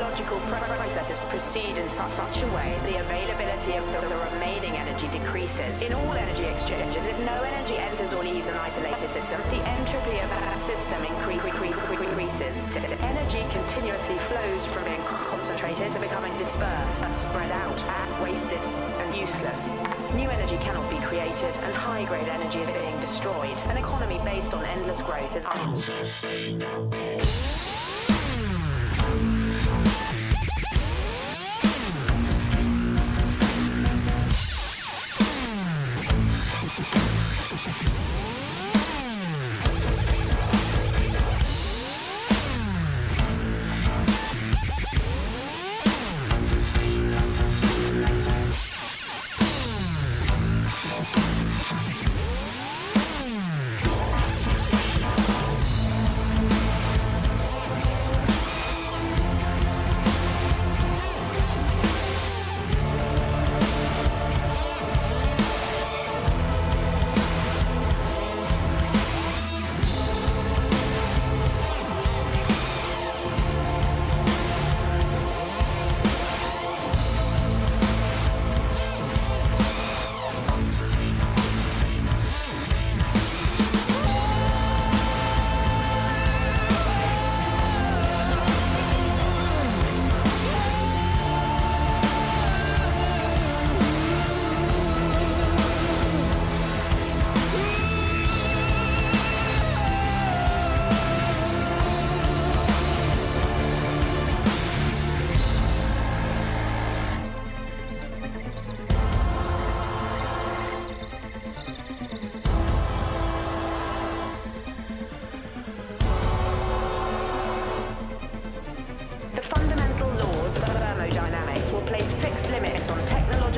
technological processes proceed in such a way the availability of the remaining energy decreases. In all energy exchanges, if no energy enters or leaves an isolated system, the entropy of that system increases. Energy continuously flows from being concentrated to becoming dispersed, spread out, wasted, and useless. New energy cannot be created, and high-grade energy is being destroyed. An economy based on endless growth is unsustainable.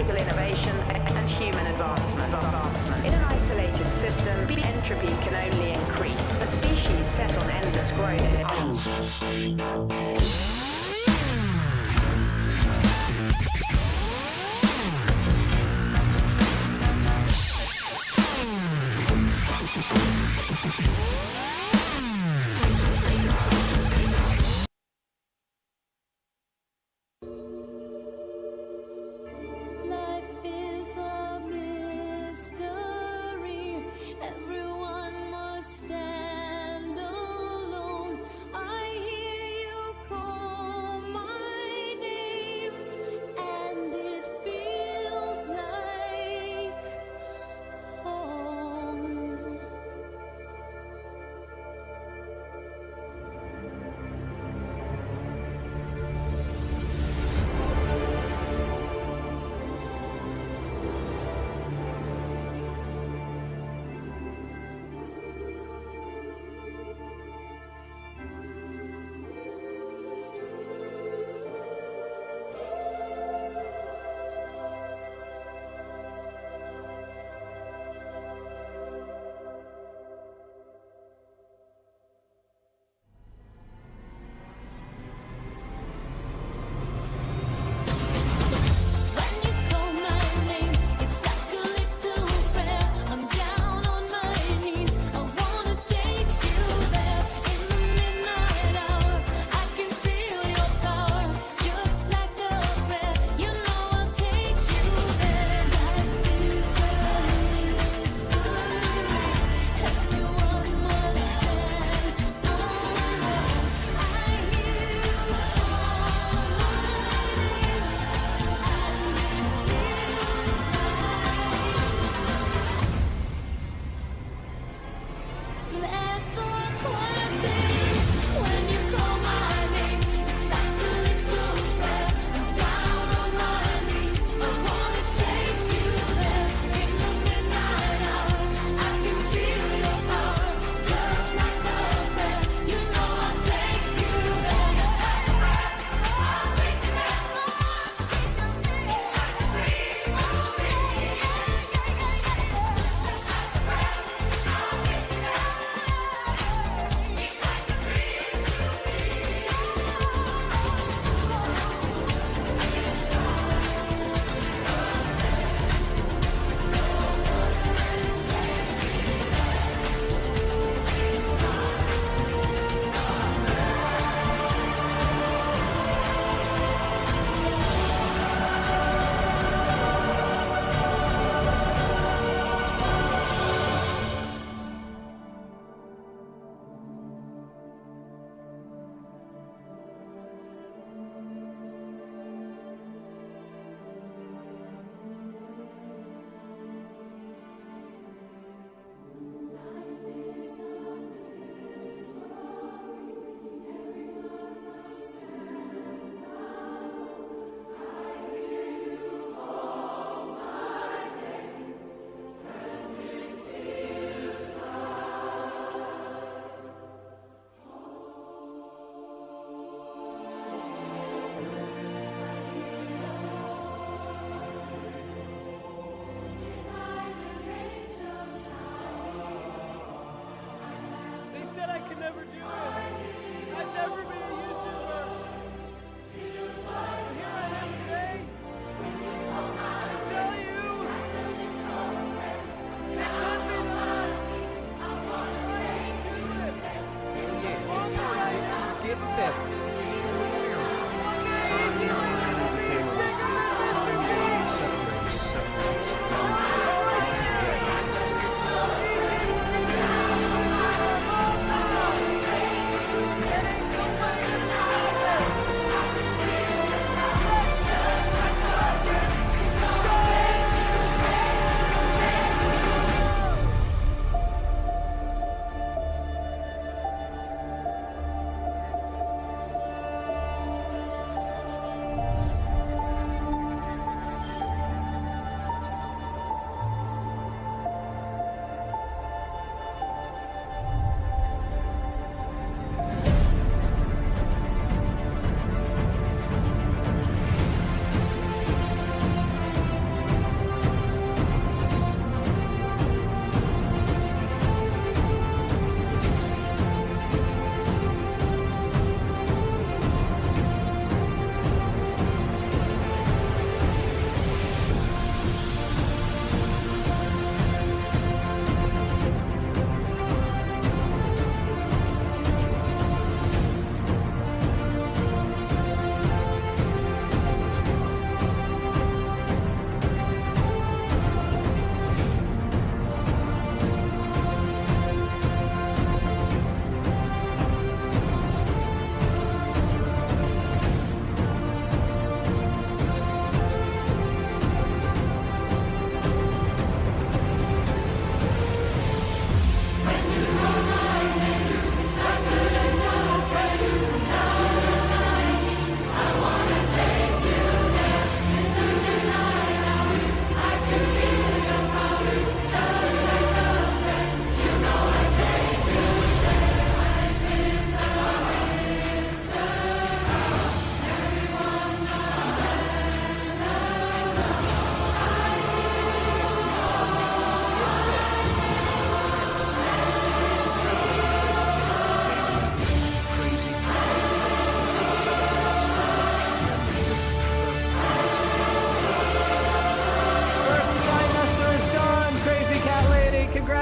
Innovation and human advancement. In an isolated system, entropy can only increase. A species set on endless growth is unsustainable. Everyone must stand alone. I hear you call.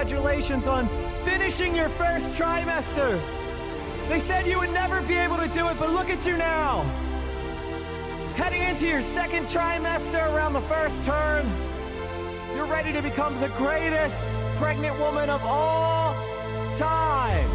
congratulations on finishing your first trimester. They said you would never be able to do it, but look at you now. Heading into your second trimester around the first term. You're ready to become the greatest pregnant woman of all time.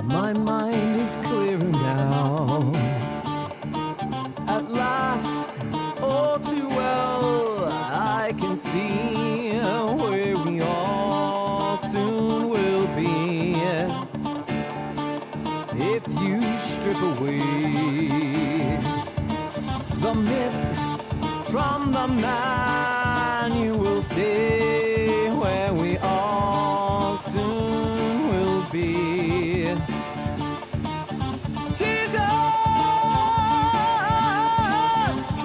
My mind is clearing now. At last, all too well, I can see where we all soon will be. If you strip away the myth from the man, you will see where we all soon will be. Jesus,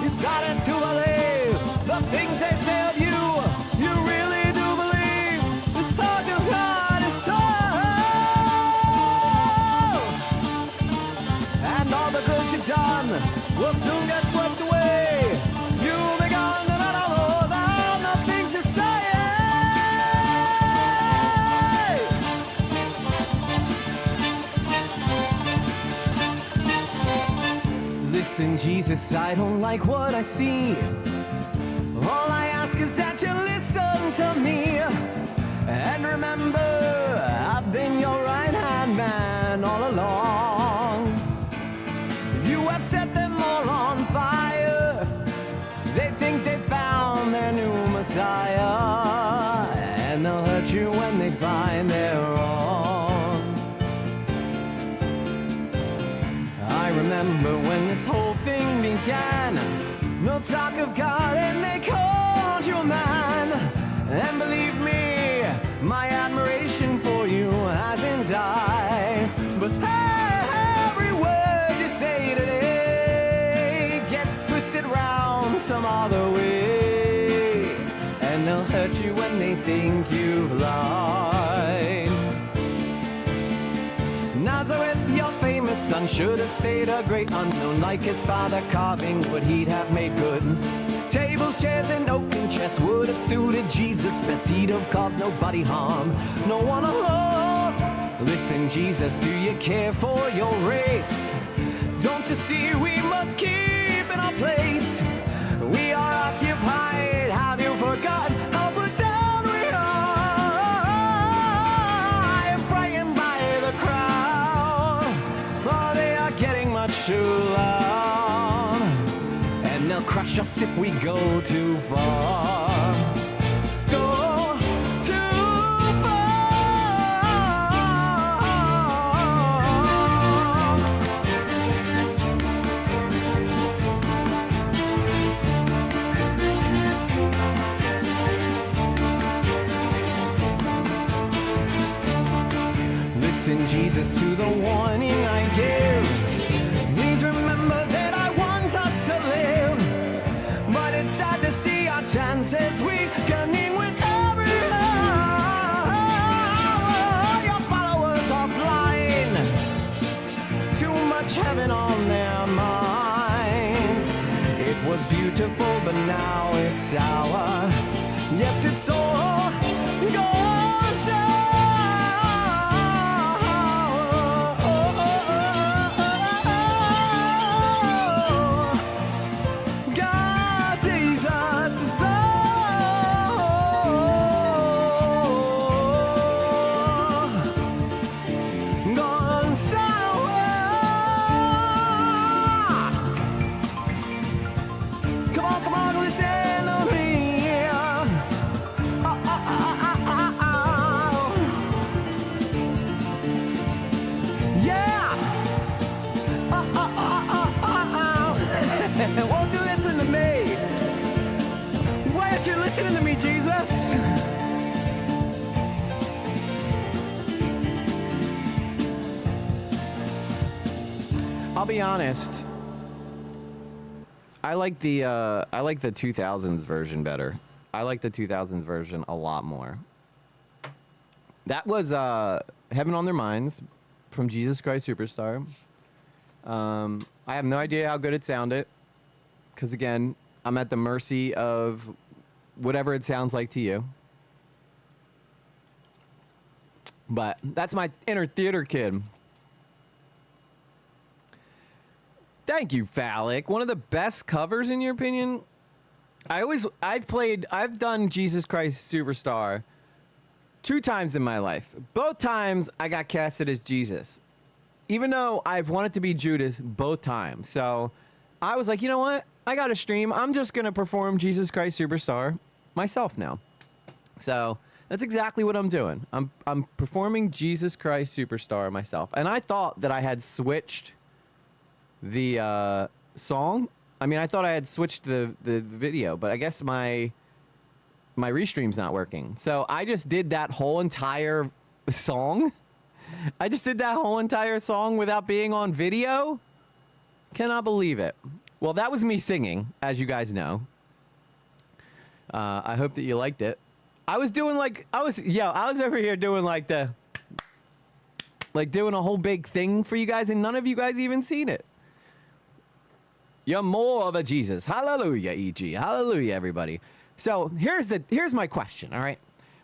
you started to believe the things they say of you. You really do believe the sword of God is true. And all the good you've done will soon get swept away. You'll be gone and I don't know about the things you say. Listen, Jesus, I don't like what I see. All I ask is that you listen to me. And remember, I've been your right-hand man all along. You have set them all on fire. They think they found their new Messiah. And they'll hurt you when they find they're wrong. I remember when this whole thing began. No talk of God and they called you a man. And believe me, my admiration for you hasn't died. But every word you say today gets twisted round some other way. And they'll hurt you when they think you've lied. Nazareth, your famous son, should have stayed a great unknown. Like his father carving wood, he'd have made good. Tables, chairs, and oaken chests would have suited Jesus best. He'd have caused nobody harm, no one alone. Listen, Jesus, do you care for your race? Don't you see we must keep in our place? We are occupied, have you forgotten how put down we are? I am frightened by the crowd, for they are getting much too loud. And they'll crush us if we go too far. Go too far. Listen, Jesus, to the warning I give. Please remember that I want us to live. But it's sad to see our chances weakening with every hour. beautiful, but now it's sour. Yes, it's all gone sour. God, Jesus is all gone sour. Come on, listen to me. Oh, oh, oh, oh, oh, oh. Yeah. Oh, oh, oh, oh, oh, oh. Won't you listen to me? Why aren't you listening to me, Jesus? I'll be honest. I like the 2000s version better. I like the 2000s version a lot more. That was Heaven on Their Minds from Jesus Christ Superstar. I have no idea how good it sounded, because again, I'm at the mercy of whatever it sounds like to you. But that's my inner theater kid. Thank you, Phallic. One of the best covers, in your opinion? I've done Jesus Christ Superstar 2 times in my life. Both times I got casted as Jesus, even though I've wanted to be Judas both times. So I was like, you know what? I got a stream. I'm just going to perform Jesus Christ Superstar myself now. So that's exactly what I'm doing. I'm performing Jesus Christ Superstar myself. And I thought that I had switched the song. I mean, I thought I had switched the video, but I guess my restream's not working. So I just did that whole entire song. I just did that whole entire song without being on video. Cannot believe it. Well, that was me singing, as you guys know. I hope that you liked it. I was doing like, I was over here doing like doing a whole big thing for you guys, and none of you guys even seen it. You're more of a Jesus. Hallelujah, EG. Hallelujah, everybody. So here's my question, all right?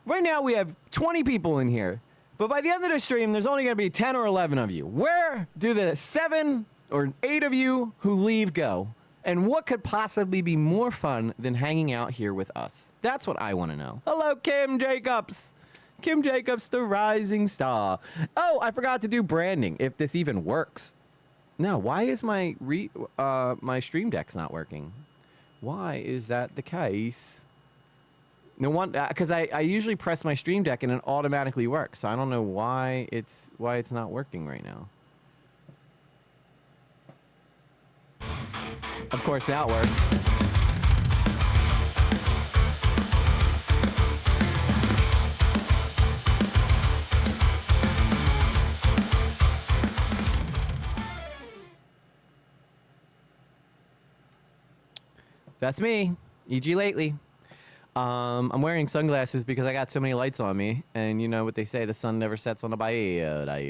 Right now we have 20 people in here, but by the end of the stream, there's only going to be 10 or 11 of you. Where do the 7 or 8 of you who leave go? And what could possibly be more fun than hanging out here with us? That's what I want to know. Hello, Kim Jacobs. Kim Jacobs, the rising star. Oh, I forgot to do branding, if this even works. No, why is my Stream Deck's not working? Why is that the case? No one, because I usually press my Stream Deck and it automatically works. So I don't know why it's not working right now. Of course, that works. That's me, EG lately. I'm wearing sunglasses because I got so many lights on me, and you know what they say, the sun never sets on the Bahios.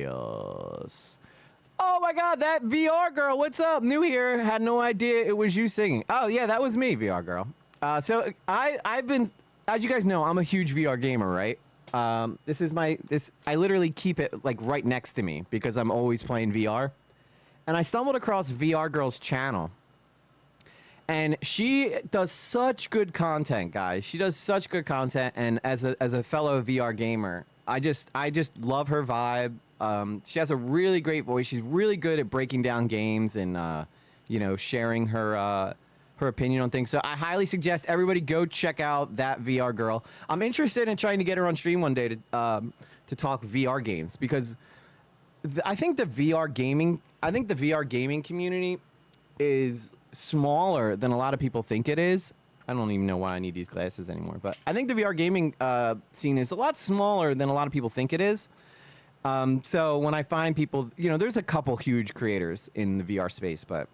Oh my god, that VR girl, what's up? New here, had no idea it was you singing. Oh yeah, that was me, VR girl. So I've been, as you guys know, I'm a huge VR gamer, right? I literally keep it like right next to me because I'm always playing VR. And I stumbled across VR girl's channel. And she does such good content, guys. She does such good content, and as a fellow VR gamer, I just love her vibe. She has a really great voice. She's really good at breaking down games and you know, sharing her opinion on things. So I highly suggest everybody go check out that VR girl. I'm interested in trying to get her on stream one day to talk VR games, because I think the VR gaming community is smaller than a lot of people think it is. I don't even know why I need these glasses anymore, but I think the VR gaming scene is a lot smaller than a lot of people think it is. So when I find people, you know, there's a couple huge creators in the VR space, but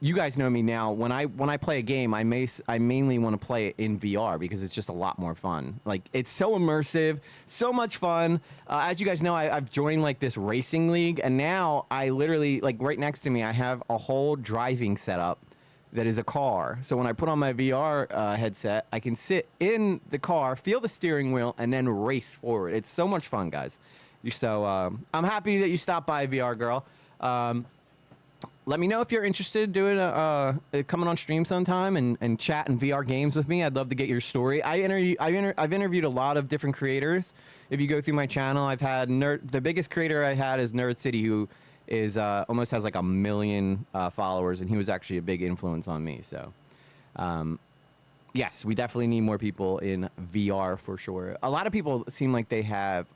you guys know me now. When I play a game, I mainly want to play it in VR because it's just a lot more fun. Like, it's so immersive, so much fun. As you guys know, I've joined like this racing league, and now I literally, like, right next to me, I have a whole driving setup that is a car. So when I put on my VR headset, I can sit in the car, feel the steering wheel, and then race forward. It's so much fun, guys. So I'm happy that you stopped by, VR girl. Let me know if you're interested in doing coming on stream sometime and chatting VR games with me. I'd love to get your story. I've interviewed a lot of different creators. If you go through my channel, I've had the biggest creator I had is Nerd City, who is almost has like 1 million followers, and he was actually a big influence on me. So, yes, we definitely need more people in VR for sure. A lot of people seem like they have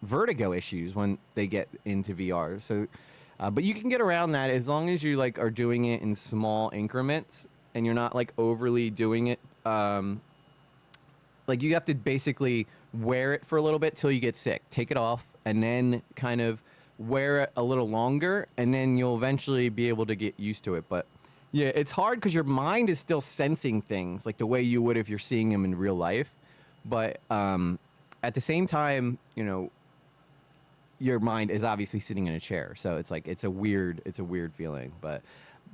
vertigo issues when they get into VR. So. But you can get around that as long as you like are doing it in small increments and you're not like overly doing it. Like you have to basically wear it for a little bit till you get sick. Take it off and then kind of wear it a little longer, and then you'll eventually be able to get used to it. But yeah, it's hard because your mind is still sensing things like the way you would if you're seeing them in real life. But at the same time, you know, your mind is obviously sitting in a chair, so it's like it's a weird feeling. But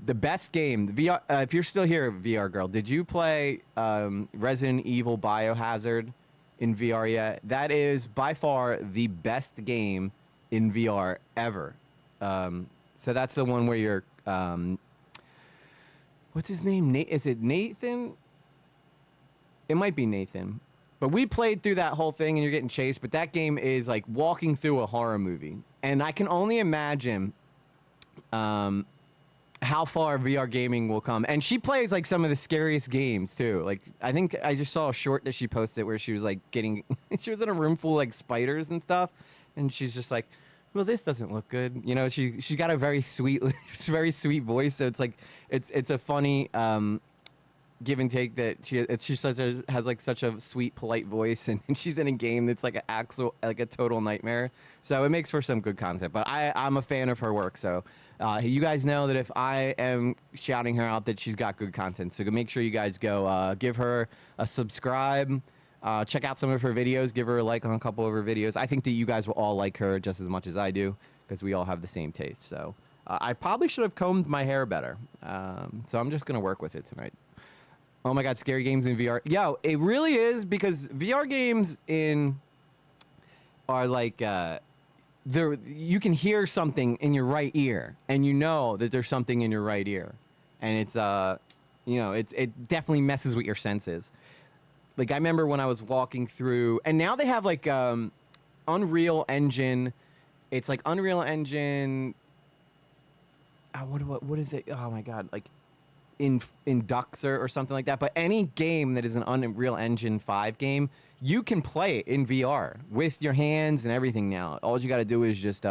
the best game, VR. If you're still here, VR girl, did you play Resident Evil Biohazard in VR yet? That is by far the best game in VR ever. So that's the one where you're what's his name? Is it Nathan? It might be Nathan. But we played through that whole thing and you're getting chased, but that game is like walking through a horror movie. And I can only imagine how far VR gaming will come. And she plays like some of the scariest games too. Like I think I just saw a short that she posted where she was like getting, she was in a room full of like spiders and stuff. And she's just like, well, this doesn't look good. You know, she's got a very sweet, very sweet voice. So it's like, it's a funny, give and take that she has like such a sweet, polite voice, and she's in a game that's like a total nightmare. So it makes for some good content. But I'm a fan of her work. So you guys know that if I am shouting her out, that she's got good content. So make sure you guys go give her a subscribe, check out some of her videos, give her a like on a couple of her videos. I think that you guys will all like her just as much as I do because we all have the same taste. So I probably should have combed my hair better. So I'm just gonna work with it tonight. Oh my God, scary games in VR. Yo, it really is, because VR games are like, you can hear something in your right ear, and you know that there's something in your right ear. And it's, you know, it definitely messes with your senses. Like I remember when I was walking through, and now they have like Unreal Engine. It's like Unreal Engine. What is it? Oh my God, like in Duxer or something like that. But any game that is an Unreal Engine 5 game, you can play it in VR with your hands and everything now. All you got to do is just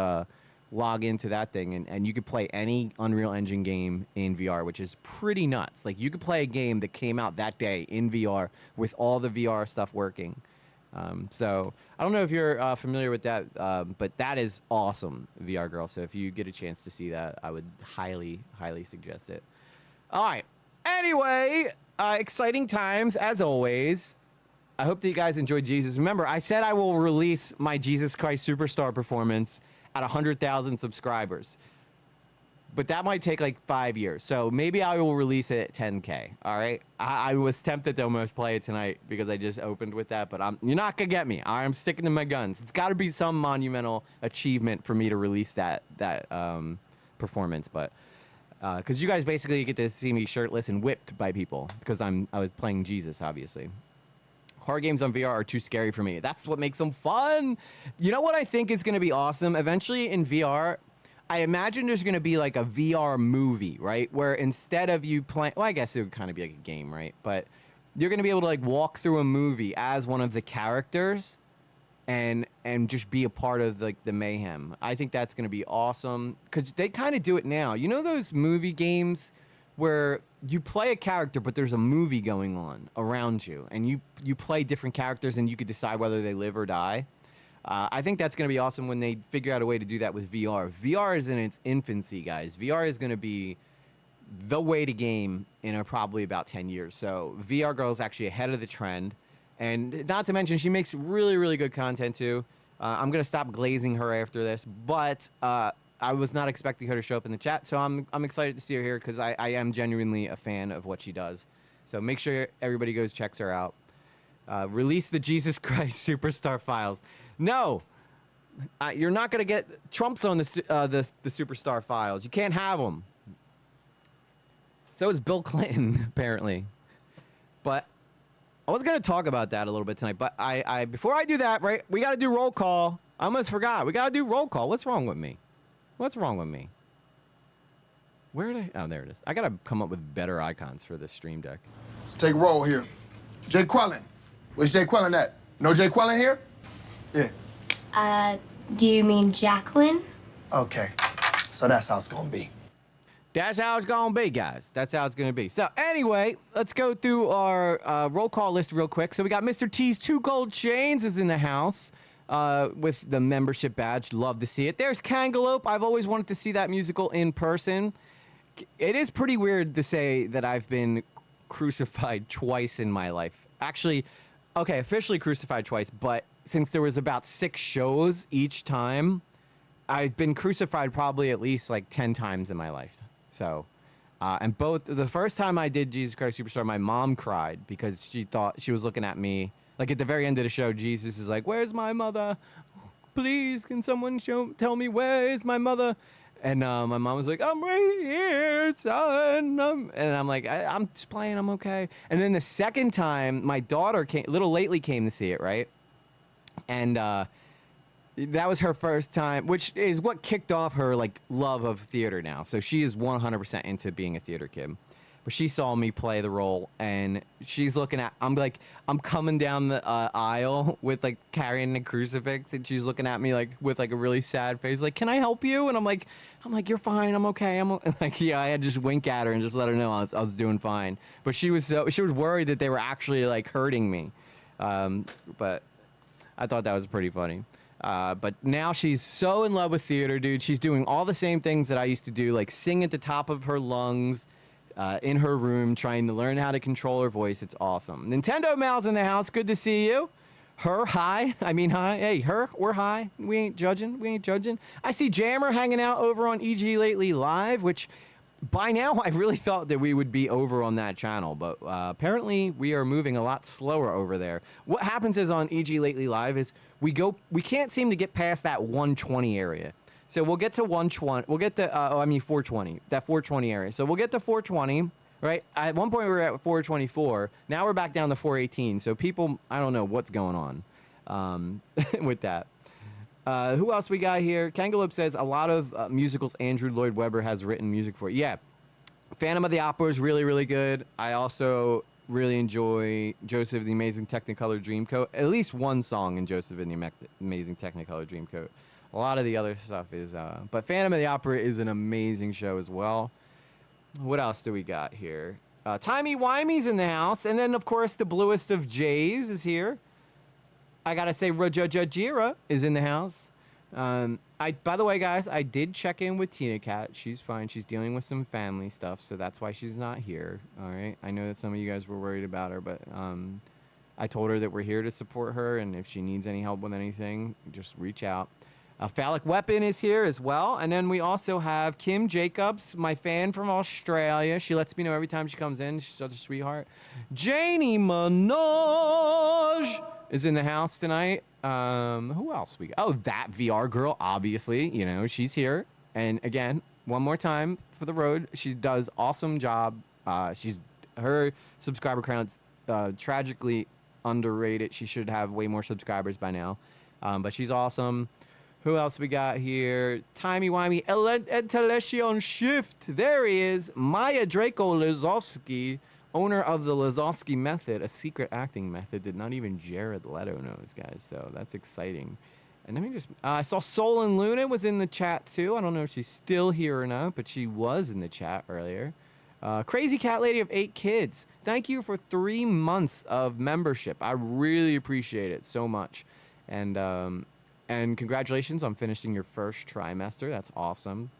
log into that thing, and you could play any Unreal Engine game in VR, which is pretty nuts. Like you could play a game that came out that day in VR with all the VR stuff working. So I don't know if you're familiar with that, but that is awesome, VR girl. So if you get a chance to see that, I would highly, highly suggest it. All right. Anyway, exciting times as always. I hope that you guys enjoyed Jesus. Remember, I said I will release my Jesus Christ Superstar performance at 100,000 subscribers. But that might take like 5 years. So maybe I will release it at 10K. All right. I was tempted to almost play it tonight because I just opened with that. But you're not going to get me. I'm sticking to my guns. It's got to be some monumental achievement for me to release that performance. But because you guys basically get to see me shirtless and whipped by people because I was playing Jesus, obviously. Horror games on VR are too scary for me. That's what makes them fun. You know what I think is going to be awesome? Eventually in VR, I imagine there's going to be like a VR movie, right? Where instead of you playing, well, I guess it would kind of be like a game, right? But you're going to be able to like walk through a movie as one of the characters and just be a part of like the mayhem. I think that's going to be awesome because they kind of do it now. You know those movie games where you play a character, but there's a movie going on around you, and you play different characters, and you could decide whether they live or die. I think that's going to be awesome when they figure out a way to do that with VR. VR is in its infancy, guys. VR is going to be the way to game in probably about 10 years. So VR Girl is actually ahead of the trend. And not to mention, she makes really, really good content, too. I'm going to stop glazing her after this. But I was not expecting her to show up in the chat, so I'm excited to see her here because I am genuinely a fan of what she does. So make sure everybody goes checks her out. Release the Jesus Christ Superstar files. No, you're not gonna get Trump's on the Superstar files. You can't have them. So is Bill Clinton apparently, but. I was gonna talk about that a little bit tonight, but I before I do that, right? We gotta do roll call. I almost forgot. We gotta do roll call. What's wrong with me? What's wrong with me? Where did I? Oh, there it is. I gotta come up with better icons for this stream deck. Let's take a roll here. Jay Quellen. Where's Jay Quellen at? No Jay Quellen here? Yeah. Do you mean Jacqueline? Okay. So that's how it's gonna be. That's how it's gonna be, guys. That's how it's gonna be. So anyway, let's go through our roll call list real quick. So we got Mr. T's 2 gold chains is in the house with the membership badge. Love to see it. There's Kangaloope. I've always wanted to see that musical in person. It is pretty weird to say that I've been crucified twice in my life. Actually, okay, officially crucified twice, but since there was about 6 shows each time, I've been crucified probably at least like 10 times in my life. So, and both the first time I did Jesus Christ Superstar, my mom cried because she thought she was looking at me. Like at the very end of the show, Jesus is like, "Where's my mother? Please, can someone tell me where is my mother?" And my mom was like, "I'm right here, son." And I'm like, I'm just playing. I'm okay. And then the second time, my daughter came, little lately came to see it, right? And that was her first time, which is what kicked off her like love of theater now. So she is 100% into being a theater kid. But she saw me play the role, and she's looking at. I'm coming down the aisle with like carrying a crucifix, and she's looking at me like with like a really sad face, like, "Can I help you?" And I'm like, "You're fine. I'm okay. Like, yeah." I had to just wink at her and just let her know I was doing fine. But she was worried that they were actually like hurting me. But I thought that was pretty funny. But now she's so in love with theater, dude. She's doing all the same things that I used to do, like sing at the top of her lungs in her room, trying to learn how to control her voice. It's awesome. Nintendo Mal's in the house. Good to see you. Her, hi. I mean, hi. Hey, her, we're hi. We ain't judging. I see Jammer hanging out over on EG Lately Live, which by now I really thought that we would be over on that channel, but apparently we are moving a lot slower over there. What happens is on EG Lately Live is we can't seem to get past that 120 area. So we'll get to 120. We'll get to 420. That 420 area. So we'll get to 420. Right. At one point we were at 424. Now we're back down to 418. So people, I don't know what's going on with that. Who else we got here? Kangaloope says a lot of musicals Andrew Lloyd Webber has written music for. Yeah. Phantom of the Opera is really, really good. I also really enjoy Joseph the Amazing Technicolor Dreamcoat. At least one song in Joseph and the Amazing Technicolor Dreamcoat. A lot of the other stuff is, but Phantom of the Opera is an amazing show as well. What else do we got here? Timey Wimey's in the house. And then, of course, the bluest of Jays is here. I got to say, Rajajajira is in the house. By the way, guys, I did check in with Tina Cat. She's fine. She's dealing with some family stuff, so that's why she's not here. All right. I know that some of you guys were worried about her, but I told her that we're here to support her, and if she needs any help with anything, just reach out. Phallic Weapon is here as well. And then we also have Kim Jacobs, my fan from Australia. She lets me know every time she comes in. She's such a sweetheart. Janie Minaj is in the house tonight. Who else we got? Oh, that VR girl, obviously. You know, she's here. And again, one more time for the road. She does awesome job. Her subscriber count's tragically underrated. She should have way more subscribers by now. But she's awesome. Who else we got here? Timey Wimey, Telesion Shift. There he is. Maya Draco Lazowski, owner of the Lazowski method, a secret acting method that not even Jared Leto knows, guys. So that's exciting. And let me just, I saw Soul and Luna was in the chat too. I don't know if she's still here or not, but she was in the chat earlier. Crazy Cat Lady of 8 Kids. Thank you for 3 months of membership. I really appreciate it so much. And congratulations on finishing your first trimester. That's awesome.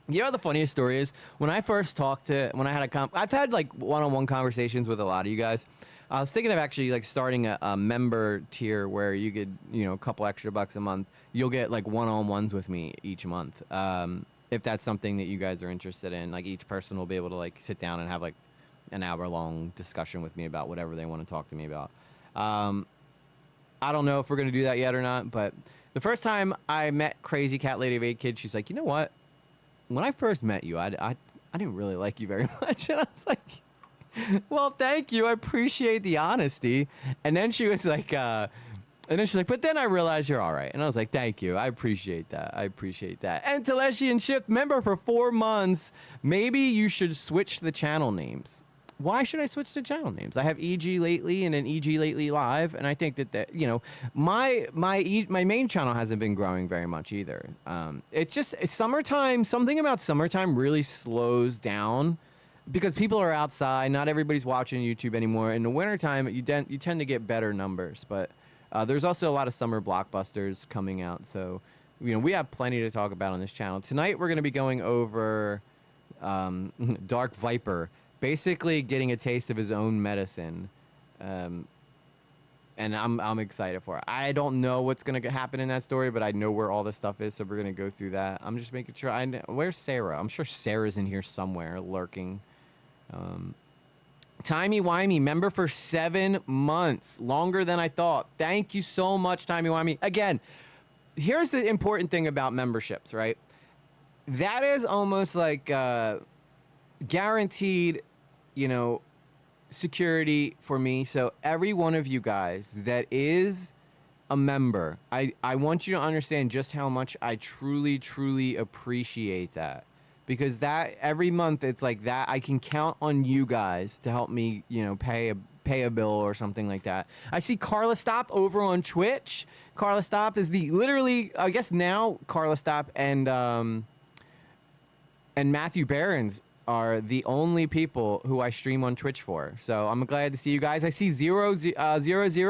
You know, the funniest story is when I first I've had like one-on-one conversations with a lot of you guys. I was thinking of actually like starting a member tier where you could, a couple extra bucks a month. You'll get like one-on-ones with me each month. If that's something that you guys are interested in, like each person will be able to like sit down and have like an hour-long discussion with me about whatever they want to talk to me about. I don't know if we're going to do that yet or not, but the first time I met Crazy Cat Lady of 8 Kids, she's like, you know what? When I first met you, I didn't really like you very much. And I was like, well, thank you. I appreciate the honesty. And then she was like, but then I realized you're all right. And I was like, thank you. I appreciate that. I appreciate that. And Teleshian Shift, member for 4 months. Maybe you should switch the channel names. Why should I switch the channel names? I have EG Lately and then EG Lately Live, and I think that my main channel hasn't been growing very much either. It's summertime. Something about summertime really slows down because people are outside. Not everybody's watching YouTube anymore. In the wintertime, you tend to get better numbers, but there's also a lot of summer blockbusters coming out. So we have plenty to talk about on this channel. Tonight we're going to be going over Dark Viper. Basically getting a taste of his own medicine, and I'm excited for it. I don't know what's gonna happen in that story, but I know where all the stuff is, so we're gonna go through that. I'm just making sure. Where's Sarah? I'm sure Sarah's in here somewhere, lurking. Timey Wimey, member for 7 months, longer than I thought. Thank you so much, Timey Wimey. Again, here's the important thing about memberships, right? That is almost like guaranteed, security for me. So every one of you guys that is a member, I want you to understand just how much I truly, truly appreciate that. Because that every month it's like that. I can count on you guys to help me, pay a bill or something like that. I see Carla Stop over on Twitch. Carla Stop is I guess now Carla Stop and Matthew Barons are the only people who I stream on Twitch for. So I'm glad to see you guys. I see zero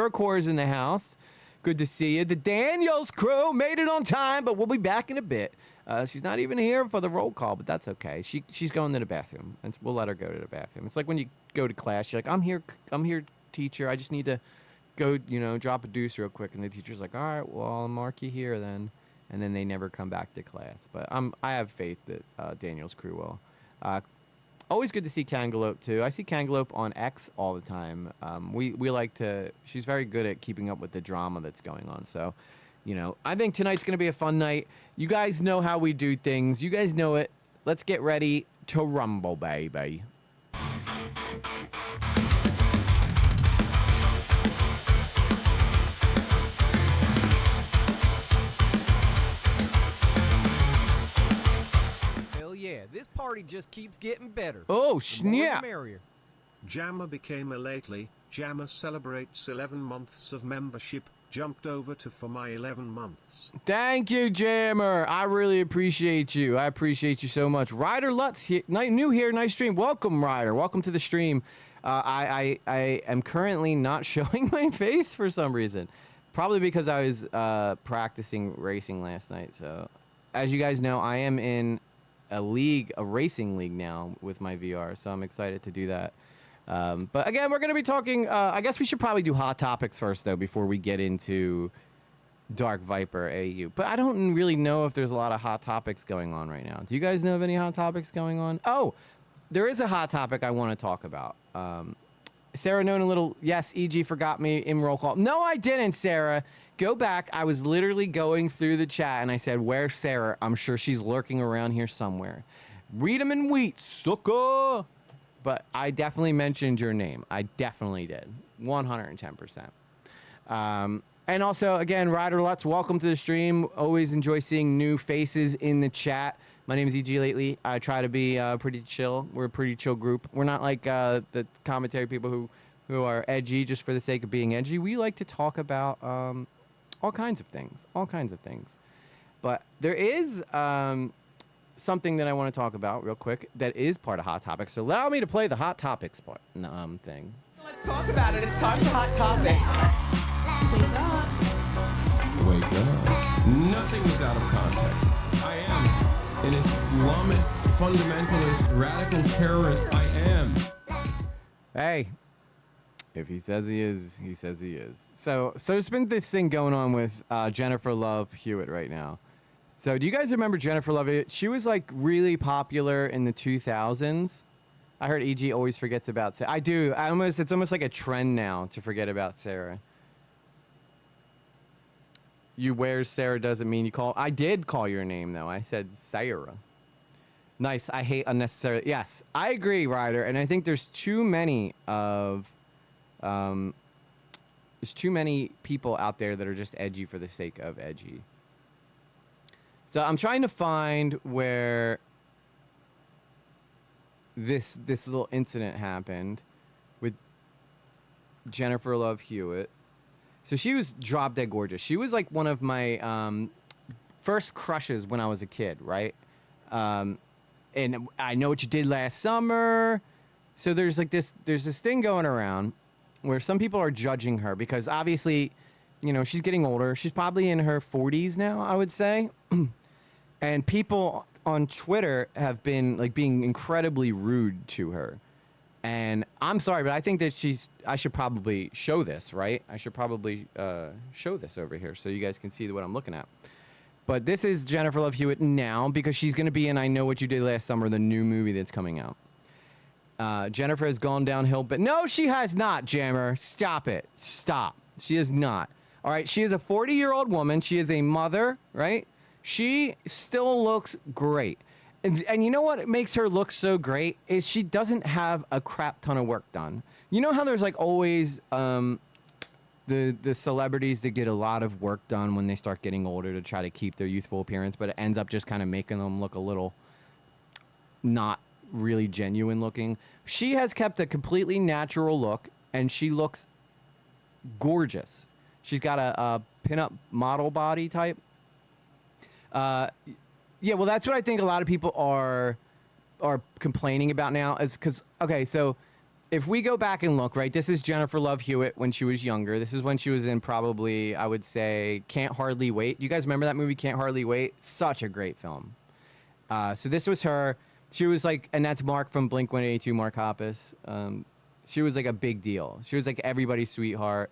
cores in the house. Good to see you. The Daniels crew made it on time, but we'll be back in a bit. She's not even here for the roll call, but that's okay. She's going to the bathroom, and we'll let her go to the bathroom. It's like when you go to class, you're like, I'm here, teacher. I just need to go, drop a deuce real quick. And the teacher's like, all right, well, I'll mark you here then. And then they never come back to class. But I have faith that Daniel's crew will. Always good to see Kangalope too. I see Kangalope on X all the time. We like to. She's very good at keeping up with the drama that's going on. So, I think tonight's gonna be a fun night. You guys know how we do things. You guys know it. Let's get ready to rumble, baby. Yeah, this party just keeps getting better. Oh, The more the snap. merrier. Jammer became a lately. Jammer celebrates 11 months of membership. Jumped over to for my 11 months. Thank you, Jammer. I really appreciate you. I appreciate you so much. Ryder Lutz, new here, nice stream. Welcome, Ryder. Welcome to the stream. I am currently not showing my face for some reason. Probably because I was practicing racing last night. So, as you guys know, I am in a racing league now with my VR. So I'm excited to do that. But again, we're going to be talking, I guess we should probably do hot topics first, though, before we get into Dark Viper AU. But I don't really know if there's a lot of hot topics going on right now. Do you guys know of any hot topics going on? Oh, there is a hot topic I want to talk about. Sarah known a little, yes, EG forgot me in roll call. No, I didn't, Sarah. Go back. I was literally going through the chat, and I said, where's Sarah? I'm sure she's lurking around here somewhere. Read 'em in wheat, sucker. But I definitely mentioned your name. I definitely did. 110%. And also, again, Ryder Lutz, welcome to the stream. Always enjoy seeing new faces in the chat. My name is EG Lately. I try to be pretty chill. We're a pretty chill group. We're not like the commentary people who are edgy just for the sake of being edgy. We like to talk about all kinds of things. All kinds of things. But there is something that I want to talk about real quick that is part of Hot Topics. So allow me to play the Hot Topics part, thing. Let's talk about it. It's time for Hot Topics. Wake up. Nothing is out of context. I am an Islamist, fundamentalist, radical terrorist. I am. Hey, If he says he is, he says he is. So there's been this thing going on with Jennifer Love Hewitt right now. So do you guys remember Jennifer Love Hewitt? She was like really popular in the 2000s. I heard EG always forgets about Sarah. I do. It's almost like a trend now to forget about Sarah. You where's Sarah doesn't mean you call. I did call your name though. I said Sarah. Nice. I hate unnecessary. Yes, I agree, Ryder. And I think there's too many of, there's too many people out there that are just edgy for the sake of edgy. So I'm trying to find where this little incident happened with Jennifer Love Hewitt. So she was drop dead gorgeous. She was like one of my first crushes when I was a kid, right? And I Know What You Did Last Summer. So there's this thing going around where some people are judging her because obviously, you know, she's getting older. She's probably in her 40s now, I would say. And people on Twitter have been like being incredibly rude to her. And I'm sorry, but I think that I should probably show this, right? I should probably show this over here so you guys can see what I'm looking at. But this is Jennifer Love Hewitt now because she's going to be in I Know What You Did Last Summer, the new movie that's coming out. Jennifer has gone downhill, but no, she has not, Jammer. Stop it. Stop. She is not. All right, she is a 40-year-old woman. She is a mother, right? She still looks great. And you know what makes her look so great is she doesn't have a crap ton of work done. You know how there's like always the celebrities that get a lot of work done when they start getting older to try to keep their youthful appearance, but it ends up just kind of making them look a little not really genuine looking. She has kept a completely natural look, and she looks gorgeous. She's got a pinup model body type. Yeah, well, that's what I think a lot of people are complaining about now is because, okay, so if we go back and look, right, this is Jennifer Love Hewitt when she was younger. This is when she was in probably, I would say, Can't Hardly Wait. You guys remember that movie, Can't Hardly Wait? Such a great film. So this was her. She was like, and that's Mark from Blink-182, Mark Hoppus. She was like a big deal. She was like everybody's sweetheart.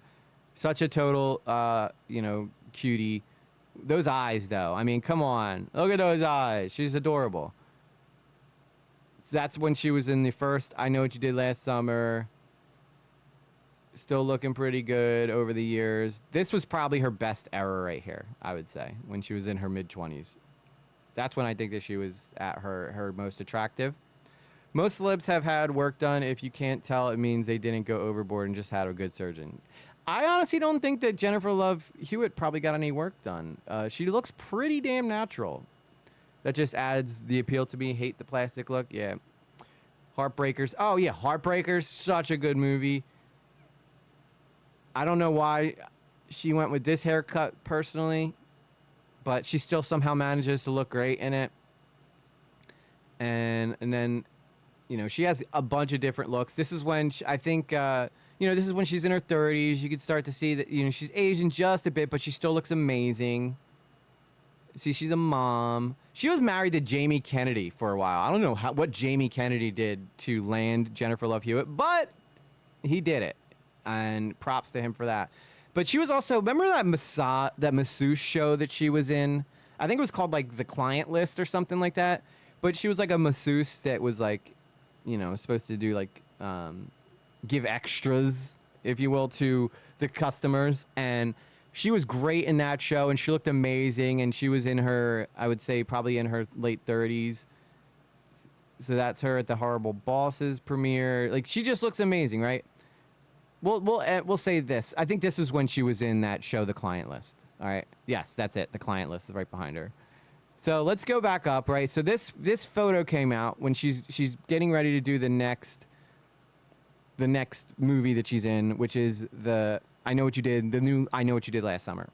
Such a total, you know, cutie. Those eyes, though. I mean, come on. Look at those eyes. She's adorable. That's when she was in the first I Know What You Did Last Summer. Still looking pretty good over the years. This was probably her best era right here, I would say, when she was in her mid-20s. That's when I think that she was at her most attractive. Most celebs have had work done. If you can't tell, it means they didn't go overboard and just had a good surgeon. I honestly don't think that Jennifer Love Hewitt probably got any work done. She looks pretty damn natural. That just adds the appeal to me. Hate the plastic look. Yeah. Heartbreakers. Oh, yeah. Heartbreakers. Such a good movie. I don't know why she went with this haircut personally, but she still somehow manages to look great in it. And then, you know, she has a bunch of different looks. This is when I think, you know, this is when she's in her 30s. You could start to see that, you know, she's aging just a bit, but she still looks amazing. See, she's a mom. She was married to Jamie Kennedy for a while. I don't know what Jamie Kennedy did to land Jennifer Love Hewitt, but he did it. And props to him for that. But she was also, remember that masseuse show that she was in? I think it was called like The Client List or something like that. But she was like a masseuse that was like, you know, supposed to do like, give extras, if you will, to the customers. And she was great in that show, and she looked amazing, and she was in her, I would say, probably in her late 30s. So that's her at the Horrible Bosses premiere. Like, she just looks amazing, right? We'll say this. I think this is when she was in that show, The Client List. All right? Yes, that's it. The Client List is right behind her. So let's go back up, right? So this photo came out when she's getting ready to do the next movie that she's in, which is the new I Know What You Did Last Summer.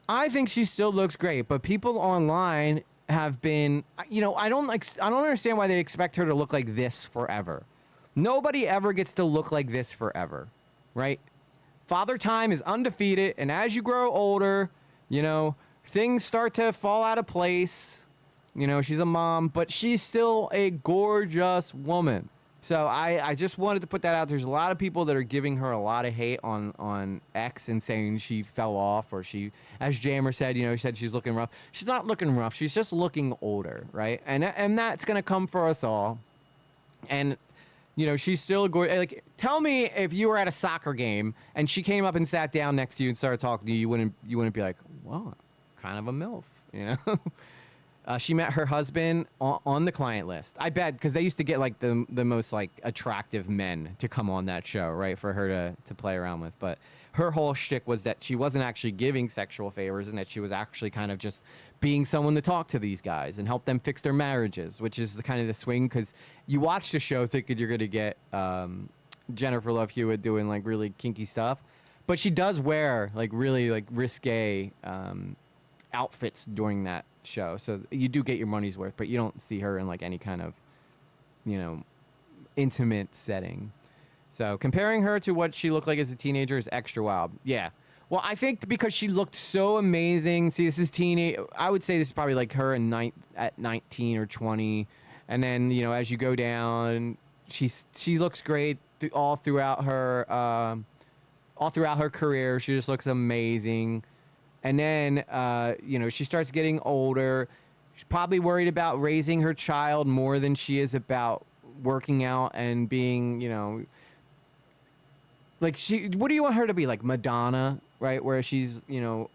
I think she still looks great, but people online have been, you know, I don't understand why they expect her to look like this forever. Nobody ever gets to look like this forever, right? Father Time is undefeated, and as you grow older, you know, things start to fall out of place. You know, she's a mom, but she's still a gorgeous woman. So I just wanted to put that out. There's a lot of people that are giving her a lot of hate on X and saying she fell off, or she, as Jammer said, he said she's looking rough. She's not looking rough. She's just looking older, right? And that's gonna come for us all. And she's still going. Like, tell me if you were at a soccer game and she came up and sat down next to you and started talking to you, you wouldn't be like, well, kind of a MILF, She met her husband on the client list. I bet, because they used to get like the most like attractive men to come on that show, right, for her to play around with. But her whole shtick was that she wasn't actually giving sexual favors, and that she was actually kind of just being someone to talk to these guys and help them fix their marriages, which is the kind of the swing. Because you watch the show thinking you're gonna get Jennifer Love Hewitt doing like really kinky stuff, but she does wear like really like risque outfits during that show, so you do get your money's worth, but you don't see her in like any kind of intimate setting. So comparing her to what she looked like as a teenager is extra wild. Yeah, well, I think because she looked so amazing. See, this is teenage. I would say this is probably like her at 19 or 20, and then as you go down, she looks great all throughout her career. She just looks amazing. And then, she starts getting older. She's probably worried about raising her child more than she is about working out and being, like what do you want her to be, like Madonna, right? Where she's,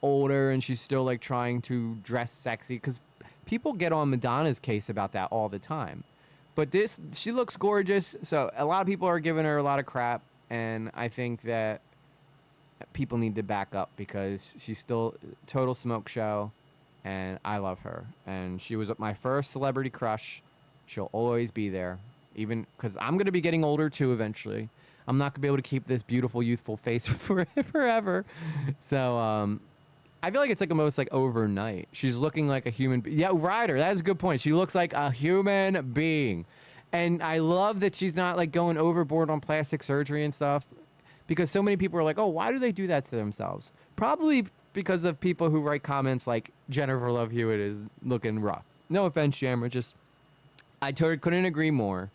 older and she's still like trying to dress sexy, because people get on Madonna's case about that all the time. But she looks gorgeous. So a lot of people are giving her a lot of crap. And I think that people need to back up, because she's still total smoke show, and I love her. And she was my first celebrity crush. She'll always be there, even because I'm going to be getting older too eventually. I'm not going to be able to keep this beautiful, youthful face forever. So I feel like it's like almost like overnight. She's looking like a human. Yeah, Ryder, that's a good point. She looks like a human being. And I love that she's not like going overboard on plastic surgery and stuff. Because so many people are like, oh, why do they do that to themselves? Probably because of people who write comments like Jennifer Love Hewitt is looking rough. No offense, Jammer. Just couldn't agree more.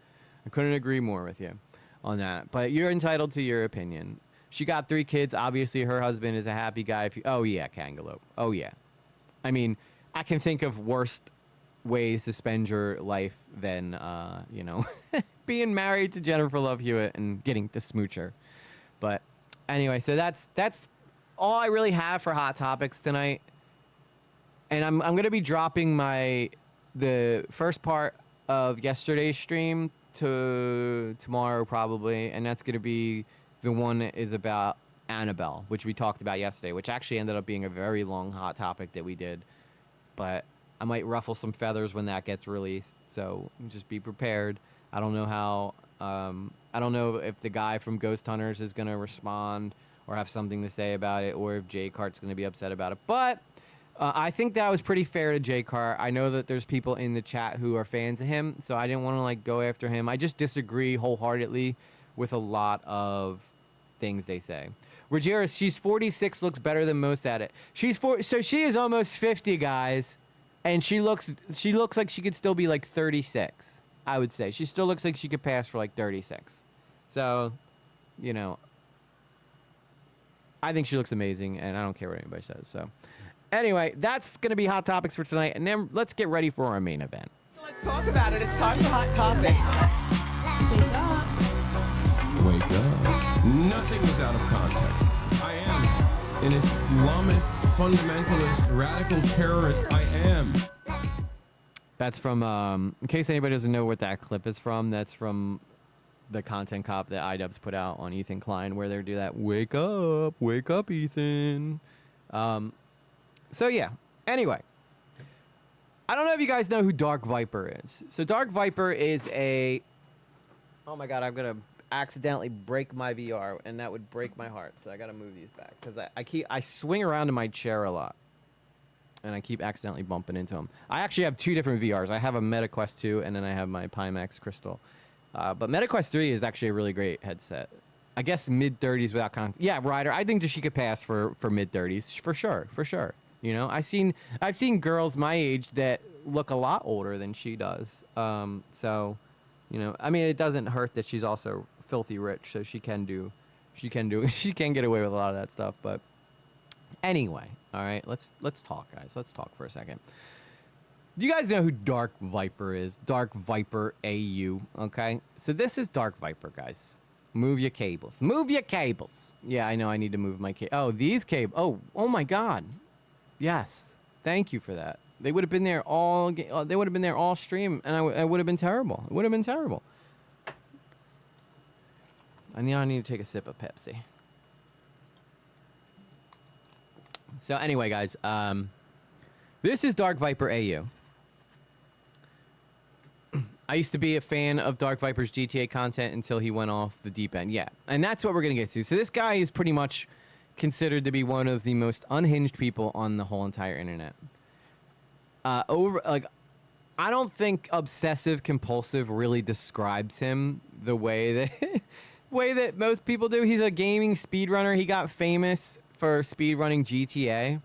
I couldn't agree more with you on that. But you're entitled to your opinion. She got 3 kids. Obviously, her husband is a happy guy. Oh, yeah, Kangaloo. Oh, yeah. I mean, I can think of worse ways to spend your life than, being married to Jennifer Love Hewitt and getting to smooch her. But anyway, so that's all I really have for Hot Topics tonight. And I'm going to be dropping the first part of yesterday's stream to tomorrow probably, and that's going to be the one that is about Annabelle, which we talked about yesterday, which actually ended up being a very long Hot Topic that we did. But I might ruffle some feathers when that gets released, so just be prepared. I don't know how... I don't know if the guy from Ghost Hunters is going to respond or have something to say about it, or if Jay Cart's going to be upset about it. But I think that was pretty fair to Jay Cart. I know that there's people in the chat who are fans of him, so I didn't want to like go after him. I just disagree wholeheartedly with a lot of things they say. Rogeris, she's 46, looks better than most at it. So she is almost 50, guys, and she looks like she could still be like 36. I would say she still looks like she could pass for like 36. So, I think she looks amazing, and I don't care what anybody says. So, anyway, that's going to be Hot Topics for tonight, and then let's get ready for our main event. Let's talk about it. It's time for Hot Topics. Wake up. Nothing is out of context. I am an Islamist, fundamentalist, radical terrorist. I am. That's from, in case anybody doesn't know what that clip is from, that's from the content cop that iDubbbz put out on Ethan Klein, where they do that, wake up, Ethan. So yeah, anyway. I don't know if you guys know who Dark Viper is. So Dark Viper is a... Oh my god, I'm going to accidentally break my VR, and that would break my heart. So I got to move these back, because I swing around in my chair a lot. And I keep accidentally bumping into them. I actually have 2 different VRs. I have a MetaQuest 2, and then I have my Pimax Crystal. But MetaQuest 3 is actually a really great headset. I guess mid-30s without content. Yeah, Ryder, I think that she could pass for mid-30s. For sure. I've seen girls my age that look a lot older than she does. So, You know, I mean, it doesn't hurt that she's also filthy rich, so she can she can get away with a lot of that stuff. But anyway, all right, let's talk, guys. Let's talk for a second. Do you guys know who Dark Viper is? Dark Viper AU. Okay, so this is Dark Viper, guys. Move your cables. Move your cables. Yeah, I know. I need to move my cable. Oh, these cables. Oh my God. Yes. Thank you for that. They would have been there all. They would have been there all stream, and I would have been terrible. It would have been terrible. I need to take a sip of Pepsi. So anyway, guys, this is Dark Viper AU. I used to be a fan of Dark Viper's GTA content until he went off the deep end. Yeah, and that's what we're gonna get to. So this guy is pretty much considered to be one of the most unhinged people on the whole entire internet. I don't think obsessive compulsive really describes him the way that most people do. He's a gaming speedrunner. He got famous for speedrunning GTA.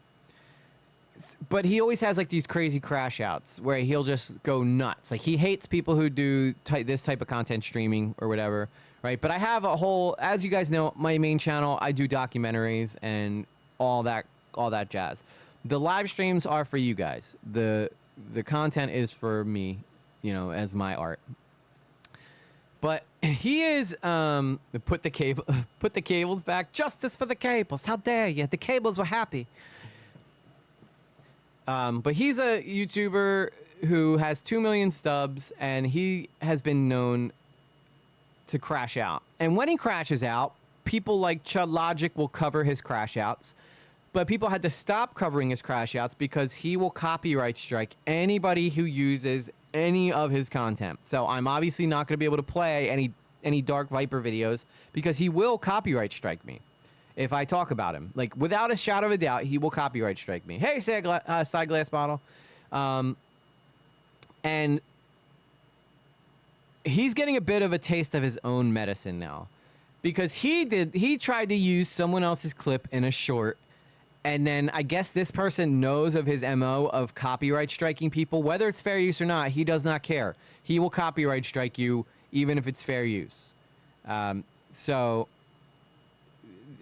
But he always has like these crazy crash outs where he'll just go nuts. Like he hates people who do this type of content, streaming or whatever, right? But I have a whole, as you guys know, my main channel, I do documentaries and all that jazz. The live streams are for you guys. The content is for me, you know, as my art. But he is put the cables back. Justice for the cables. How dare you? The cables were happy. But he's a YouTuber who has 2 million subs, and he has been known to crash out. And when he crashes out, people like Chud Logic will cover his crash outs. But people had to stop covering his crash outs because he will copyright strike anybody who uses any of his content. So I'm obviously not going to be able to play any Dark Viper videos because he will copyright strike me. If I talk about him, like without a shadow of a doubt, he will copyright strike me. Hey, side glass bottle. And he's getting a bit of a taste of his own medicine now because he tried to use someone else's clip in a short. And then I guess this person knows of his MO of copyright striking people, whether it's fair use or not. He does not care. He will copyright strike you even if it's fair use. So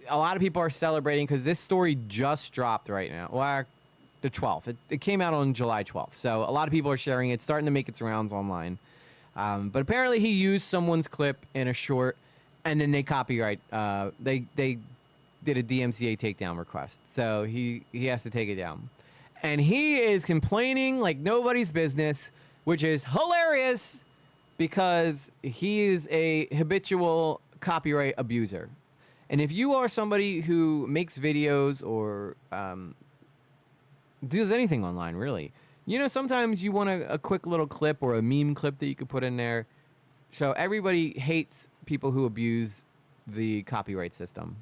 a lot of people are celebrating because this story just dropped right now. Well, the 12th. It came out on July 12th. So a lot of people are sharing it, starting to make its rounds online. But apparently he used someone's clip in a short, and then they copyright. They did a DMCA takedown request. So he has to take it down. And he is complaining like nobody's business, which is hilarious because he is a habitual copyright abuser. And if you are somebody who makes videos or does anything online, really, you know, sometimes you want a quick little clip or a meme clip that you could put in there. So everybody hates people who abuse the copyright system.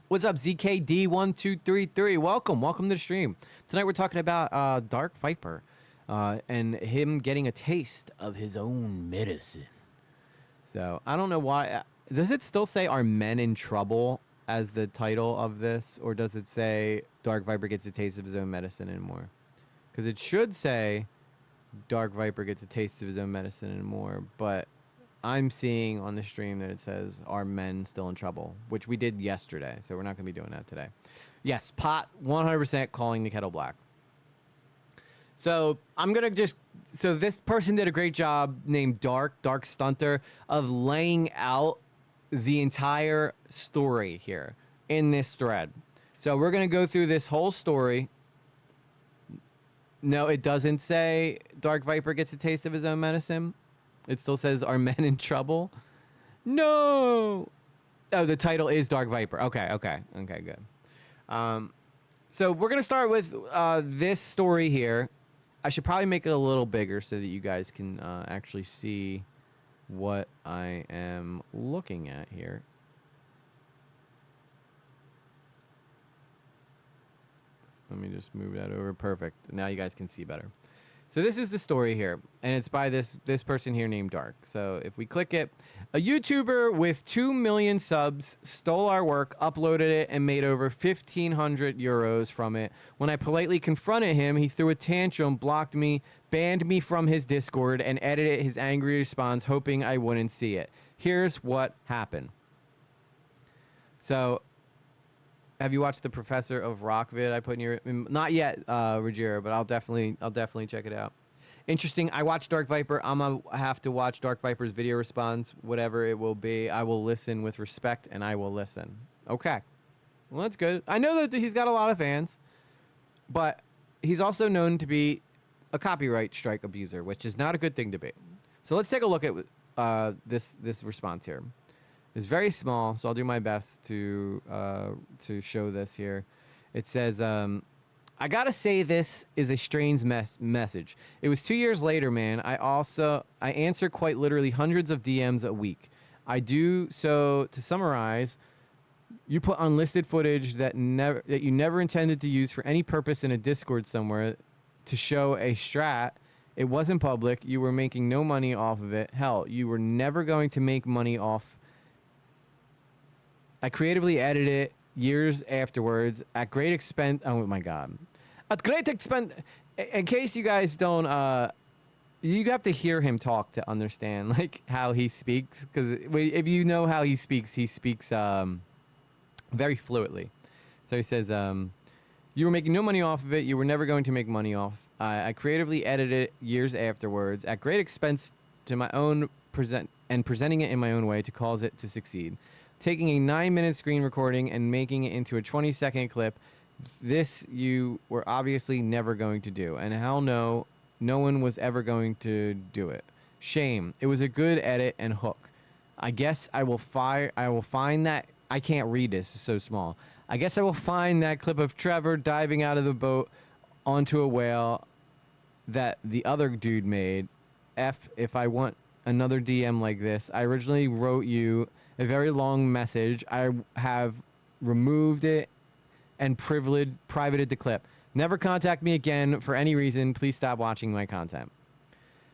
What's up, ZKD1233? Welcome to the stream. Tonight we're talking about Dark Viper and him getting a taste of his own medicine. So I don't know why. Does it still say "Are Men in Trouble" as the title of this, or does it say Dark Viper gets a taste of his own medicine and more? Because it should say Dark Viper gets a taste of his own medicine and more, but I'm seeing on the stream that it says "Are Men Still in Trouble," which we did yesterday, so we're not going to be doing that today. Yes, pot 100% calling the kettle black. So I'm going to just... So this person did a great job named Dark Stunter of laying out the entire story here in this thread. So we're going to go through this whole story. No, it doesn't say Dark Viper gets a taste of his own medicine. It still says, "Are Men in Trouble?" No. Oh, the title is Dark Viper. Okay, good. So we're going to start with this story here. I should probably make it a little bigger so that you guys can actually see what I am looking at here. Let me just move that over. Perfect. Now you guys can see better. So this is the story here, and it's by this person here named Dark. So if we click it, a YouTuber with 2 million subs stole our work, uploaded it, and made over 1,500 euros from it. When I politely confronted him, he threw a tantrum, blocked me, banned me from his Discord, and edited his angry response, hoping I wouldn't see it. Here's what happened. So, have you watched the Professor of Rock vid I put in your... Not yet, Ruggiero, but I'll definitely check it out. Interesting. I watched Dark Viper. I'm going to have to watch Dark Viper's video response, whatever it will be. I will listen with respect, and I will listen. Okay. Well, that's good. I know that he's got a lot of fans, but he's also known to be a copyright strike abuser, which is not a good thing to be. So let's take a look at this response here. It's very small, so I'll do my best to show this here. It says, I gotta say this is a strange message. It was 2 years later, man. I answer quite literally hundreds of DMs a week. I do so to summarize. You put unlisted footage that you never intended to use for any purpose in a Discord somewhere to show a strat. It wasn't public. You were making no money off of it. Hell, you were never going to make money off. I creatively edited it years afterwards at great expense. Oh my God. At great expense. In case you guys don't, you have to hear him talk to understand like how he speaks. Because if you know how he speaks very fluidly. So he says, you were making no money off of it. You were never going to make money off. I creatively edited it years afterwards at great expense to my own presenting it in my own way to cause it to succeed. Taking a 9-minute screen recording and making it into a 20-second clip. This you were obviously never going to do. And hell no, no one was ever going to do it. Shame. It was a good edit and hook. I guess I will find that. I can't read this, it's so small. I guess I will find that clip of Trevor diving out of the boat onto a whale that the other dude made. If I want another DM like this. I originally wrote you a very long message. I have removed it and privated the clip. Never contact me again for any reason. Please stop watching my content.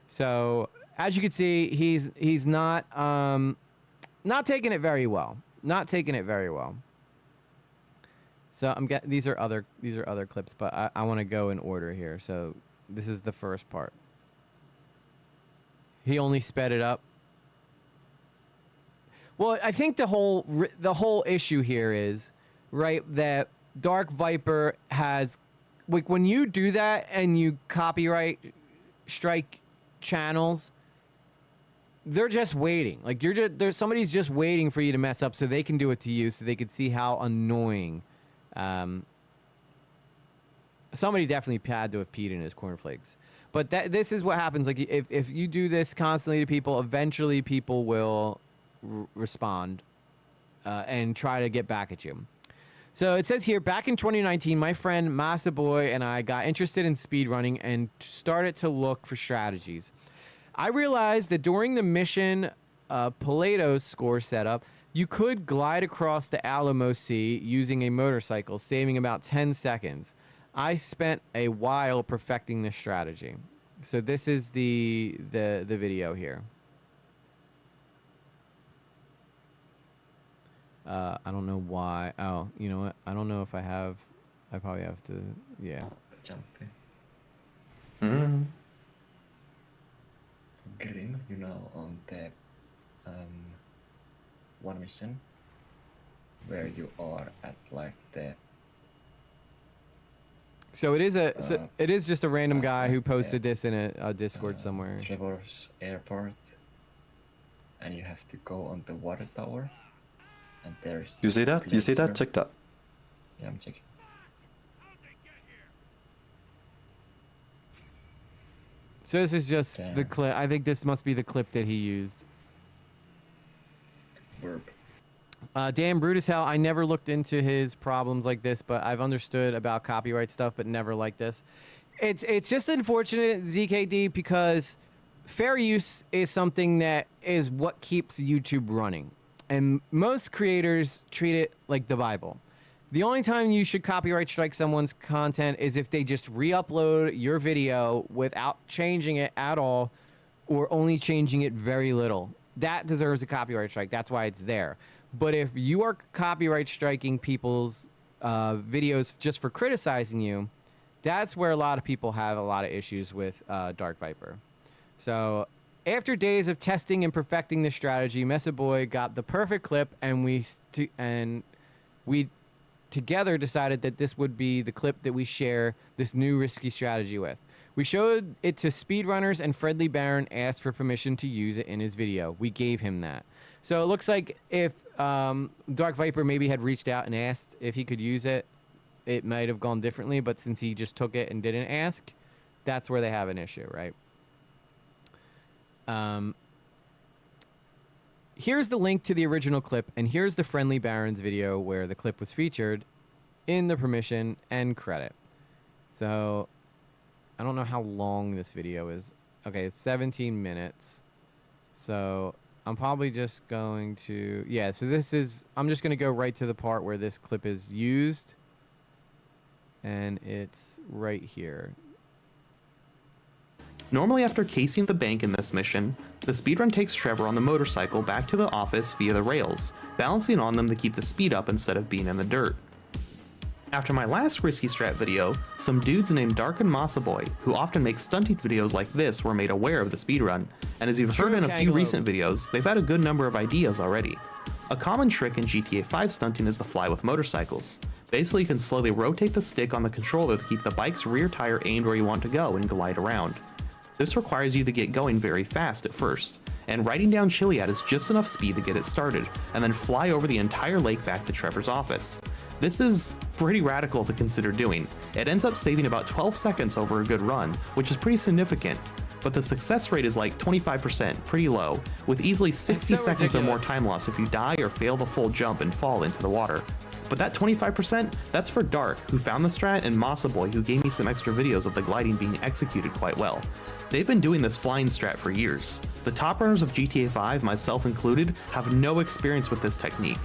So as you can see, he's not taking it very well. Not taking it very well. So these are other clips, but I want to go in order here. So this is the first part. He only sped it up. Well, I think the whole issue here is, right, that Dark Viper has, like, when you do that and you copyright strike channels, they're just waiting. Like, somebody's just waiting for you to mess up so they can do it to you, so they can see how annoying. Somebody definitely had to have peed in his cornflakes. But this is what happens. Like, if you do this constantly to people, eventually people will respond and try to get back at you. So it says here, back in 2019, my friend Master Boy and I got interested in speedrunning and started to look for strategies. I realized that during the mission Paleto's score setup, you could glide across the Alamo Sea using a motorcycle, saving about 10 seconds. I spent a while perfecting this strategy. So this is the video here. I don't know why. Oh, you know what? I don't know if I have. I probably have to. Yeah. Jumpy. Grim, you know, on the one mission where you are at like the. So it is it is just a random guy who posted this in a Discord somewhere. Trevor's airport, and you have to go on the water tower. And there's. You see that? You see that? Check that. Yeah, I'm checking. So this is just the clip. I think this must be the clip that he used. Verb. Damn, rude as hell. I never looked into his problems like this, but I've understood about copyright stuff, but never like this. It's just unfortunate, ZKD, because fair use is something that is what keeps YouTube running. And most creators treat it like the Bible. The only time you should copyright strike someone's content is if they just re-upload your video without changing it at all, or only changing it very little. That deserves a copyright strike. That's why it's there. But if you are copyright striking people's videos just for criticizing you, that's where a lot of people have a lot of issues with Dark Viper. So after days of testing and perfecting this strategy, Mesa Boy got the perfect clip, and we together decided that this would be the clip that we share this new risky strategy with. We showed it to speedrunners, and Friendly Baron asked for permission to use it in his video. We gave him that. So it looks like if Dark Viper maybe had reached out and asked if he could use it, it might have gone differently, but since he just took it and didn't ask, that's where they have an issue, right? Here's the link to the original clip, and here's the Friendly Baron's video where the clip was featured in the permission and credit. So I don't know how long this video is. Okay, it's 17 minutes. So I'm probably just going to, yeah, so this is, I'm just going to go right to the part where this clip is used. And it's right here. Normally after casing the bank in this mission, the speedrun takes Trevor on the motorcycle back to the office via the rails, balancing on them to keep the speed up instead of being in the dirt. After my last Risky Strat video, some dudes named Dark and Masa Boy, who often make stunting videos like this, were made aware of the speedrun, and as you've heard in a few recent videos, they've had a good number of ideas already. A common trick in GTA 5 stunting is the fly with motorcycles. Basically, you can slowly rotate the stick on the controller to keep the bike's rear tire aimed where you want to go and glide around. This requires you to get going very fast at first, and riding down Chiliad is just enough speed to get it started, and then fly over the entire lake back to Trevor's office. This is pretty radical to consider doing. It ends up saving about 12 seconds over a good run, which is pretty significant, but the success rate is like 25%, pretty low, with easily 60 seconds or more time loss if you die or fail the full jump and fall into the water. But that 25%, that's for Dark, who found the strat, and Masa Boy, who gave me some extra videos of the gliding being executed quite well. They've been doing this flying strat for years. The top runners of GTA 5, myself included, have no experience with this technique.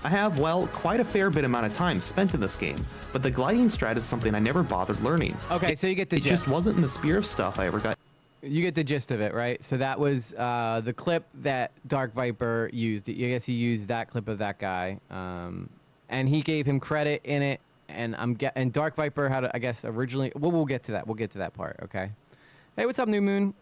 I have, well, quite a fair bit amount of time spent in this game, but the gliding strat is something I never bothered learning. Okay, so you get the gist. It just wasn't in the spirit of stuff I ever got. You get the gist of it, right? So that was the clip that Dark Viper used. I guess he used that clip of that guy, and he gave him credit in it. And Dark Viper had, I guess, originally. Well, we'll get to that. We'll get to that part. Okay. Hey, what's up, New Moon?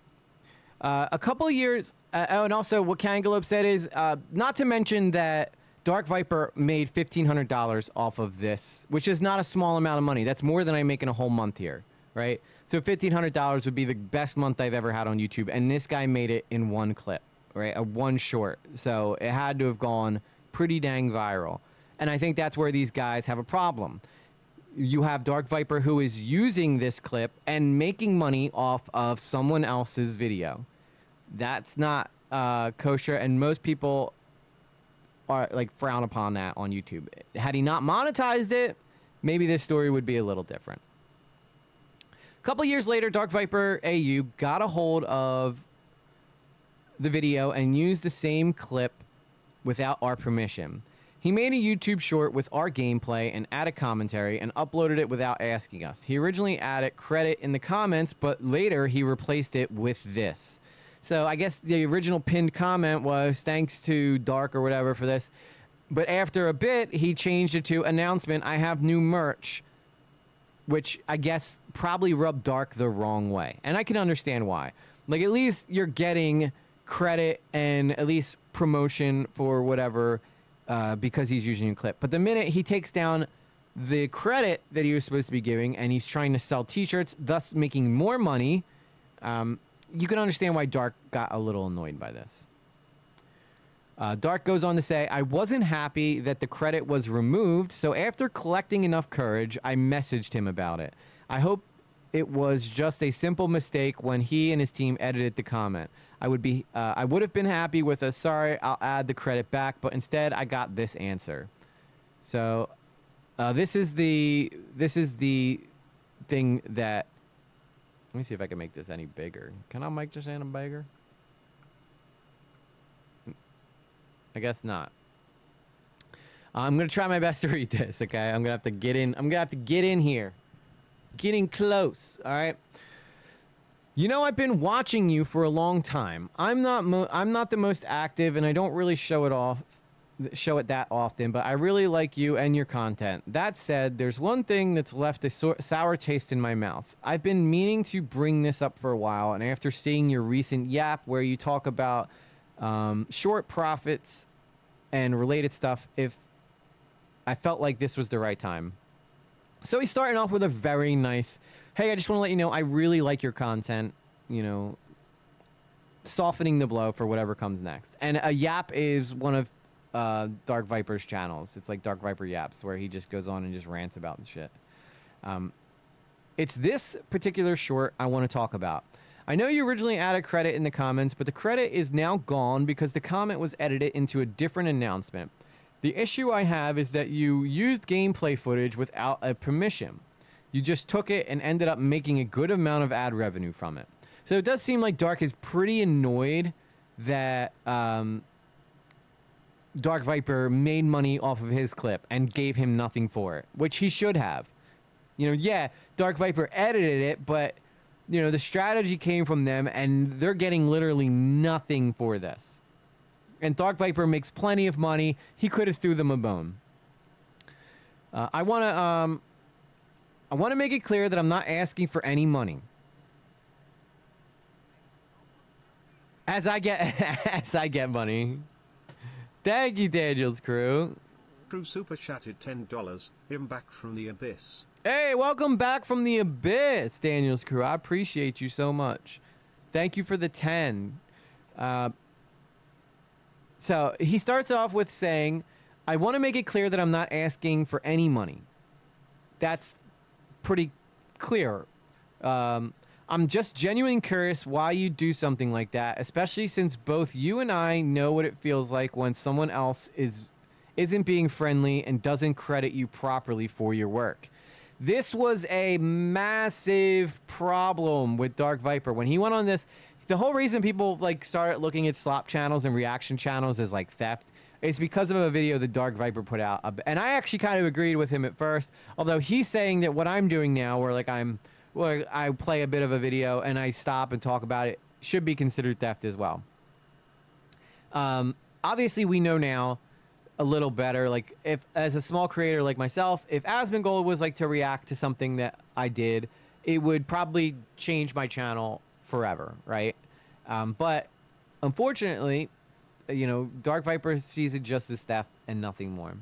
A couple of years. Oh, and also what Kangalope said is not to mention that Dark Viper made $1,500 off of this, which is not a small amount of money. That's more than I make in a whole month here, right? So $1,500 would be the best month I've ever had on YouTube, and this guy made it in one clip, right? One short. So it had to have gone pretty dang viral. And I think that's where these guys have a problem. You have Dark Viper who is using this clip and making money off of someone else's video. That's not kosher, and most people are like frown upon that on YouTube. Had he not monetized it, maybe this story would be a little different. A couple years later, Dark Viper AU got a hold of the video and used the same clip without our permission. He made a YouTube short with our gameplay and added commentary and uploaded it without asking us. He originally added credit in the comments, but later he replaced it with this. So I guess the original pinned comment was thanks to Dark or whatever for this. But after a bit, he changed it to announcement, I have new merch, which I guess probably rubbed Dark the wrong way. And I can understand why. Like, at least you're getting credit and at least promotion for whatever because he's using a clip. But the minute he takes down the credit that he was supposed to be giving and he's trying to sell t-shirts, thus making more money, you can understand why Dark got a little annoyed by this. Dark goes on to say, I wasn't happy that the credit was removed, so after collecting enough courage, I messaged him about it. I hope it was just a simple mistake when he and his team edited the comment. I would have been happy with a sorry, I'll add the credit back, but instead I got this answer. So this is the thing that, let me see if I can make this any bigger. Can I make this any bigger? I guess not. I'm gonna try my best to read this. Okay, I'm gonna have to get in. I'm gonna have to get in here, getting close. All right. You know, I've been watching you for a long time. I'm not the most active, and I don't really show it that often, but I really like you and your content. That said, there's one thing that's left a sour taste in my mouth. I've been meaning to bring this up for a while, and after seeing your recent yap where you talk about short profits and related stuff, I felt like this was the right time. So he's starting off with a very nice, hey, I just want to let you know I really like your content, you know, softening the blow for whatever comes next. And a yap is one of Dark Viper's channels. It's like Dark Viper Yaps, where he just goes on and just rants about the shit. It's this particular short I want to talk about. I know you originally added credit in the comments, but the credit is now gone because the comment was edited into a different announcement. The issue I have is that you used gameplay footage without a permission. You just took it and ended up making a good amount of ad revenue from it. So it does seem like Dark is pretty annoyed that Dark Viper made money off of his clip and gave him nothing for it, which he should have. You know, yeah, Dark Viper edited it, but, you know, the strategy came from them, and they're getting literally nothing for this. And Dark Viper makes plenty of money. He could have threw them a bone. I want to make it clear that I'm not asking for any money. As I get money. Thank you, Daniel's crew. Crew super chatted $10. Him back from the abyss. Hey, welcome back from the abyss, Daniel's crew. I appreciate you so much. Thank you for the 10. So he starts off with saying, I want to make it clear that I'm not asking for any money. That's pretty clear. I'm just genuinely curious why you do something like that, especially since both you and I know what it feels like when someone else isn't being friendly and doesn't credit you properly for your work. This was a massive problem with Dark Viper. When he went on this, the whole reason people like started looking at slop channels and reaction channels as like theft is because of a video that Dark Viper put out. And I actually kind of agreed with him at first, although he's saying that what I'm doing now, where like I play a bit of a video and I stop and talk about it, should be considered theft as well. Obviously, we know now a little better. Like, if as a small creator like myself, if Asmongold was like to react to something that I did, it would probably change my channel forever, right? But unfortunately, you know, Dark Viper sees it just as theft and nothing more.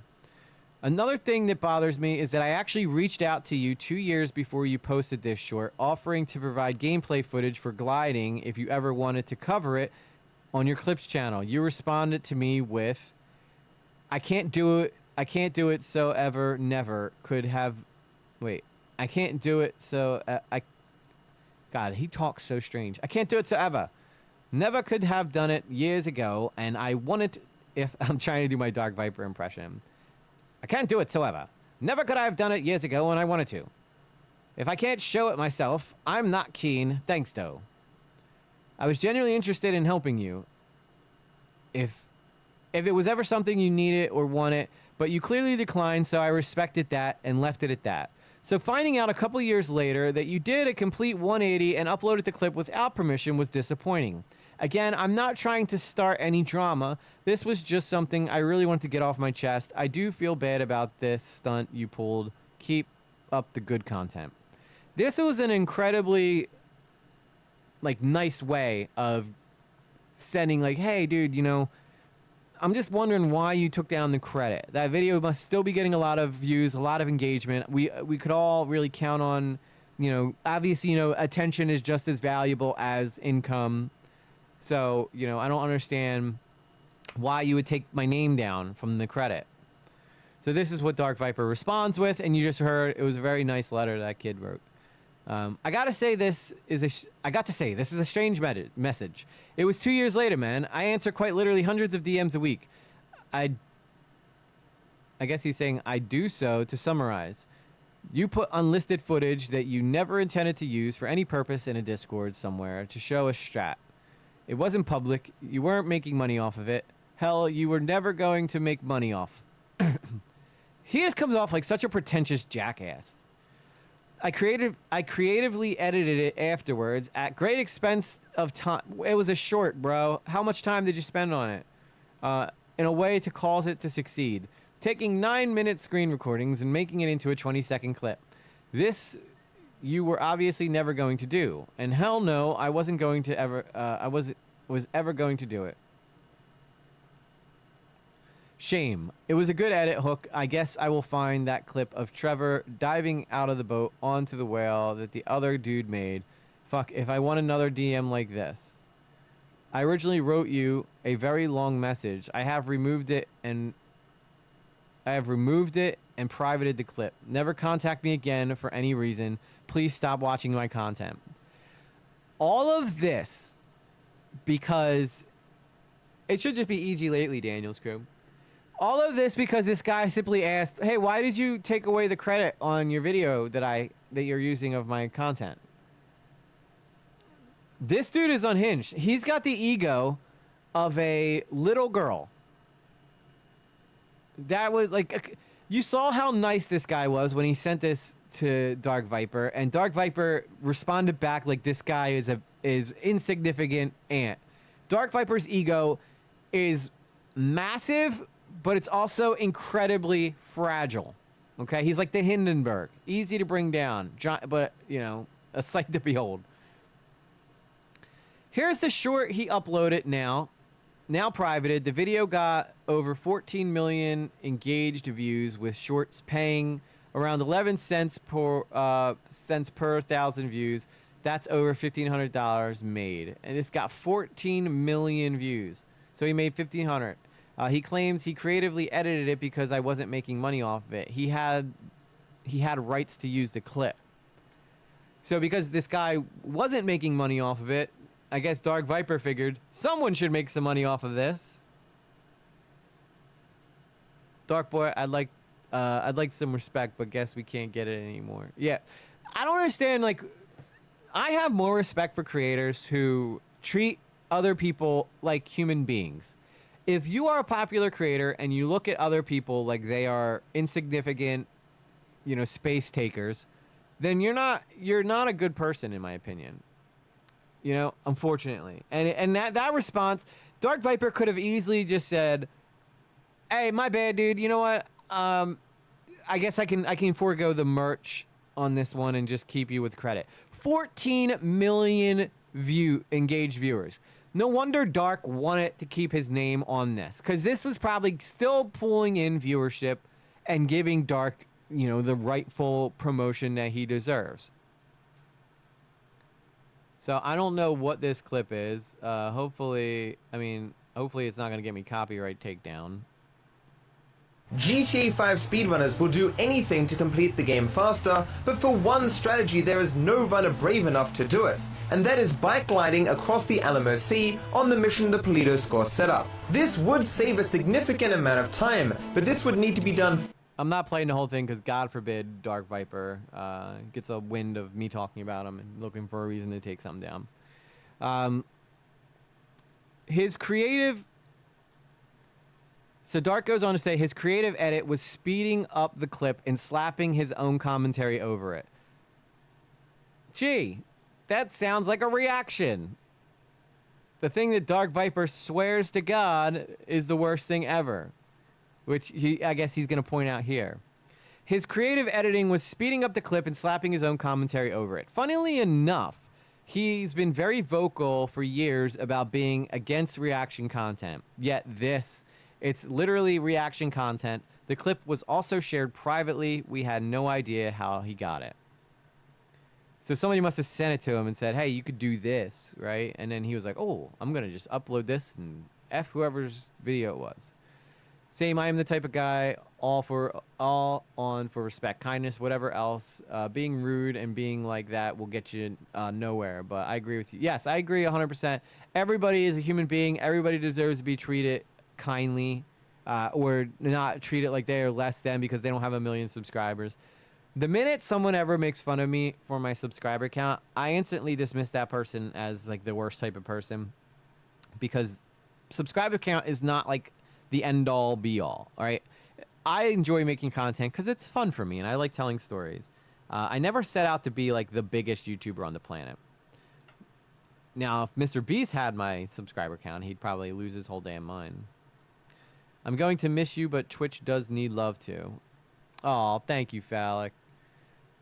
Another thing that bothers me is that I actually reached out to you 2 years before you posted this short, offering to provide gameplay footage for gliding if you ever wanted to cover it on your clips channel. You responded to me with, I can't do it so ever never could have, wait, I can't do it so, God, he talks so strange. I can't do it so ever. Never could have done it years ago, and I wanted, if I'm trying to do my Dark Viper impression. I can't do it so ever. Never could I have done it years ago when I wanted to. If I can't show it myself, I'm not keen. Thanks, though. I was genuinely interested in helping you. If it was ever something you needed or wanted, but you clearly declined, so I respected that and left it at that. So finding out a couple years later that you did a complete 180 and uploaded the clip without permission was disappointing. Again, I'm not trying to start any drama. This was just something I really wanted to get off my chest. I do feel bad about this stunt you pulled. Keep up the good content. This was an incredibly, like, nice way of sending, like, hey, dude, you know, I'm just wondering why you took down the credit. That video must still be getting a lot of views, a lot of engagement. We could all really count on, you know, obviously, you know, attention is just as valuable as income. So, you know, I don't understand why you would take my name down from the credit. So this is what Dark Viper responds with, and you just heard it was a very nice letter that kid wrote. I gotta say this is a strange message. It was 2 years later, man. I answer quite literally hundreds of DMs a week. I guess he's saying I do so to summarize. You put unlisted footage that you never intended to use for any purpose in a Discord somewhere to show a strat. It wasn't public. You weren't making money off of it. Hell, you were never going to make money off He just comes off like such a pretentious jackass. I creatively edited it afterwards at great expense of time. It was a short, bro. How much time did you spend on it? In a way to cause it to succeed. Taking 9-minute screen recordings and making it into a 20-second clip. This you were obviously never going to do. And hell no, I wasn't going to ever, was ever going to do it. Shame. It was a good edit hook. I guess I will find that clip of Trevor diving out of the boat onto the whale that the other dude made. Fuck, if I want another DM like this. I originally wrote you a very long message. I have removed it and privated the clip. Never contact me again for any reason. Please stop watching my content. All of this because it should just be EG lately, Daniel's crew. All of this because this guy simply asked, "Hey, why did you take away the credit on your video that you're using of my content?" This dude is unhinged. He's got the ego of a little girl. That was like, you saw how nice this guy was when he sent this to Dark Viper, and Dark Viper responded back like this guy is insignificant ant. Dark Viper's ego is massive, but it's also incredibly fragile. Okay, he's like the Hindenburg, easy to bring down, but you know, a sight to behold. Here's the short he uploaded now privated. The video got over 14 million engaged views, with shorts paying around 11 cents per 1,000 views. That's over $1,500 made, and this got 14 million views. So he made 1,500. He claims he creatively edited it because I wasn't making money off of it. He had rights to use the clip. So because this guy wasn't making money off of it, I guess Dark Viper figured someone should make some money off of this. Dark Boy, I'd like some respect, but guess we can't get it anymore. Yeah, I don't understand. Like, I have more respect for creators who treat other people like human beings. If you are a popular creator and you look at other people like they are insignificant, you know, space takers, then you're not a good person, in my opinion. You know, unfortunately. And that response, Dark Viper could have easily just said, "Hey, my bad, dude. You know what? I guess I can forego the merch on this one and just keep you with credit." 14 million engaged viewers. No wonder Dark wanted to keep his name on this, because this was probably still pulling in viewership and giving Dark, you know, the rightful promotion that he deserves. So I don't know what this clip is. Hopefully it's not going to get me copyright takedown. GTA 5 speedrunners will do anything to complete the game faster, but for one strategy there is no runner brave enough to do it, and that is bike gliding across the Alamo Sea on the mission the Polito score set up. This would save a significant amount of time, but this would need to be done. I'm not playing the whole thing because God forbid Dark Viper gets a wind of me talking about him and looking for a reason to take something down. His creative... So Dark goes on to say his creative edit was speeding up the clip and slapping his own commentary over it. Gee, that sounds like a reaction. The thing that Dark Viper swears to God is the worst thing ever, which I guess he's going to point out here. His creative editing was speeding up the clip and slapping his own commentary over it. Funnily enough, he's been very vocal for years about being against reaction content. Yet it's literally reaction content. The clip was also shared privately. We had no idea how he got it. So somebody must have sent it to him and said, "Hey, you could do this," right? And then he was like, "Oh, I'm going to just upload this and F whoever's video it was." Same, I am the type of guy all on for respect, kindness, whatever else. Being rude and being like that will get you nowhere. But I agree with you. Yes, I agree 100%. Everybody is a human being. Everybody deserves to be treated kindly, or not treated like they are less than because they don't have 1 million subscribers. The minute someone ever makes fun of me for my subscriber count, I instantly dismiss that person as like the worst type of person, because subscriber count is not like the end all be all. All right, I enjoy making content because it's fun for me and I like telling stories. I never set out to be like the biggest YouTuber on the planet. Now, if Mr. Beast had my subscriber count, he'd probably lose his whole damn mind. I'm going to miss you, but Twitch does need love too. Oh, thank you, Phallic.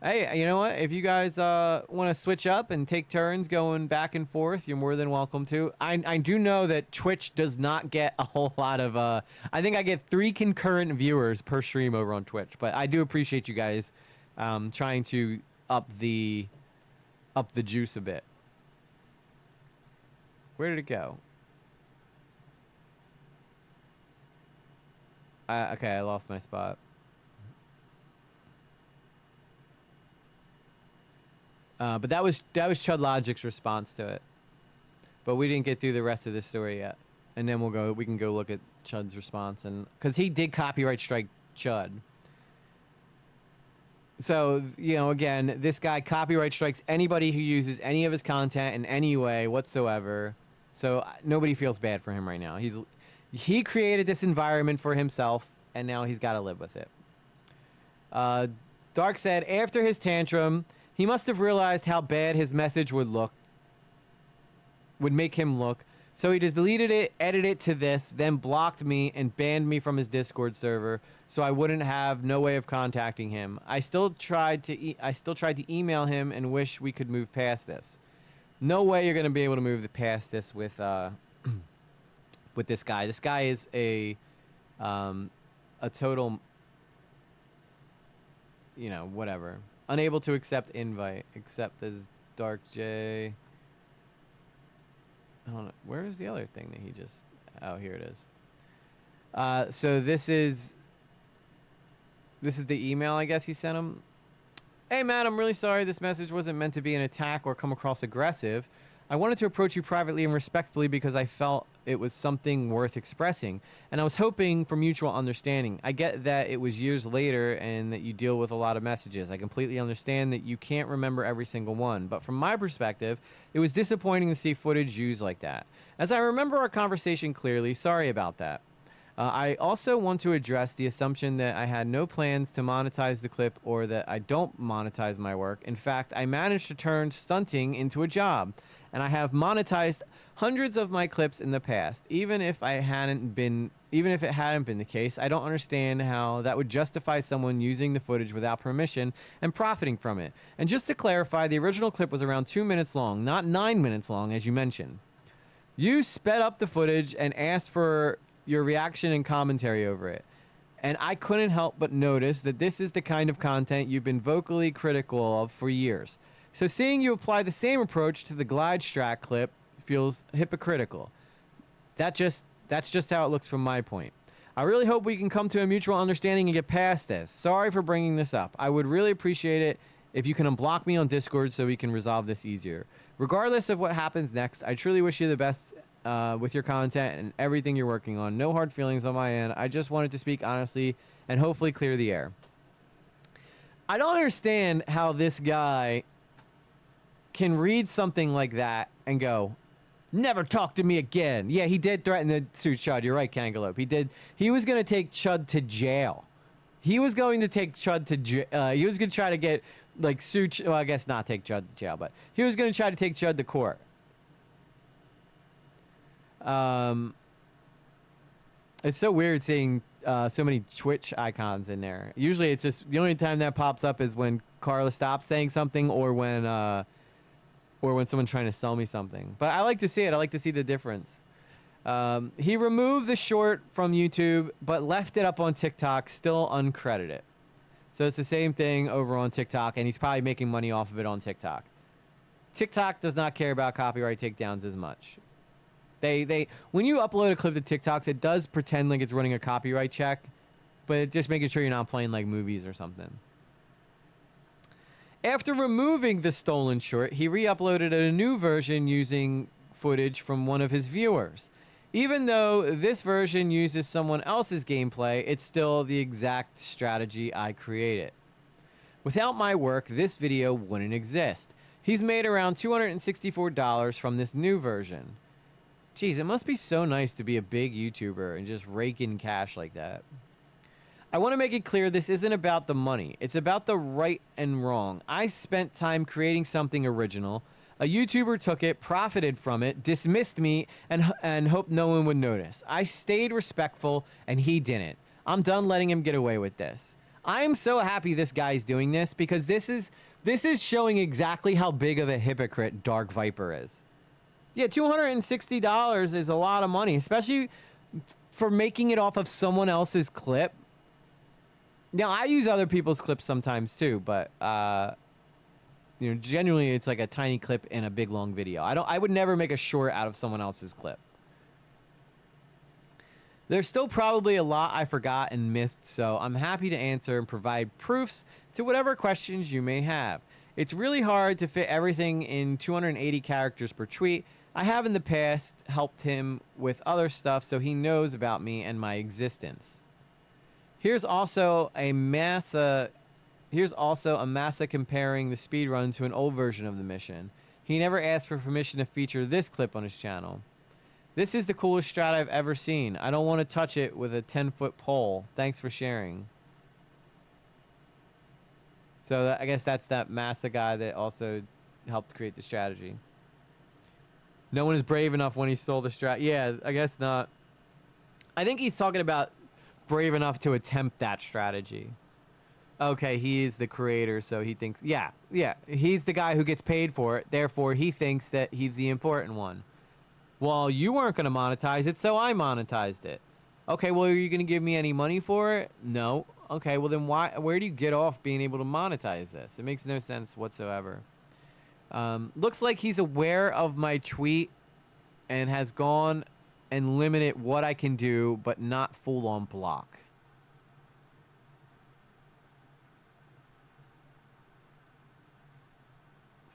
Hey, you know what? If you guys want to switch up and take turns going back and forth, you're more than welcome to. I do know that Twitch does not get a whole lot of... I think I get 3 concurrent viewers per stream over on Twitch. But I do appreciate you guys trying to up the juice a bit. Where did it go? Okay, I lost my spot. But that was Chud Logic's response to it. But we didn't get through the rest of the story yet. And then we can go look at Chud's response, and because he did copyright strike Chud. So, you know, again, this guy copyright strikes anybody who uses any of his content in any way whatsoever. So nobody feels bad for him right now. He created this environment for himself, and now he's got to live with it. Dark said, after his tantrum, he must have realized how bad his message would make him look. So he just deleted it, edited it to this, then blocked me and banned me from his Discord server, so I wouldn't have no way of contacting him. I still tried to email him and wish we could move past this. No way you're gonna be able to move past this with this guy. This guy is a total, you know, whatever. Unable to accept invite, except as Dark J. I don't know. Where is the other thing that he just... Oh, here it is. So this is the email, I guess, he sent him. Hey, Matt, I'm really sorry this message wasn't meant to be an attack or come across aggressive. I wanted to approach you privately and respectfully because I felt it was something worth expressing, and I was hoping for mutual understanding. I get that it was years later and that you deal with a lot of messages. I completely understand that you can't remember every single one, but from my perspective, it was disappointing to see footage used like that. As I remember our conversation clearly, sorry about that. I also want to address the assumption that I had no plans to monetize the clip or that I don't monetize my work. In fact, I managed to turn stunting into a job, and I have monetized hundreds of my clips in the past. Even if it hadn't been the case, I don't understand how that would justify someone using the footage without permission and profiting from it. And just to clarify, the original clip was around 2 minutes long, not 9 minutes long, as you mentioned. You sped up the footage and asked for your reaction and commentary over it. And I couldn't help but notice that this is the kind of content you've been vocally critical of for years. So seeing you apply the same approach to the Glide Strat clip feels hypocritical. That's just how it looks from my point. I really hope we can come to a mutual understanding and get past this. Sorry for bringing this up. I would really appreciate it if you can unblock me on Discord so we can resolve this easier. Regardless of what happens next, I truly wish you the best with your content and everything you're working on. No hard feelings on my end. I just wanted to speak honestly and hopefully clear the air. I don't understand how this guy can read something like that and go, never talk to me again. Yeah, he did threaten to sue Chud. You're right, Kangaloope. He did. He was going to take Chud to jail. He was going to take Chud to jail. He was going to try to get, like, sue... Well, I guess not take Chud to jail, but he was going to try to take Chud to court. It's so weird seeing so many Twitch icons in there. Usually it's just... The only time that pops up is when Carla stops saying something or when someone's trying to sell me something. But I like to see it. I like to see the difference. He removed the short from YouTube, but left it up on TikTok, still uncredited. So it's the same thing over on TikTok, and he's probably making money off of it on TikTok. TikTok does not care about copyright takedowns as much. When you upload a clip to TikToks, it does pretend like it's running a copyright check, but it's just making sure you're not playing like movies or something. After removing the stolen short, he re-uploaded a new version using footage from one of his viewers. Even though this version uses someone else's gameplay, it's still the exact strategy I created. Without my work, this video wouldn't exist. He's made around $264 from this new version. Jeez, it must be so nice to be a big YouTuber and just rake in cash like that. I want to make it clear this isn't about the money. It's about the right and wrong. I spent time creating something original. A YouTuber took it, profited from it, dismissed me, and hoped no one would notice. I stayed respectful, and he didn't. I'm done letting him get away with this. I am so happy this guy's doing this because this is showing exactly how big of a hypocrite Dark Viper is. Yeah, $260 is a lot of money, especially for making it off of someone else's clip. Now, I use other people's clips sometimes too, but you know, generally it's like a tiny clip in a big long video. I would never make a short out of someone else's clip. There's still probably a lot I forgot and missed, so I'm happy to answer and provide proofs to whatever questions you may have. It's really hard to fit everything in 280 characters per tweet. I have in the past helped him with other stuff so he knows about me and my existence. Here's also a massa comparing the speedrun to an old version of the mission. He never asked for permission to feature this clip on his channel. This is the coolest strat I've ever seen. I don't want to touch it with a 10-foot pole. Thanks for sharing. So I guess that's that massa guy that also helped create the strategy. No one is brave enough when he stole the strat. Yeah, I guess not. I think he's talking about brave enough to attempt that strategy. Okay, he is the creator, so he thinks... Yeah, he's the guy who gets paid for it. Therefore, he thinks that he's the important one. Well, you weren't going to monetize it, so I monetized it. Okay, well, are you going to give me any money for it? No. Okay, well, then where do you get off being able to monetize this? It makes no sense whatsoever. Looks like he's aware of my tweet and has gone and limited what I can do, but not full-on block.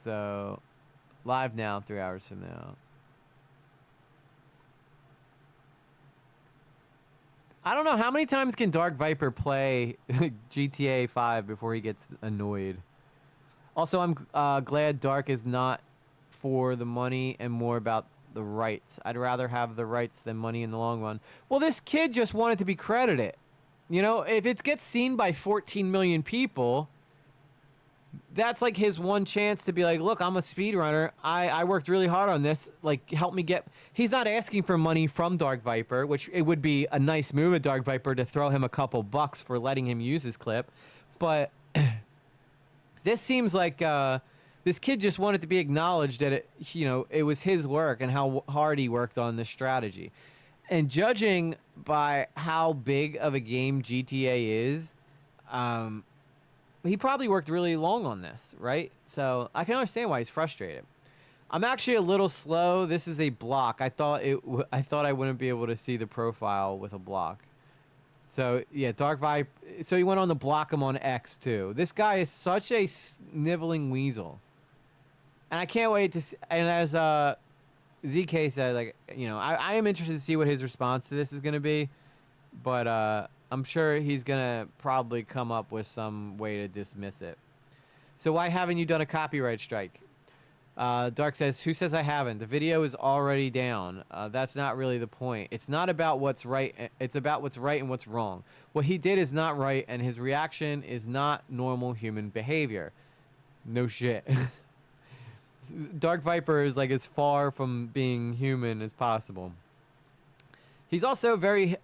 So, live now, 3 hours from now. I don't know, how many times can Dark Viper play GTA 5 before he gets annoyed? Also, I'm glad Dark is not for the money and more about the rights. I'd rather have the rights than money in the long run. Well, this kid just wanted to be credited. You know, if it gets seen by 14 million people, that's like his one chance to be like, look, I'm a speedrunner. I worked really hard on this. Like, help me get... He's not asking for money from Dark Viper, which it would be a nice move of Dark Viper to throw him a couple bucks for letting him use his clip. But this seems like this kid just wanted to be acknowledged that it was his work and how hard he worked on this strategy. And judging by how big of a game GTA is, he probably worked really long on this, right? So I can understand why he's frustrated. I'm actually a little slow. This is a block. I thought I wouldn't be able to see the profile with a block. So yeah, Dark Vibe. So he went on to block him on X too. This guy is such a sniveling weasel, and I can't wait to see. And as ZK said, like, I am interested to see what his response to this is going to be, but I'm sure he's going to probably come up with some way to dismiss it. So why haven't you done a copyright strike? Dark says, who says I haven't? The video is already down. That's not really the point. It's not about what's right. It's about what's right and what's wrong. What he did is not right, and his reaction is not normal human behavior. No shit. Dark Viper is like as far from being human as possible. He's also very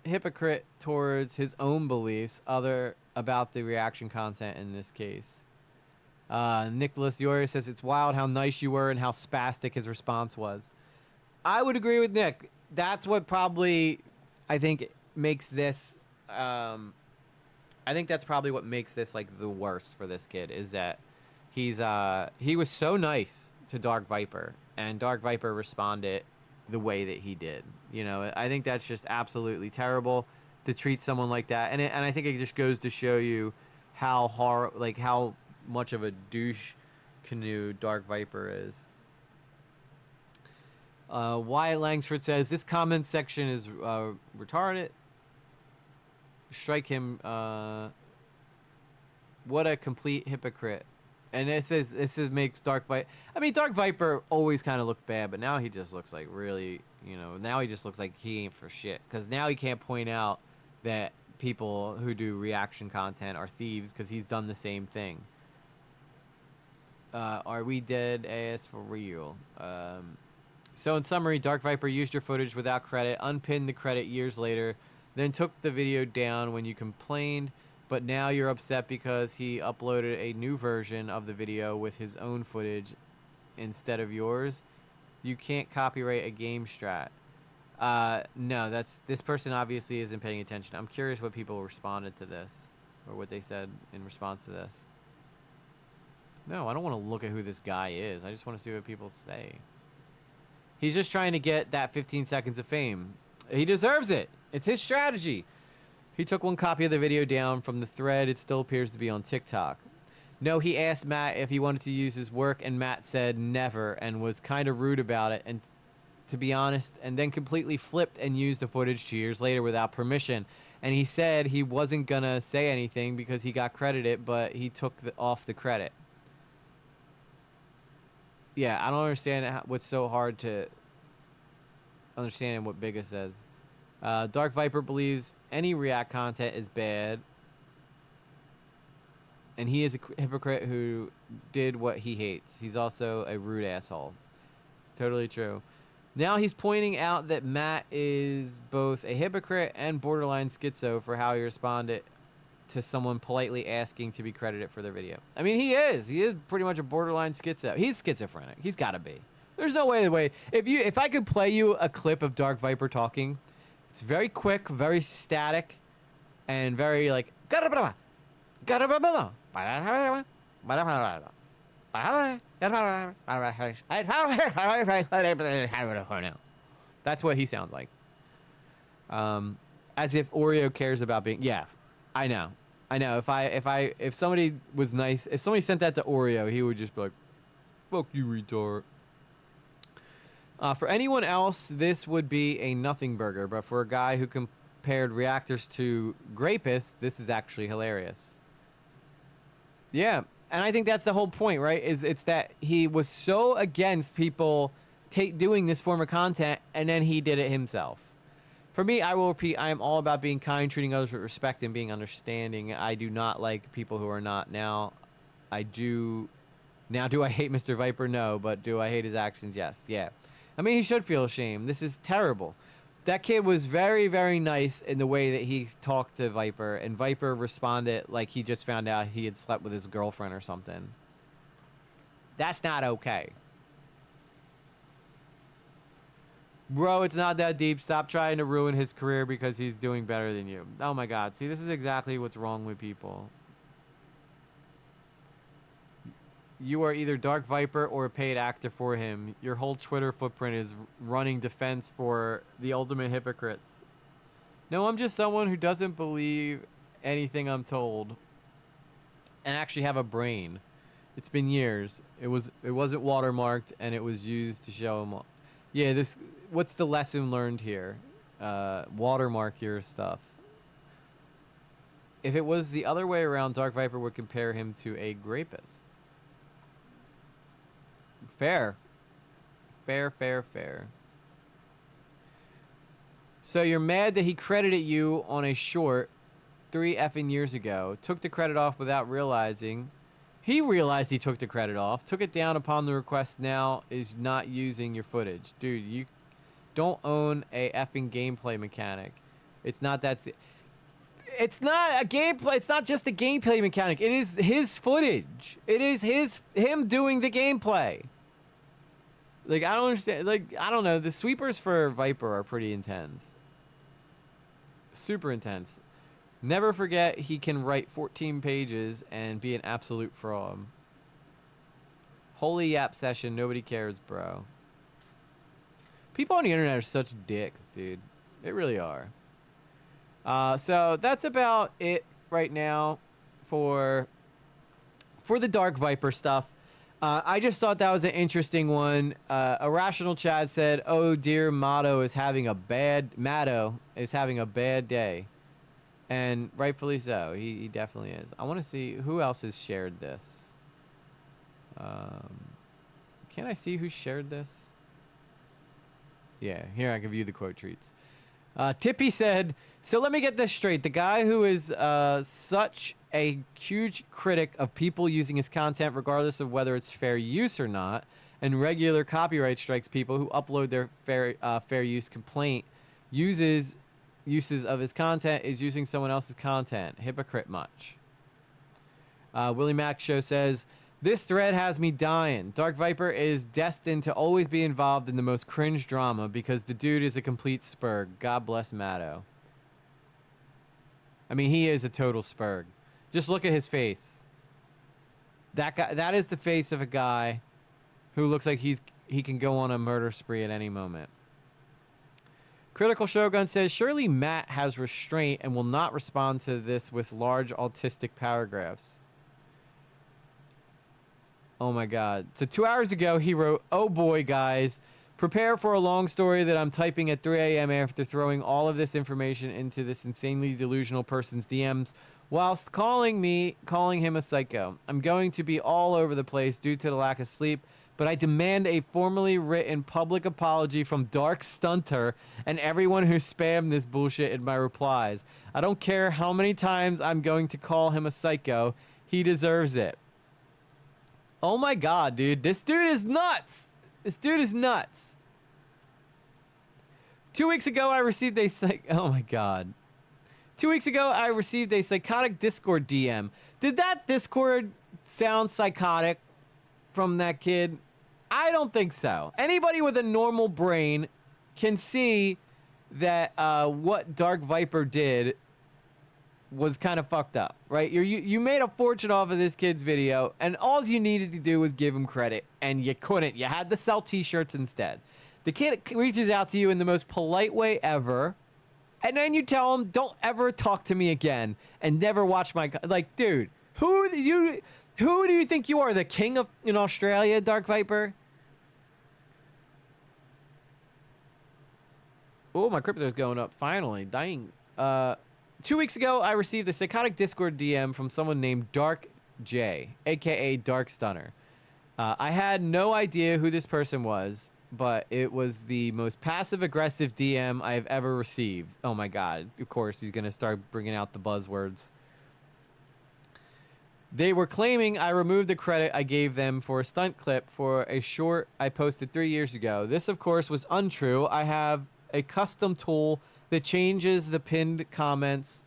hypocrite towards his own beliefs about the reaction content in this case. Nicholas Yoyer says it's wild how nice you were and how spastic his response was. I would agree with Nick. That's what probably I think makes this I think that's probably what makes this like the worst for this kid, is that he was so nice to Dark Viper and Dark Viper responded the way that he did. I think that's just absolutely terrible to treat someone like that, and I think it just goes to show you how how much of a douche canoe Dark Viper is. Wyatt Langsford says this comment section is retarded. Strike him. What a complete hypocrite. And this makes Dark Viper... I mean, Dark Viper always kind of looked bad, but now he just looks like really, now he just looks like he ain't for shit. Because now he can't point out that people who do reaction content are thieves because he's done the same thing. Are we dead ass for real? So in summary, Dark Viper used your footage without credit, unpinned the credit years later, then took the video down when you complained, but now you're upset because he uploaded a new version of the video with his own footage instead of yours. You can't copyright a game strat. No, this person obviously isn't paying attention. I'm curious what people responded to this, or what they said in response to this. No, I don't want to look at who this guy is. I just want to see what people say. He's just trying to get that 15 seconds of fame. He deserves it. It's his strategy. He took one copy of the video down from the thread. It still appears to be on TikTok. No, he asked Matt if he wanted to use his work, and Matt said never and was kind of rude about it, and to be honest, and then completely flipped and used the footage 2 years later without permission. And he said he wasn't going to say anything because he got credited, but he took off the credit. Yeah, I don't understand what's so hard to understand what Bigga says. Dark Viper believes any React content is bad, and he is a hypocrite who did what he hates. He's also a rude asshole. Totally true. Now he's pointing out that Matt is both a hypocrite and borderline schizo for how he responded to someone politely asking to be credited for their video. I mean, he is. He is pretty much a borderline schizo. He's schizophrenic. He's got to be. There's no way. If I could play you a clip of Dark Viper talking, it's very quick, very static, and very like. That's what he sounds like. As if Oreo cares about being. Yeah, I know. If somebody was nice, if somebody sent that to Oreo, he would just be like, "Fuck you, retard." For anyone else, this would be a nothing burger, but for a guy who compared reactors to grapists, this is actually hilarious. Yeah, and I think that's the whole point, right? It's that he was so against people doing this form of content, and then he did it himself. For me, I will repeat, I am all about being kind, treating others with respect, and being understanding. I do not like people who are not. Now, do I hate Mr. Viper? No, but do I hate his actions? Yes. Yeah. I mean, he should feel ashamed. This is terrible. That kid was very, very nice in the way that he talked to Viper, and Viper responded like he just found out he had slept with his girlfriend or something. That's not okay. Bro, it's not that deep. Stop trying to ruin his career because he's doing better than you. Oh my God. See, this is exactly what's wrong with people. You are either Dark Viper or a paid actor for him. Your whole Twitter footprint is running defense for the ultimate hypocrites. No, I'm just someone who doesn't believe anything I'm told and actually have a brain. It's been years. It wasn't watermarked, and it was used to show him. Yeah, what's the lesson learned here? Watermark your stuff. If it was the other way around, Dark Viper would compare him to a grapist. Fair. So you're mad that he credited you on a short 3 effing years ago, took the credit off without realizing. He realized he took the credit off, took it down upon the request, now is not using your footage. Dude, you don't own a effing gameplay mechanic. It's not that... It's not a gameplay. It's not just a gameplay mechanic. It is his footage. It is him doing the gameplay. Like, I don't understand. Like, I don't know. The sweepers for Viper are pretty intense. Super intense. Never forget he can write 14 pages and be an absolute fraud. Holy yap session. Nobody cares, bro. People on the internet are such dicks, dude. They really are. So that's about it right now for the Dark Viper stuff. I just thought that was an interesting one. Irrational Chad said, "Oh dear, Matto is having a bad day," and rightfully so. He definitely is. I want to see who else has shared this. Can I see who shared this? Yeah, here I can view the quote treats. Tippy said, so let me get this straight. The guy who is such a huge critic of people using his content, regardless of whether it's fair use or not, and regular copyright strikes people who upload their fair use complaint, uses of his content is using someone else's content. Hypocrite much. Willie Mac Show says, this thread has me dying. Dark Viper is destined to always be involved in the most cringe drama because the dude is a complete spurg. God bless Matto. I mean, he is a total spurg. Just look at his face. That guy, that is the face of a guy who looks like he can go on a murder spree at any moment. Critical Shogun says, surely Matt has restraint and will not respond to this with large autistic paragraphs. Oh my god. So 2 hours ago, he wrote, oh boy, guys, prepare for a long story that I'm typing at 3 a.m. after throwing all of this information into this insanely delusional person's DMs whilst calling him a psycho. I'm going to be all over the place due to the lack of sleep, but I demand a formally written public apology from Dark Stunter and everyone who spammed this bullshit in my replies. I don't care how many times I'm going to call him a psycho. He deserves it. Oh my god, dude. This dude is nuts. This dude is nuts. 2 weeks ago, I received a oh my god. 2 weeks ago, I received a psychotic Discord DM. Did that Discord sound psychotic from that kid? I don't think so. Anybody with a normal brain can see that what Dark Viper did was kind of fucked up, right? You made a fortune off of this kid's video, and all you needed to do was give him credit, and you couldn't. You had to sell t-shirts instead. The kid reaches out to you in the most polite way ever, and then you tell him, don't ever talk to me again, and never watch my... Like, dude, who do you think you are, the king of in Australia, Dark Viper? Oh, my crypto's going up, finally. Dang. 2 weeks ago, I received a psychotic Discord DM from someone named Dark J, aka Dark Stunner. I had no idea who this person was, but it was the most passive-aggressive DM I've ever received. Oh my god, of course, he's going to start bringing out the buzzwords. They were claiming I removed the credit I gave them for a stunt clip for a short I posted 3 years ago. This, of course, was untrue. I have a custom tool that changes the pinned comments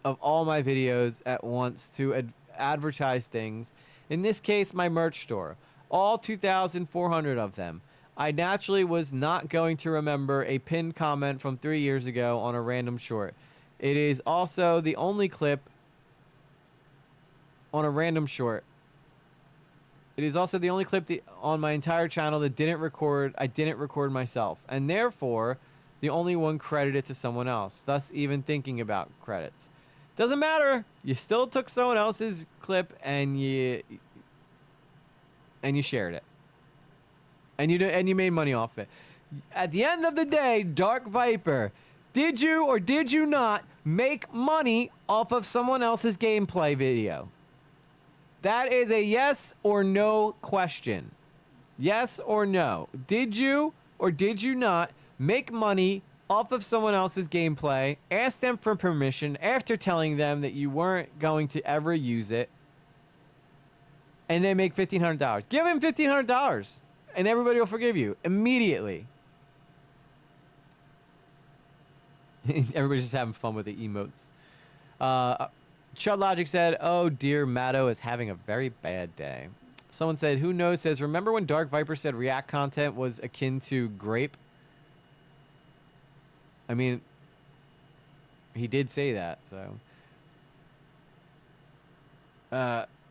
of all my videos at once to advertise things. In this case, my merch store. All 2,400 of them. I naturally was not going to remember a pinned comment from 3 years ago on a random short. It is also the only clip on a random short. It is also the only clip on my entire channel that I didn't record myself. And therefore, the only one credited to someone else, thus even thinking about credits. Doesn't matter. You still took someone else's clip and you shared it. And you made money off it. At the end of the day, Dark Viper, did you or did you not make money off of someone else's gameplay video? That is a yes or no question. Yes or no. Did you or did you not make money off of someone else's gameplay, ask them for permission after telling them that you weren't going to ever use it, and then make $1,500? Give him $1,500, and everybody will forgive you immediately. Everybody's just having fun with the emotes. Chud Logic said, oh dear, Matto is having a very bad day. Someone said, who knows, says, remember when Dark Viper said React content was akin to grape? I mean, he did say that, so.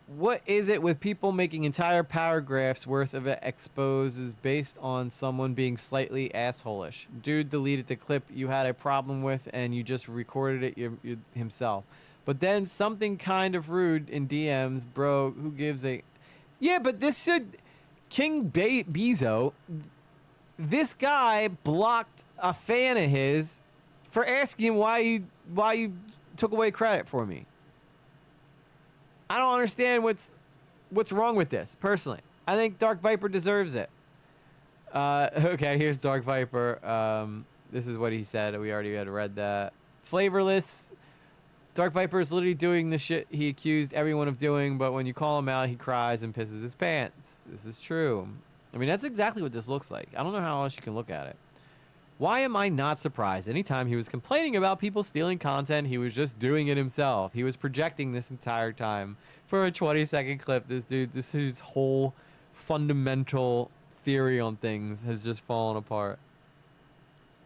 What is it with people making entire paragraphs worth of exposes based on someone being slightly assholish? Dude deleted the clip you had a problem with and you just recorded it himself. But then something kind of rude in DMs, bro, who gives a... Yeah, but this should... King Bezo, this guy blocked a fan of his for asking why you took away credit for me. I don't understand what's wrong with this, personally. I think Dark Viper deserves it. Okay, here's Dark Viper. This is what he said. We already had read that. Flavorless. Dark Viper is literally doing the shit he accused everyone of doing, but when you call him out, he cries and pisses his pants. This is true. I mean, that's exactly what this looks like. I don't know how else you can look at it. Why am I not surprised? Anytime he was complaining about people stealing content, he was just doing it himself. He was projecting this entire time. For a 20-second clip, this dude's whole fundamental theory on things has just fallen apart.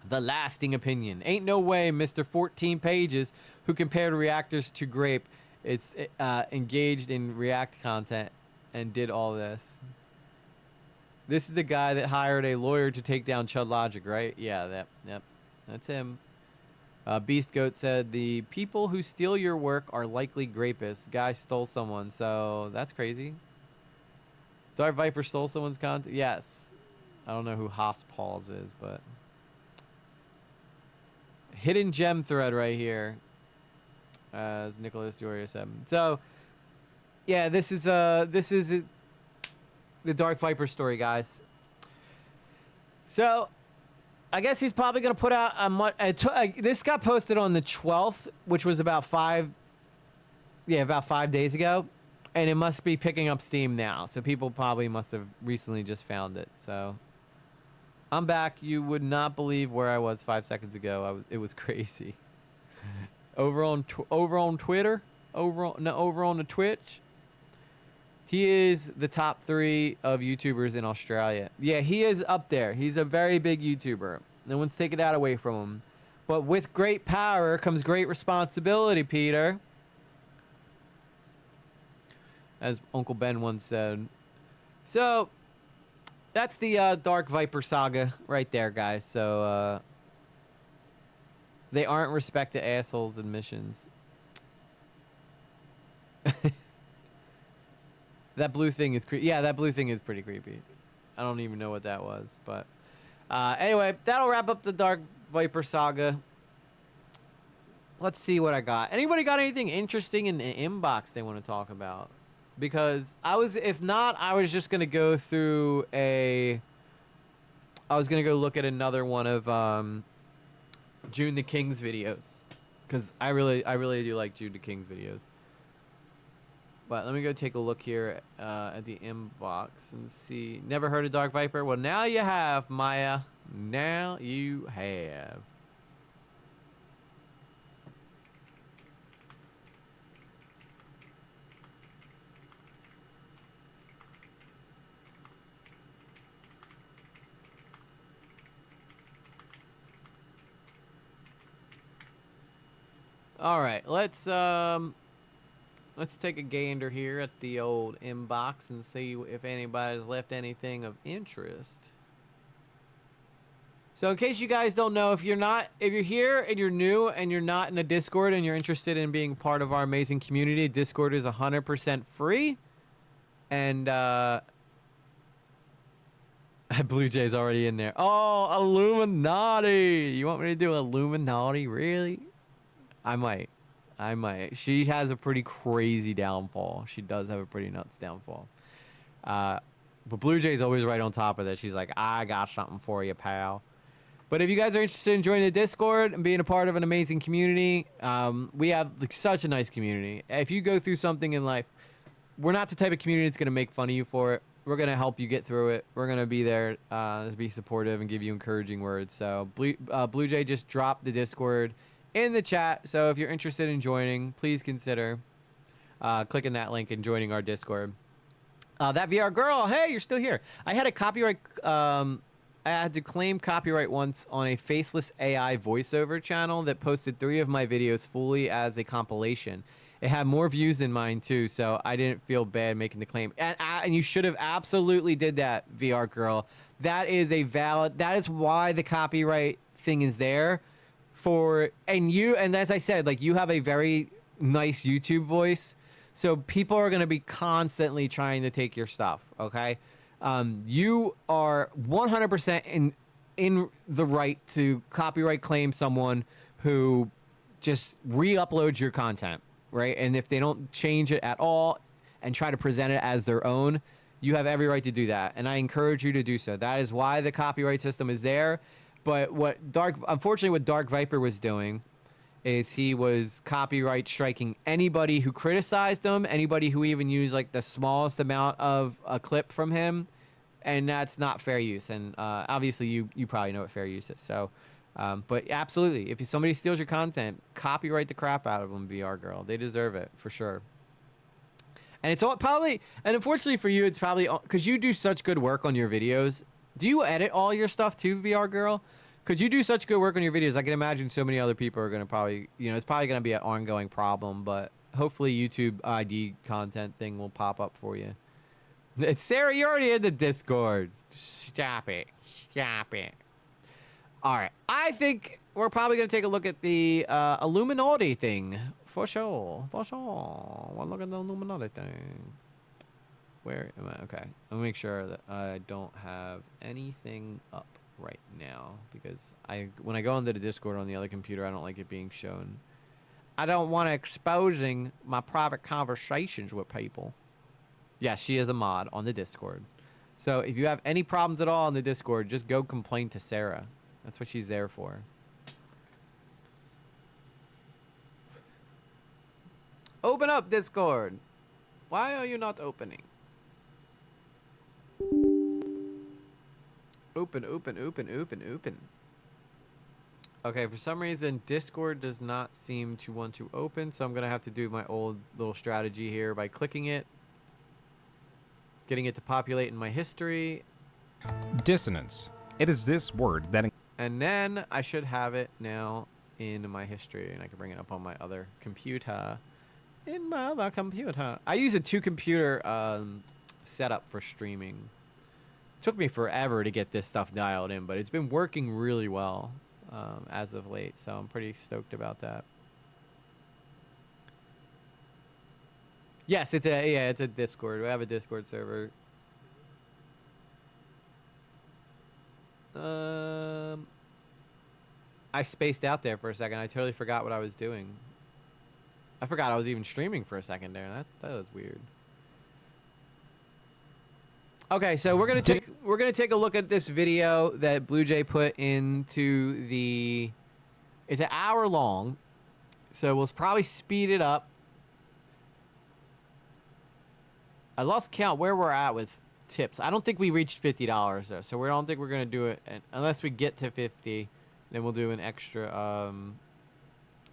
The lasting opinion. Ain't no way Mr. 14 Pages, who compared reactors to grape, it's engaged in React content and did all this. This is the guy that hired a lawyer to take down Chud Logic, right? Yeah, yep, that's him. Beast Goat said, the people who steal your work are likely grapists. Guy stole someone, so that's crazy. Dark Viper stole someone's content? Yes. I don't know who Haas Pauls is, but... Hidden gem thread right here, as Nicholas Joria said. So, yeah, this is the Dark Viper story, guys. So, I guess he's probably gonna put out a this got posted on the 12th, which was about 5 days ago, and it must be picking up steam now. So people probably must have recently just found it. So. I'm back. You would not believe where I was 5 seconds ago. It was crazy. Over on Twitter, over on the Twitch. He is the top 3 of YouTubers in Australia. Yeah, he is up there. He's a very big YouTuber. No one's taking that away from him. But with great power comes great responsibility, Peter. As Uncle Ben once said. So... that's the Dark Viper saga right there, guys. So, they aren't respect to assholes admissions. That blue thing is creepy. Yeah, that blue thing is pretty creepy. I don't even know what that was. But, anyway, that'll wrap up the Dark Viper saga. Let's see what I got. Anybody got anything interesting in the inbox they want to talk about? Because if not, I was just going to go through I was going to go look at another one of June the King's videos. Because I really do like June the King's videos. But let me go take a look here at the inbox and see. Never heard of Dark Viper? Well, now you have, Maya. Now you have. All right, let's take a gander here at the old inbox and see if anybody's left anything of interest. So in case you guys don't know, if you're here and you're new and you're not in a Discord and you're interested in being part of our amazing community, Discord is 100% free. And Blue Jay's already in there. Oh, Illuminaughti! You want me to do Illuminaughti? Really? I might. She has a pretty crazy downfall. She does have a pretty nuts downfall. But Blue Jay's always right on top of that. She's like, I got something for you, pal. But if you guys are interested in joining the Discord and being a part of an amazing community, we have like such a nice community. If you go through something in life, we're not the type of community that's going to make fun of you for it. We're going to help you get through it. We're going to be there to be supportive and give you encouraging words. So Blue Jay just dropped the Discord in the chat. So if you're interested in joining, please consider clicking that link and joining our Discord. That VR girl, hey, you're still here. I had a copyright. I had to claim copyright once on a faceless AI voiceover channel that posted 3 of my videos fully as a compilation. It had more views than mine too, so I didn't feel bad making the claim. And you should have absolutely did that, VR girl. That is a valid. That is why the copyright thing is there. And as I said, like, you have a very nice YouTube voice, so people are going to be constantly trying to take your stuff. Okay, you are 100% in the right to copyright claim someone who just re-uploads your content, right? And if they don't change it at all and try to present it as their own, you have every right to do that, and I encourage you to do so. That is why the copyright system is there. But unfortunately, what Dark Viper was doing is he was copyright striking anybody who criticized him, anybody who even used like the smallest amount of a clip from him, and that's not fair use. And obviously, you probably know what fair use is. So, but absolutely, if somebody steals your content, copyright the crap out of them, VR girl. They deserve it for sure. And it's all probably, and unfortunately for you, it's probably because you do such good work on your videos. Do you edit all your stuff too, VR girl? Because you do such good work on your videos, I can imagine so many other people are going to probably, it's probably going to be an ongoing problem, but hopefully YouTube ID content thing will pop up for you. It's Sarah, you're already in the Discord. Stop it. Stop it. All right. I think we're probably going to take a look at the Illuminaughti thing. For sure. For sure. We'll look at the Illuminaughti thing. Where am I? Okay. I'll make sure that I don't have anything up right now, because when I go onto the Discord on the other computer, I don't like it being shown. I don't want to exposing my private conversations with people. Yes, she is a mod on the Discord. So if you have any problems at all on the Discord, just go complain to Sarah. That's what she's there for. Open up, Discord. Why are you not opening? Open. Okay, for some reason, Discord does not seem to want to open, so I'm going to have to do my old little strategy here by clicking it, getting it to populate in my history. Dissonance. It is this word that... And then I should have it now in my history, and I can bring it up on my other computer. In my other computer. I use a 2-computer setup for streaming. Took me forever to get this stuff dialed in, but it's been working really well as of late, so I'm pretty stoked about that. Yes, it's a Discord. We have a Discord server. I spaced out there for a second. I totally forgot what I was doing. I forgot I was even streaming for a second there. That was weird. Okay, so we're gonna take a look at this video that Blue Jay put into the. It's an hour long, so we'll probably speed it up. I lost count where we're at with tips. I don't think we reached $50 though, so I don't think we're gonna do it unless we get to 50. Then we'll do an extra.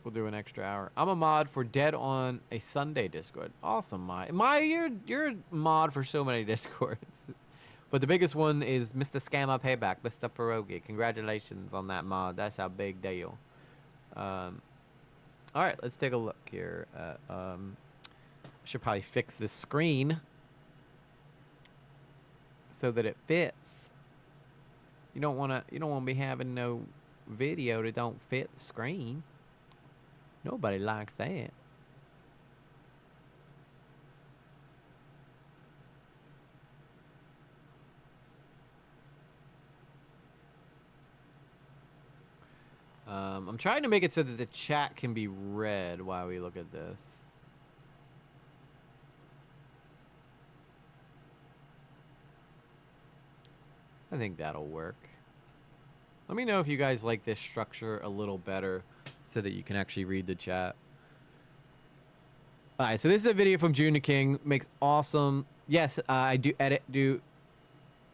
We'll do an extra hour. I'm a mod for Dead on a Sunday Discord. Awesome, you're a mod for so many Discords. But the biggest one is Mr. Scammer Payback, Mr. Pierogi. Congratulations on that mod. That's a big deal. All right, let's take a look here. I should probably fix the screen so that it fits. You don't wanna be having no video that don't fit the screen. Nobody likes that. I'm trying to make it so that the chat can be read while we look at this. I think that'll work. Let me know if you guys like this structure a little better so that you can actually read the chat. Alright, so this is a video from June the King. Makes awesome. Yes, I do edit.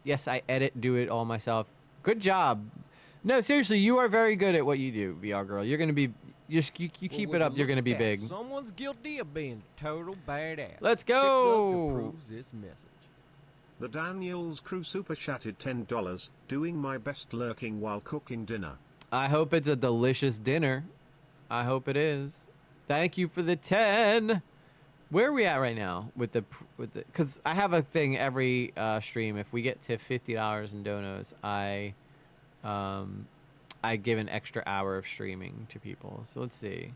Yes, I edit. Do it all myself. Good job. No, seriously, you are very good at what you do, VR girl. You're gonna be. You keep it up. You're gonna be big. Someone's guilty of being a total badass. Let's go. Approves this message. The Daniels crew super chatted $10, doing my best lurking while cooking dinner. I hope it's a delicious dinner. I hope it is. Thank you for the 10. Where are we at right now with the because I have a thing every stream. If we get to $50 in donos, I give an extra hour of streaming to people. So let's see.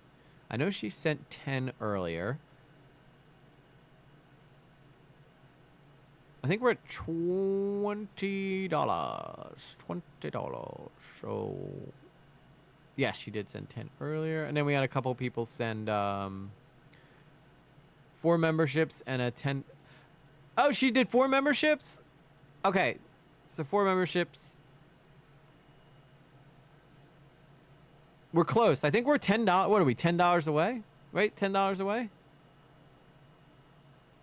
I know she sent 10 earlier. I think we're at $20. $20. So yes, she did send 10 earlier, and then we had a couple people send 4 memberships and a 10. Oh, she did 4 memberships. Okay, so 4 memberships. We're close. I think we're $10. What are we? $10 away? Right? $10 away?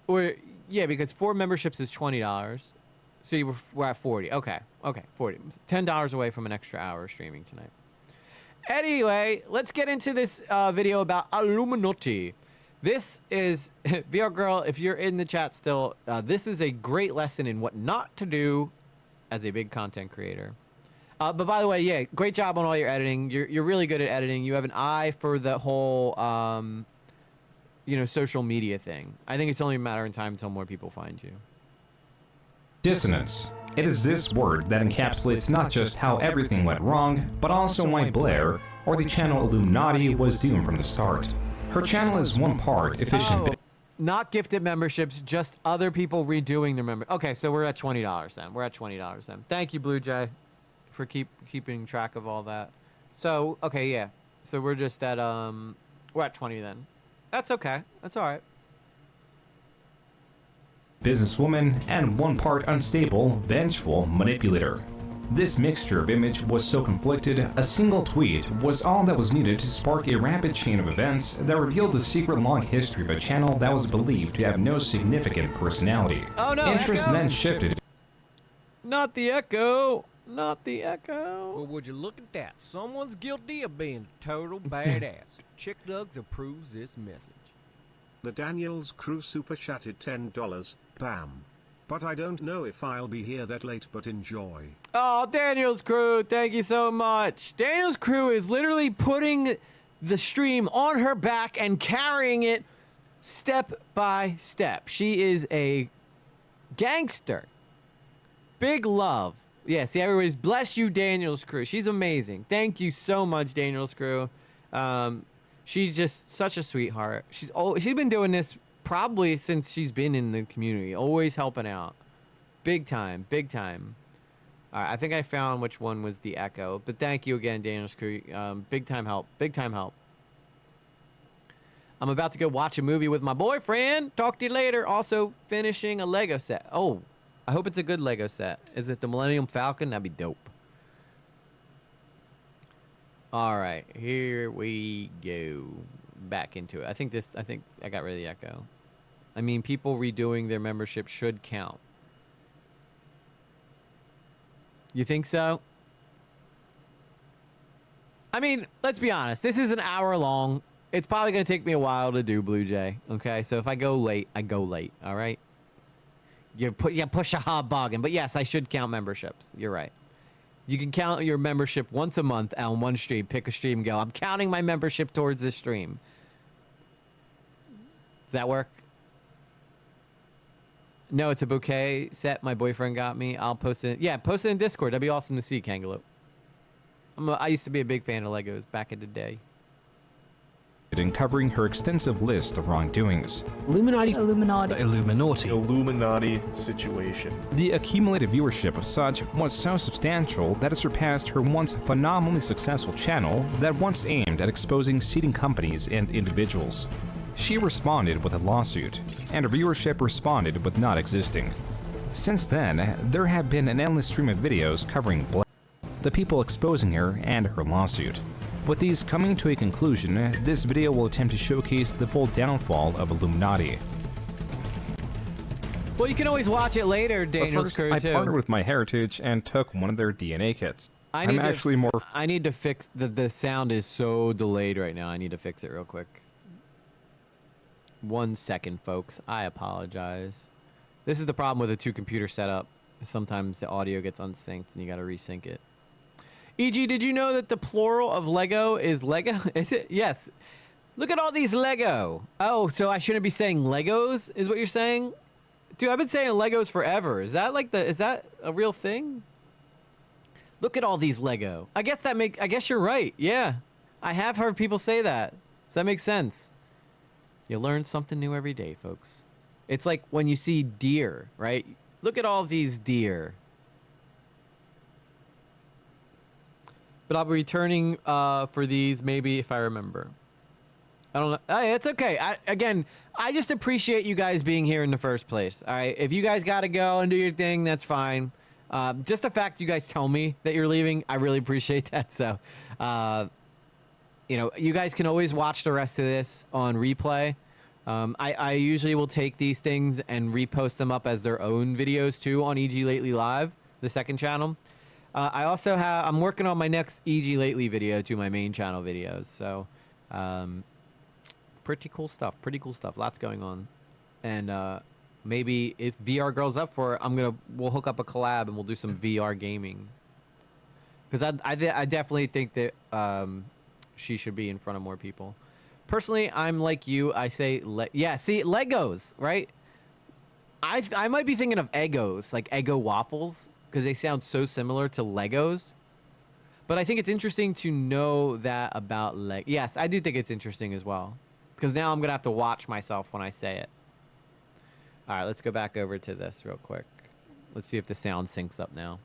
Or yeah, because 4 memberships is $20. So we're at 40. Okay. Okay. 40. $10 away from an extra hour of streaming tonight. Anyway, let's get into this video about Illuminaughti. This is, VR Girl, if you're in the chat still, this is a great lesson in what not to do as a big content creator. But by the way, yeah, great job on all your editing. You're really good at editing. You have an eye for the whole, you know, social media thing. I think it's only a matter of time until more people find you. Dissonance. It is this word that encapsulates not just how everything went wrong, but also why Blair, or the channel Illuminaughti, was doomed from the start. Her channel is one part efficient. Oh, not gifted memberships, just other people redoing their member. Okay, so we're at $20 then. We're at $20 then. Thank you, Blue Jay, for keeping track of all that. So, okay, yeah. So we're just at, we're at 20 then. That's okay. That's all right. Businesswoman and one part unstable, vengeful manipulator. This mixture of image was so conflicted, a single tweet was all that was needed to spark a rapid chain of events that revealed the secret long history of a channel that was believed to have no significant personality. Oh no, Interest Echo. then shifted. Not the Echo. Not the Echo. Well, would you look at that? Someone's guilty of being a total badass. Chick Dugs approves this message. The Daniels crew super chatted $10. Bam. But I don't know if I'll be here that late, but enjoy. Oh, Daniel's crew, thank you so much. Daniel's crew is literally putting the stream on her back and carrying it step by step. She is a gangster. Big love. Yeah, see, everybody's bless you, Daniel's crew. She's amazing. Thank you so much, Daniel's crew. She's just such a sweetheart. She's been doing this probably since she's been in the community, always helping out. Big time, big time. All right, I think I found which one was the Echo, but thank you again, Daniel's crew. Big time help, big time help. I'm about to go watch a movie with my boyfriend. Talk to you later. Also finishing a Lego set. Oh, I hope it's a good Lego set. Is it the Millennium Falcon? That'd be dope. All right, here we go. Back into it. I think I got rid of the Echo. I mean, people redoing their membership should count. You think so? I mean, let's be honest. This is an hour long. It's probably going to take me a while to do, Blue Jay. Okay, so if I go late, I go late. All right? You push a hard bargain. But yes, I should count memberships. You're right. You can count your membership once a month on one stream. Pick a stream and go, I'm counting my membership towards this stream. Does that work? No, it's a bouquet set my boyfriend got me. I'll post it. Yeah, post it in Discord. That'd be awesome to see, Kangaloo. I used to be a big fan of Legos back in the day. In covering her extensive list of wrongdoings. Illuminaughti situation. The accumulated viewership of such was so substantial that it surpassed her once phenomenally successful channel that once aimed at exposing seeding companies and individuals. She responded with a lawsuit, and her viewership responded with not existing. Since then, there have been an endless stream of videos covering the people exposing her and her lawsuit. With these coming to a conclusion, this video will attempt to showcase the full downfall of Illuminaughti. Well, you can always watch it later, Daniel's crew, too. I partnered with MyHeritage and took one of their DNA kits. I need to fix the sound is so delayed right now. I need to fix it real quick. 1 second, folks. I apologize. This is the problem with a 2-computer setup. Sometimes the audio gets unsynced and you got to resync it. E.g., did you know that the plural of Lego is Lego? Is it? Yes. Look at all these Lego. Oh, so I shouldn't be saying Legos, is what you're saying? Dude, I've been saying Legos forever. Is that is that a real thing? Look at all these Lego. I guess you're right. Yeah. I have heard people say that. Does that make sense? You learn something new every day, folks. It's like when you see deer, right? Look at all these deer. But I'll be returning for these maybe if I remember. I don't know. Hey, it's okay. I just appreciate you guys being here in the first place. All right. If you guys got to go and do your thing, that's fine. Just the fact you guys tell me that you're leaving, I really appreciate that. So you know, you guys can always watch the rest of this on replay. I usually will take these things and repost them up as their own videos too on EG Lately Live, the second channel. I also I'm working on my next EG Lately video to my main channel videos. So, pretty cool stuff. Pretty cool stuff. Lots going on. And maybe if VR Girl's up for it, we'll hook up a collab and we'll do some VR gaming. Because I definitely think that she should be in front of more people. Personally, I'm like you. I say, yeah, see, Legos, right? I might be thinking of Eggos, like Eggo waffles, because they sound so similar to Legos. But I think it's interesting to know that about Yes, I do think it's interesting as well. Because now I'm going to have to watch myself when I say it. All right, let's go back over to this real quick. Let's see if the sound syncs up now.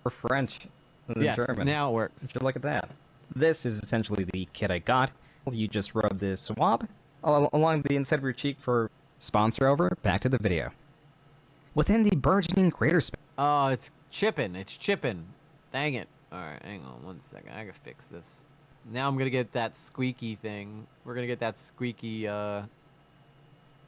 For French. Yes, German. now it works. So look at that. This is essentially the kit I got. You just rub this swab along the inside of your cheek for sponsor over. Back to the video. Within the burgeoning creator space. Oh, it's chipping. It's chipping. Dang it. All right, hang on 1 second. I gotta fix this. Now I'm gonna get that squeaky thing. We're gonna get that squeaky,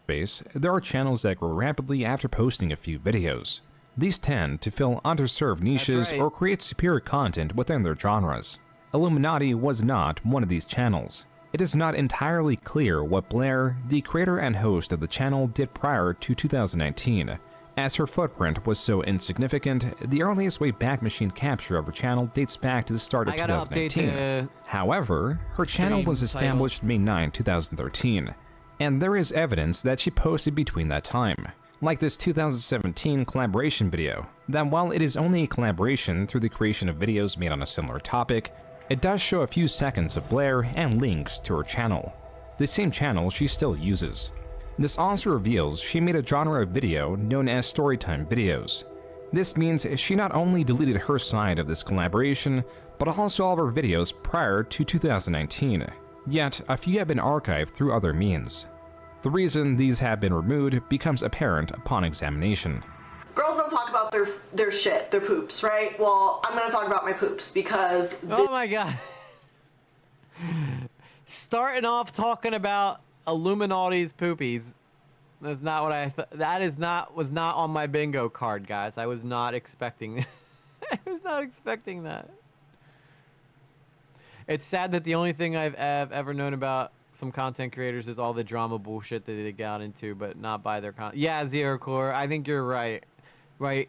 Space, there are channels that grow rapidly after posting a few videos. These tend to fill underserved niches or create superior content within their genres. Illuminaughti was not one of these channels. It is not entirely clear what Blair, the creator and host of the channel, did prior to 2019. As her footprint was so insignificant, the earliest way back machine capture of her channel dates back to the start of 2019. However, her channel was established May 9, 2013, and there is evidence that she posted between that time. Like this 2017 collaboration video, that while it is only a collaboration through the creation of videos made on a similar topic, it does show a few seconds of Blair and links to her channel, the same channel she still uses. This also reveals she made a genre of video known as storytime videos. This means she not only deleted her side of this collaboration, but also all of her videos prior to 2019, yet a few have been archived through other means. The reason these have been removed becomes apparent upon examination. Girls don't talk about their shit, their poops, right? Well, I'm gonna talk about my poops because. Oh my god! Starting off talking about Illuminaughti's poopies. That's not what I thought. That was not on my bingo card, guys. I was not expecting. I was not expecting that. It's sad that the only thing I've ever known about some content creators is all the drama bullshit that they got into, but not by their content. Yeah, Zero Core, I think you're right. Right.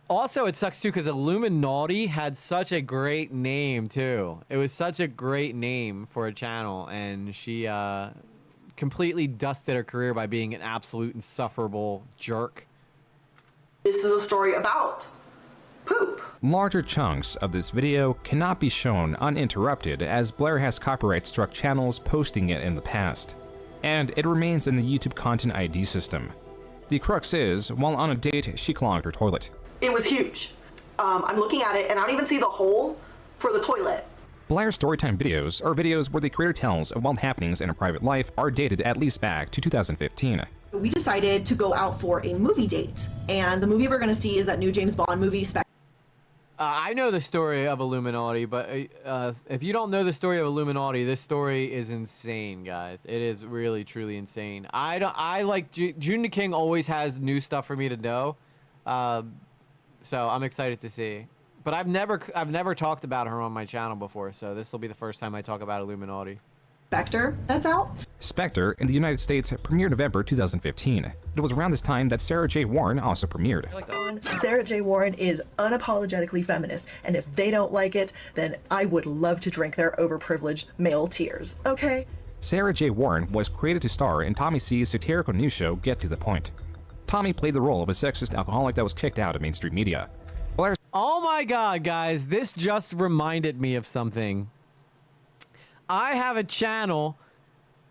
Also, it sucks too because Illuminaughti had such a great name too. It was such a great name for a channel, and she completely dusted her career by being an absolute insufferable jerk. This is a story about poop. Larger chunks of this video cannot be shown uninterrupted as Blair has copyright-struck channels posting it in the past, and it remains in the YouTube Content ID system. The crux is, while on a date, she clogged her toilet. It was huge. I'm looking at it and I don't even see the hole for the toilet. Blair's storytime videos are videos where the creator tells of wild happenings in her private life are dated at least back to 2015. We decided to go out for a movie date, and the movie we're going to see is that new James Bond movie, Spectre. I know the story of Illuminaughti, but if you don't know the story of Illuminaughti, this story is insane, guys. It is really, truly insane. I like June the King always has new stuff for me to know, so I'm excited to see. But I've never talked about her on my channel before, so this will be the first time I talk about Illuminaughti. Spectre that's out. Spectre in the United States premiered November 2015. It was around this time that Sarah J. Warren also premiered. Sarah J. Warren is unapologetically feminist, and if they don't like it, then I would love to drink their overprivileged male tears, okay? Sarah J. Warren was created to star in Tommy C's satirical news show Get to the Point. Tommy played the role of a sexist alcoholic that was kicked out of mainstream media. Oh my god, guys, this just reminded me of something. I have a channel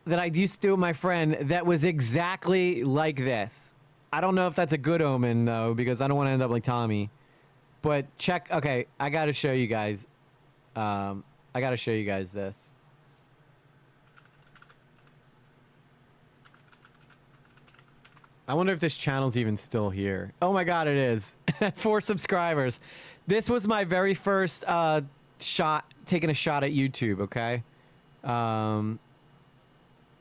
that I used to do with my friend that was exactly like this. I don't know if that's a good omen, though, because I don't want to end up like Tommy. But check. Okay, I got to show you guys. I got to show you guys this. I wonder if this channel's even still here. Oh my god, it is. 4 subscribers. This was my very first shot, taking a shot at YouTube, okay?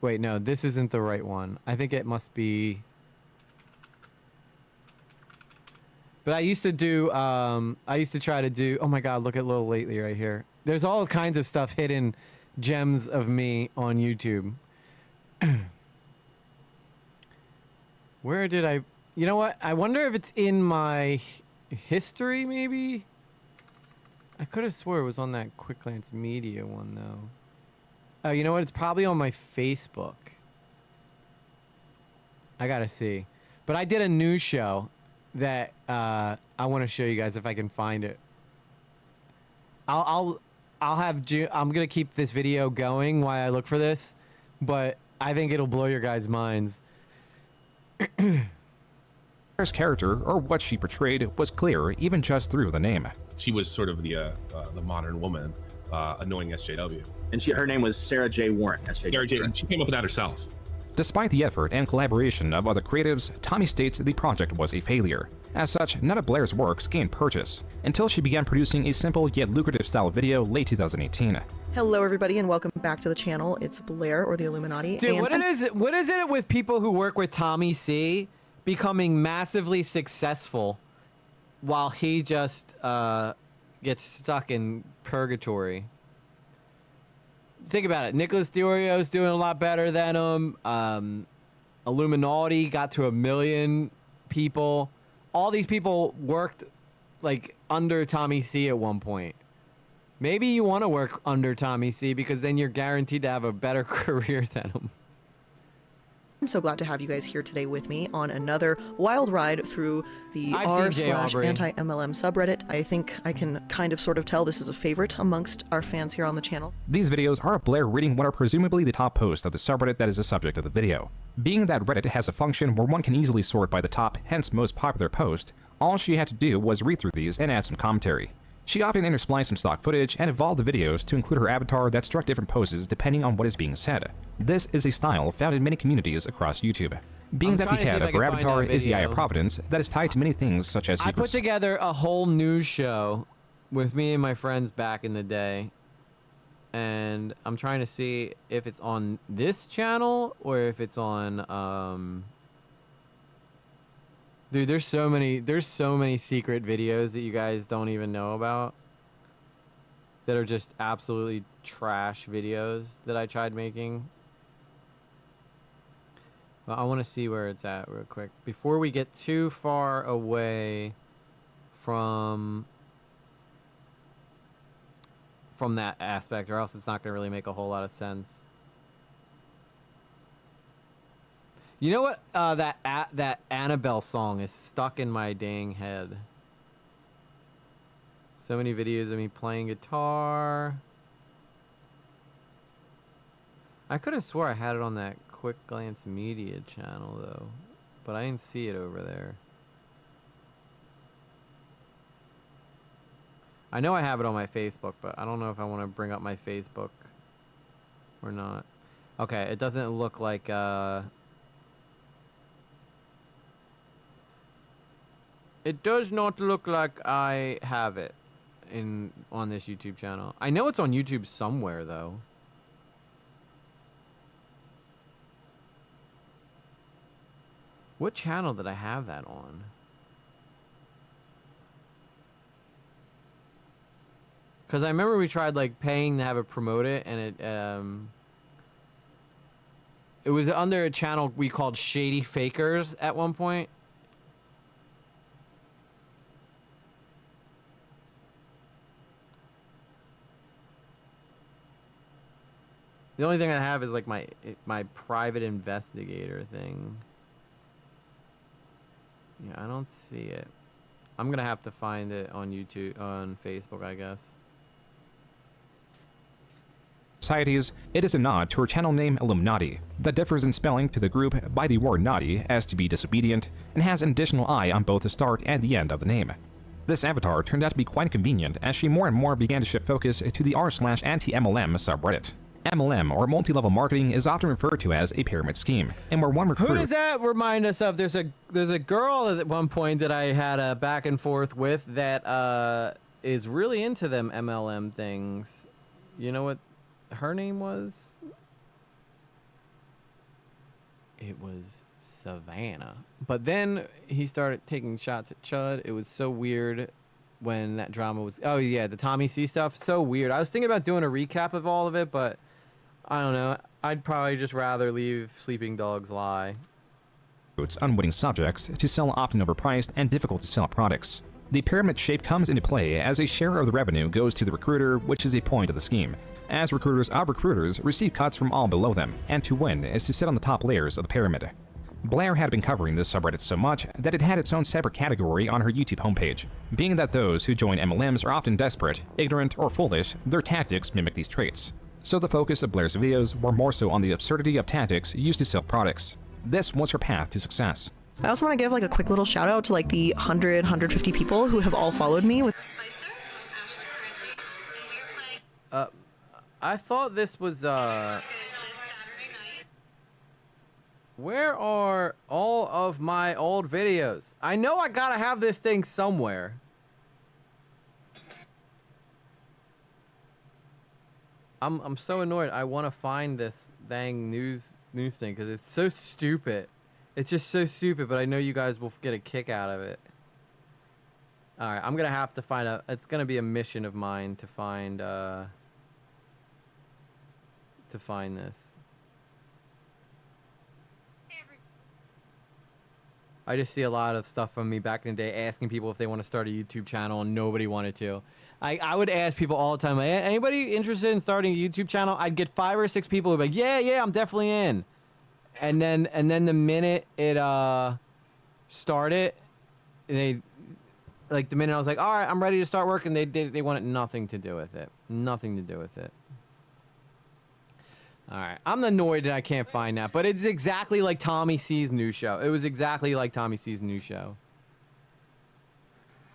Wait, no, this isn't the right one. I think it must be. But I used to do, I used to try to do, oh my God, look at Little Lately right here. There's all kinds of stuff, hidden gems of me on YouTube. Where did I, you know what? I wonder if it's in my history, maybe? I could have swore it was on that Quick Glance Media one, though. Oh, you know what? It's probably on my Facebook. I gotta see. But I did a news show that I want to show you guys if I can find it. I'll have I'm gonna keep this video going while I look for this, but I think it'll blow your guys' minds. Claire's character, or what she portrayed, was clear even just through the name. She was sort of the modern woman, annoying SJW. And her name was Sarah J. Warren. Sarah J. And she came up with that herself. Despite the effort and collaboration of other creatives, Tommy states the project was a failure. As such, none of Blair's works gained purchase, until she began producing a simple yet lucrative style video late 2018. Hello everybody and welcome back to the channel. It's Blair, or the Illuminaughti. Dude, what is it with people who work with Tommy C becoming massively successful while he just gets stuck in purgatory? Think about it. Nicholas Diorio's doing a lot better than him. Illuminaughti got to 1 million people. All these people worked like under Tommy C at one point. Maybe you want to work under Tommy C because then you're guaranteed to have a better career than him. I'm so glad to have you guys here today with me on another wild ride through the r/anti-MLM subreddit. I think I can kind of sort of tell this is a favorite amongst our fans here on the channel. These videos are of Blair reading what are presumably the top posts of the subreddit that is the subject of the video. Being that Reddit has a function where one can easily sort by the top, hence most popular post, all she had to do was read through these and add some commentary. She often interspliced some stock footage and evolved the videos to include her avatar that struck different poses depending on what is being said. This is a style found in many communities across YouTube. Being that the head of her avatar is the Eye of Providence, that is tied to many things such as I put together a whole news show with me and my friends back in the day. And I'm trying to see if it's on this channel or if it's on Dude, there's so many secret videos that you guys don't even know about that are just absolutely trash videos that I tried making. Well, I want to see where it's at real quick before we get too far away from that aspect, or else it's not going to really make a whole lot of sense. You know what? That Annabelle song is stuck in my dang head. So many videos of me playing guitar. I could have swore I had it on that Quick Glance Media channel though, but I didn't see it over there. I know I have it on my Facebook, but I don't know if I want to bring up my Facebook or not. Okay, it doesn't look like it does not look like I have it on this YouTube channel. I know it's on YouTube somewhere though. What channel did I have that on? Cause I remember we tried like paying to have it promote it, and it was under a channel we called Shady Fakers at one point. The only thing I have is like my private investigator thing. Yeah, I don't see it. I'm gonna have to find it on YouTube, on Facebook, I guess. Societies, it is a nod to her channel name Illuminaughti, that differs in spelling to the group by the word naughty as to be disobedient, and has an additional I on both the start and the end of the name. This avatar turned out to be quite convenient as she more and more began to shift focus to the r/anti-MLM subreddit. MLM, or multi-level marketing, is often referred to as a pyramid scheme, and where one recruit... Who does that remind us of? There's a girl at one point that I had a back and forth with that is really into them MLM things. You know what her name was. It was Savannah. But then he started taking shots at Chud. It was so weird when that drama was. Oh yeah, the Tommy C stuff. So weird. I was thinking about doing a recap of all of it, but I don't know. I'd probably just rather leave Sleeping Dogs lie. Unwitting subjects to sell often overpriced and difficult to sell products. The pyramid shape comes into play as a share of the revenue goes to the recruiter, which is a point of the scheme, as recruiters of recruiters receive cuts from all below them, and to win is to sit on the top layers of the pyramid. Blair had been covering this subreddit so much that it had its own separate category on her YouTube homepage. Being that those who join MLMs are often desperate, ignorant, or foolish, their tactics mimic these traits. So the focus of Blair's videos were more so on the absurdity of tactics used to sell products. This was her path to success. I also want to give like a quick little shout out to like the 150 people who have all followed me with. I thought this was where are all of my old videos? I know I gotta have this thing somewhere. I'm so annoyed. I want to find this dang news thing because it's so stupid. It's just so stupid, but I know you guys will get a kick out of it. All right, I'm gonna have to find out. It's gonna be a mission of mine to find this. I just see a lot of stuff from me back in the day asking people if they want to start a YouTube channel, and nobody wanted to. I would ask people all the time, like, anybody interested in starting a YouTube channel? I'd get 5 or 6 people who'd be like, yeah, I'm definitely in. And then the minute it started, the minute I was like, all right, I'm ready to start working, they wanted nothing to do with it. Nothing to do with it. All right, I'm annoyed that I can't find that, but it's exactly like Tommy C's new show. It was exactly like Tommy C's new show.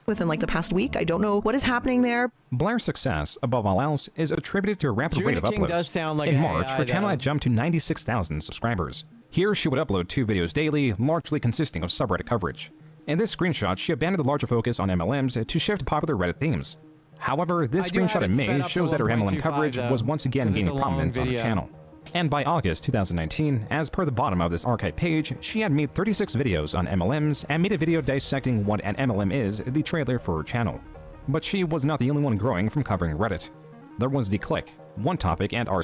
Within like the past week, I don't know what is happening there. Blair's success, above all else, is attributed to a rapid rate of King uploads. does sound like in a March, her channel had jumped to 96,000 subscribers. Here, she would upload 2 videos daily, largely consisting of subreddit coverage. In this screenshot, she abandoned the larger focus on MLMs to shift to popular Reddit themes. However, this screenshot in May shows that her MLM coverage was once again gaining prominence on her channel. And by August 2019, as per the bottom of this archive page, she had made 36 videos on MLMs and made a video dissecting what an MLM is, the trailer for her channel. But she was not the only one growing from covering Reddit. There was The Click, One Topic, and r/.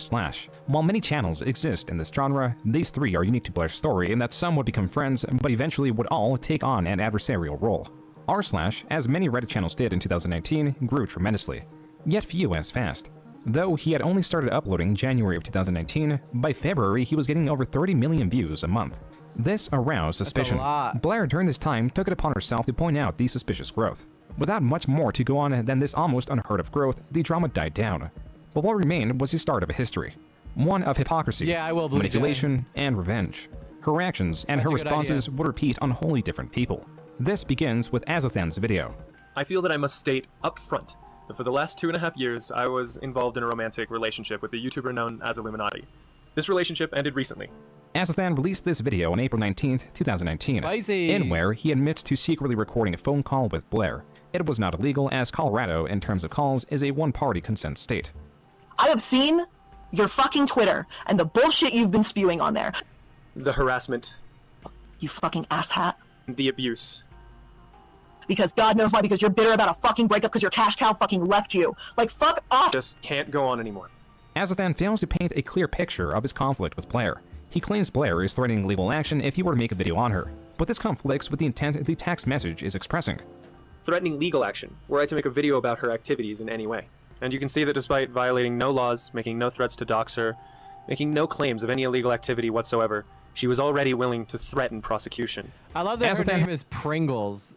While many channels exist in this genre, these 3 are unique to Blair's story in that some would become friends, but eventually would all take on an adversarial role. r/, as many Reddit channels did in 2019, grew tremendously, yet few as fast. Though he had only started uploading in January of 2019, by February he was getting over 30 million views a month. This aroused suspicion. Blair during this time took it upon herself to point out the suspicious growth. Without much more to go on than this almost unheard of growth, the drama died down. But what remained was the start of a history. One of hypocrisy, manipulation, and revenge. Her actions and her responses would repeat on wholly different people. This begins with Azathan's video. I feel that I must state up front that for the last 2.5 years, I was involved in a romantic relationship with a YouTuber known as Illuminaughti. This relationship ended recently. Azathan released this video on April 19th, 2019, in where he admits to secretly recording a phone call with Blair. It was not illegal, as Colorado, in terms of calls, is a one-party consent state. I have seen your fucking Twitter and the bullshit you've been spewing on there. The harassment. You fucking asshat. The abuse. Because God knows why, because you're bitter about a fucking breakup because your cash cow fucking left you. Like, fuck off! Just can't go on anymore. Azathan fails to paint a clear picture of his conflict with Blair. He claims Blair is threatening legal action if he were to make a video on her, but this conflicts with the intent the text message is expressing. Threatening legal action, were I to make a video about her activities in any way. And you can see that despite violating no laws, making no threats to dox her, making no claims of any illegal activity whatsoever, she was already willing to threaten prosecution. I love that her name is Pringles.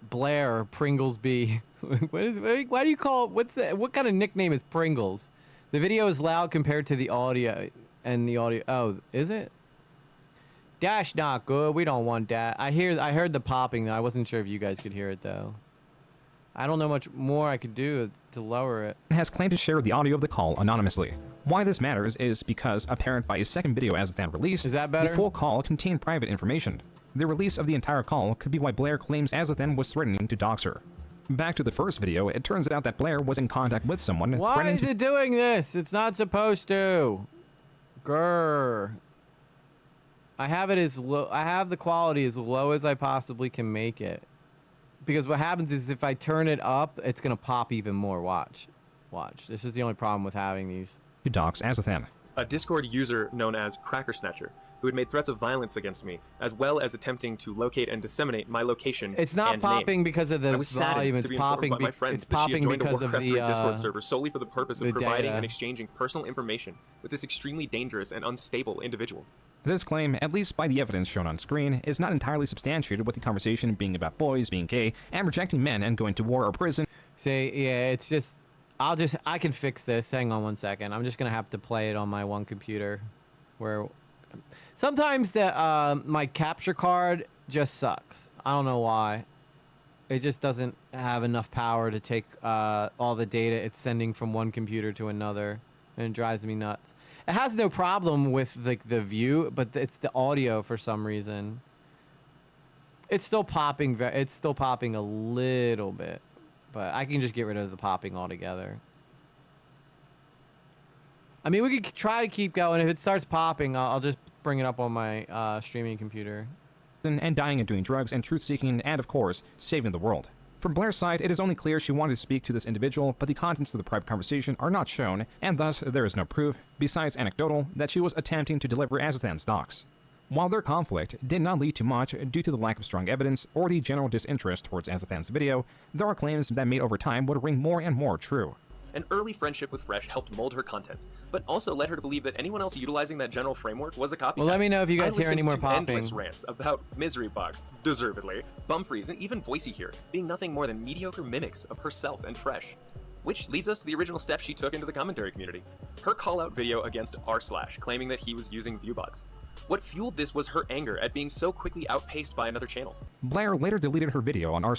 Blair Pringlesby. Why do you call it? What kind of nickname is Pringles? The video is loud compared to the audio, and the audio. Oh, is it? That's not good. We don't want that. I heard the popping though. I wasn't sure if you guys could hear it though. I don't know much more I could do to lower it. Has claimed to share the audio of the call anonymously. Why this matters is because, apparent by his second video Azathan released, the full call contained private information. The release of the entire call could be why Blair claims Azathan was threatening to dox her. Back to the first video, it turns out that Blair was in contact with someone. Why is it doing this? It's not supposed to. Grr. I have it as low. I have the quality as low as I possibly can make it. Because what happens is if I turn it up, it's gonna pop even more. Watch. Watch. This is the only problem with having these. Docs Azathan. A Discord user known as Cracker Snatcher, who had made threats of violence against me, as well as attempting to locate and disseminate my location. It's not and popping name. because of the I was volume. saddened It's to be informed popping. by my friends It's that she had popping joined a because of Warcraft the 3 Discord server solely for the purpose of providing data. and exchanging personal information with this extremely dangerous and unstable individual. This claim, at least by the evidence shown on screen, is not entirely substantiated with the conversation being about boys being gay and rejecting men and going to war or prison. See, yeah, it's just... I can fix this. Hang on one second. I'm just going to have to play it on my one computer. Where... Sometimes my capture card just sucks. I don't know why. It just doesn't have enough power to take all the data it's sending from one computer to another. And it drives me nuts. It has no problem with the view, but it's the audio for some reason. It's still popping. It's still popping a little bit, but I can just get rid of the popping altogether. I mean, we could try to keep going. If it starts popping, I'll just bring it up on my streaming computer. And dying and doing drugs and truth-seeking and, of course, saving the world. From Blair's side, it is only clear she wanted to speak to this individual, but the contents of the private conversation are not shown, and thus there is no proof, besides anecdotal, that she was attempting to deliver Azathan's docs. While their conflict did not lead to much due to the lack of strong evidence or the general disinterest towards Azathan's video, there are claims that made over time would ring more and more true. An early friendship with Fresh helped mold her content, but also led her to believe that anyone else utilizing that general framework was a copycat. Well, let me know if you guys hear any more popping. Endless rants about Misery Box, deservedly, Bumfries, and even Voicey here, being nothing more than mediocre mimics of herself and Fresh. Which leads us to the original steps she took into the commentary community. Her call-out video against r/, claiming that he was using viewbots. What fueled this was her anger at being so quickly outpaced by another channel. Blair later deleted her video on r/,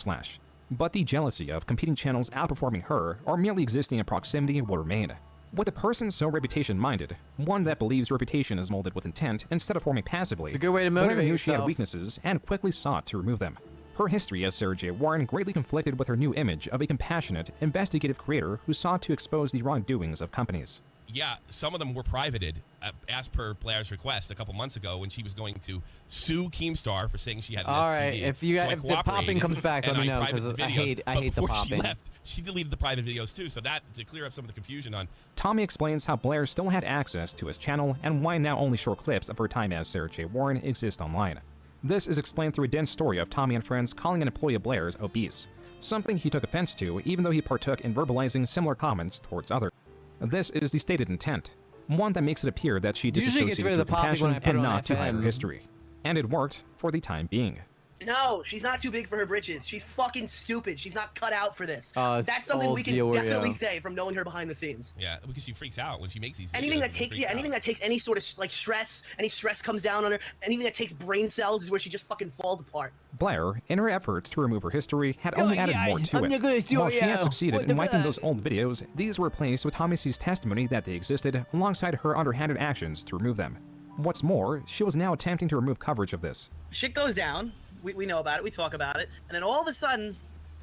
but the jealousy of competing channels outperforming her or merely existing in proximity will remain. With a person so reputation-minded, one that believes reputation is molded with intent instead of forming passively, it's a good way to motivate Blair knew she had yourself. weaknesses and quickly sought to remove them. Her history as Sarah J. Warren greatly conflicted with her new image of a compassionate, investigative creator who sought to expose the wrongdoings of companies. Yeah, some of them were privated as per Blair's request a couple months ago when she was going to sue Keemstar for saying she had. All right, if the popping comes back, let me know because I hate the popping. She left, she deleted the private videos too, so that to clear up some of the confusion on. Tommy explains how Blair still had access to his channel and why now only short clips of her time as Sarah J. Warren exist online. This is explained through a dense story of Tommy and friends calling an employee of Blair's obese, something he took offense to even though he partook in verbalizing similar comments towards others. This is the stated intent, one that makes it appear that she disassociated through compassion and not to hide her history. And it worked for the time being. No, she's not too big for her britches. She's fucking stupid. She's not cut out for this. That's something we can definitely say from knowing her behind the scenes. Yeah, because she freaks out when she makes these videos. Anything that takes any sort of like stress, any stress comes down on her, anything that takes brain cells is where she just fucking falls apart. Blair, in her efforts to remove her history, had only added more to it. While she had succeeded in wiping those old videos, ththese were replaced with Tommy's testimony that they existed, alongside her underhanded actions to remove them. What's more, she was now attempting to remove coverage of this. Shit goes down. We know about it, we talk about it, and then all of a sudden,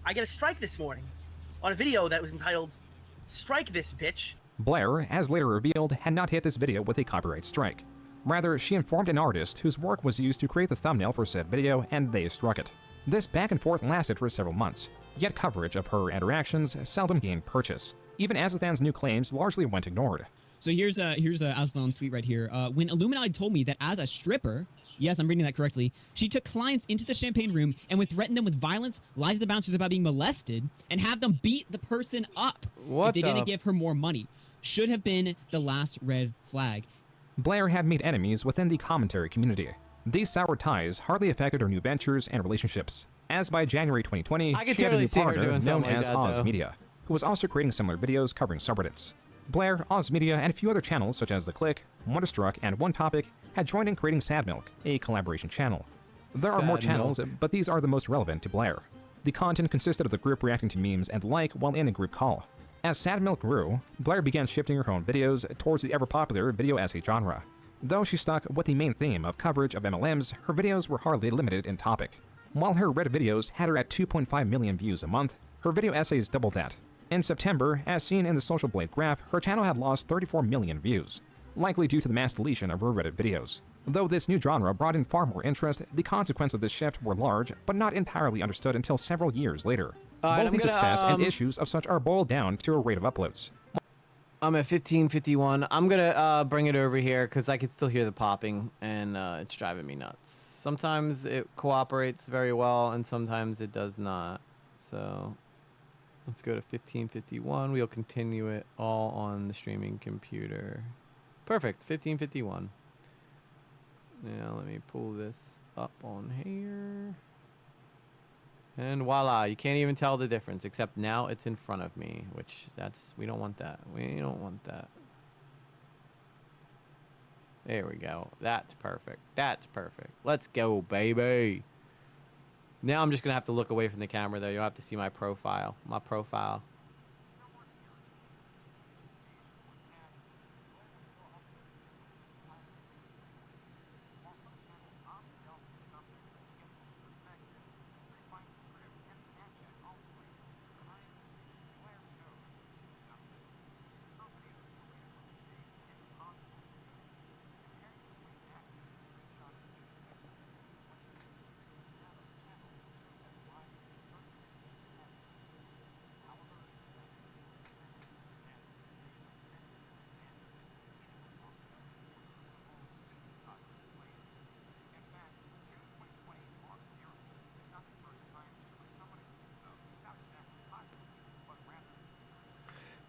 I get a strike this morning on a video that was entitled, "Strike This Bitch." Blair, as later revealed, had not hit this video with a copyright strike. Rather, she informed an artist whose work was used to create the thumbnail for said video, and they struck it. This back and forth lasted for several months, yet coverage of her interactions seldom gained purchase. Even Azathan's new claims largely went ignored. So here's Aslan's tweet right here. When Illuminaughti told me that as a stripper, yes, I'm reading that correctly, she took clients into the champagne room and would threaten them with violence, lie to the bouncers about being molested, and have them beat the person up if they didn't give her more money. Should have been the last red flag. Blair had made enemies within the commentary community. These sour ties hardly affected her new ventures and relationships, as by January 2020, she had a new partner known as Oz Media, who was also creating similar videos covering subreddits. Blair, Oz Media, and a few other channels such as The Click, Wonderstruck, and One Topic had joined in creating Sad Milk, a collaboration channel. There are more channels, but these are the most relevant to Blair. The content consisted of the group reacting to memes and the like while in a group call. As Sad Milk grew, Blair began shifting her own videos towards the ever-popular video essay genre. Though she stuck with the main theme of coverage of MLMs, her videos were hardly limited in topic. While her Reddit videos had her at 2.5 million views a month, Her video essays doubled that. In September, as seen in the Social Blade graph, her channel had lost 34 million views, likely due to the mass deletion of her Reddit videos. Though this new genre brought in far more interest, the consequences of this shift were large, but not entirely understood until several years later. Both the success and issues of such are boiled down to a rate of uploads. I'm at 1551. I'm gonna bring it over here because I can still hear the popping, and it's driving me nuts. Sometimes it cooperates very well, and sometimes it does not. So let's go to 1551. We'll continue it all on the streaming computer. Perfect. 1551. Now let me pull this up on here. And voila, you can't even tell the difference, except now it's in front of me, which we don't want that. We don't want that. There we go. That's perfect. That's perfect. Let's go, baby. Now I'm just going to have to look away from the camera, though. You'll have to see my profile. My profile.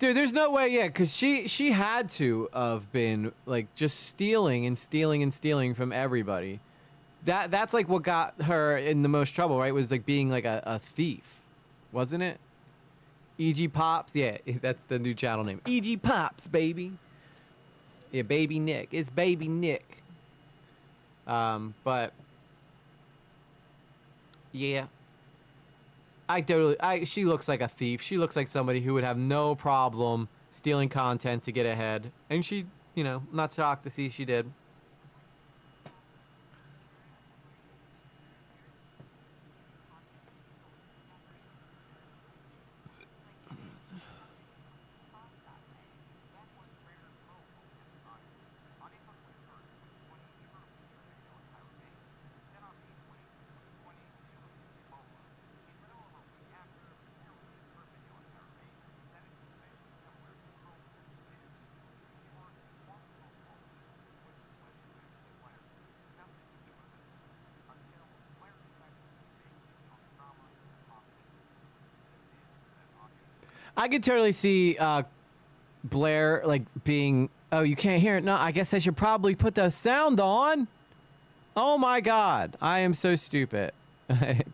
Dude, there's no way, yeah, because she had to have been, like, just stealing and stealing and stealing from everybody. That's, like, what got her in the most trouble, right? Was, like, being, like, a thief. Wasn't it? E.G. Pops? Yeah, that's the new channel name. E.G. Pops, baby. Yeah, Baby Nick. It's Baby Nick. But... yeah. She looks like a thief. She looks like somebody who would have no problem stealing content to get ahead. And she, you know, I'm not shocked to see she did. I could totally see Blair, like, being... Oh, you can't hear it? No, I guess I should probably put the sound on. Oh, my God. I am so stupid.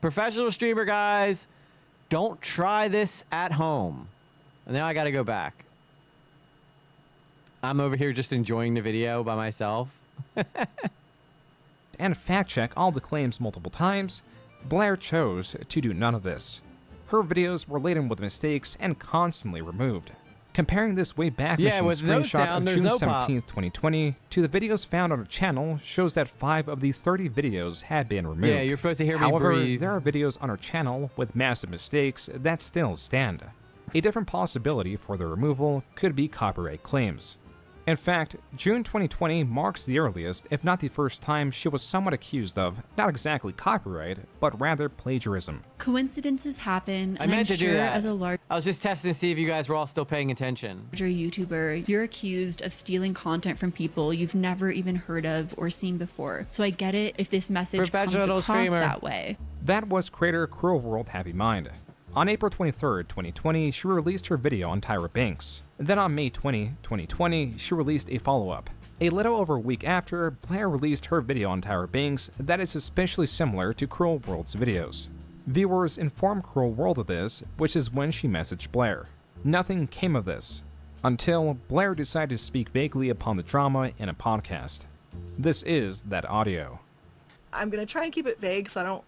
Professional streamer, guys. Don't try this at home. And now I got to go back. I'm over here just enjoying the video by myself. And fact-check all the claims multiple times, Blair chose to do none of this. Her videos were laden with mistakes and constantly removed. Comparing this way back mission screenshot of June 17th, 2020 to the videos found on her channel shows that 5 of these 30 videos had been removed. Yeah, you're supposed to hear me However, breathe. there are videos on her channel with massive mistakes that still stand. A different possibility for the removal could be copyright claims. In fact, June 2020 marks the earliest, if not the first time, she was somewhat accused of, not exactly copyright, but rather plagiarism. Coincidences happen. I meant to do that. As a larger I was just testing to see if you guys were all still paying attention. YouTuber, you're accused of stealing content from people you've never even heard of or seen before. So I get it if this message comes across that way. That was creator Cruel World Happy Mind. On April 23rd, 2020, she released her video on Tyra Banks. Then on May 20, 2020, she released a follow-up. A little over a week after, Blair released her video on Tyra Banks that is suspiciously similar to Cruel World's videos. Viewers informed Cruel World of this, which is when she messaged Blair. Nothing came of this, until Blair decided to speak vaguely upon the drama in a podcast. This is that audio. I'm gonna try and keep it vague so I don't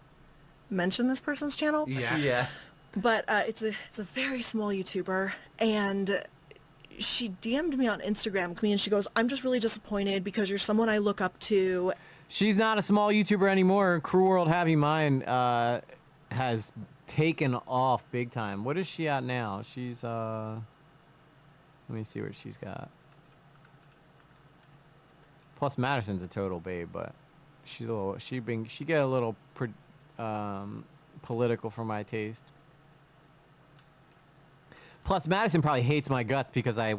mention this person's channel. Yeah. But it's a very small YouTuber, and she DM'd me on Instagram, and she goes, "I'm just really disappointed because you're someone I look up to." She's not a small YouTuber anymore. Cruel World Happy Mind has taken off big time. What is she at now? She's let me see what she's got. Plus Madison's a total babe, but she's a little she get a little political for my taste. Plus Madison probably hates my guts because I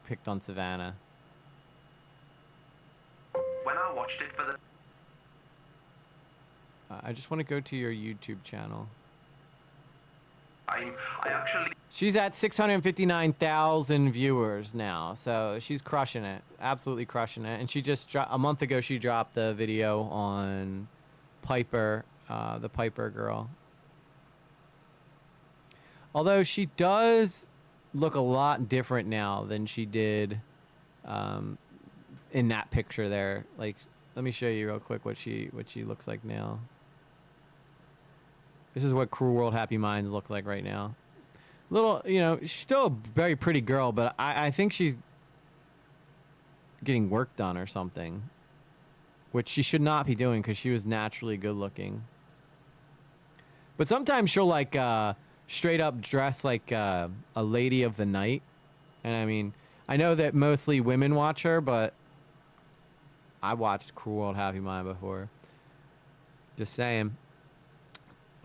picked on Savannah. When I watched it for the I just want to go to your YouTube channel. I actually... She's at 659,000 viewers now, so she's crushing it. Absolutely crushing it. And she just a month ago she dropped the video on Piper, the Piper girl. Although she does look a lot different now than she did in that picture there. Like, let me show you real quick what she looks like now. This is what Cruel World Happy Minds looks like right now. Little, you know, she's still a very pretty girl, but I think she's getting work done or something, which she should not be doing because she was naturally good looking. But sometimes she'll like straight up dress like a lady of the night. And I mean, I know that mostly women watch her, but I watched Cruel World Happy Mind before. Just saying.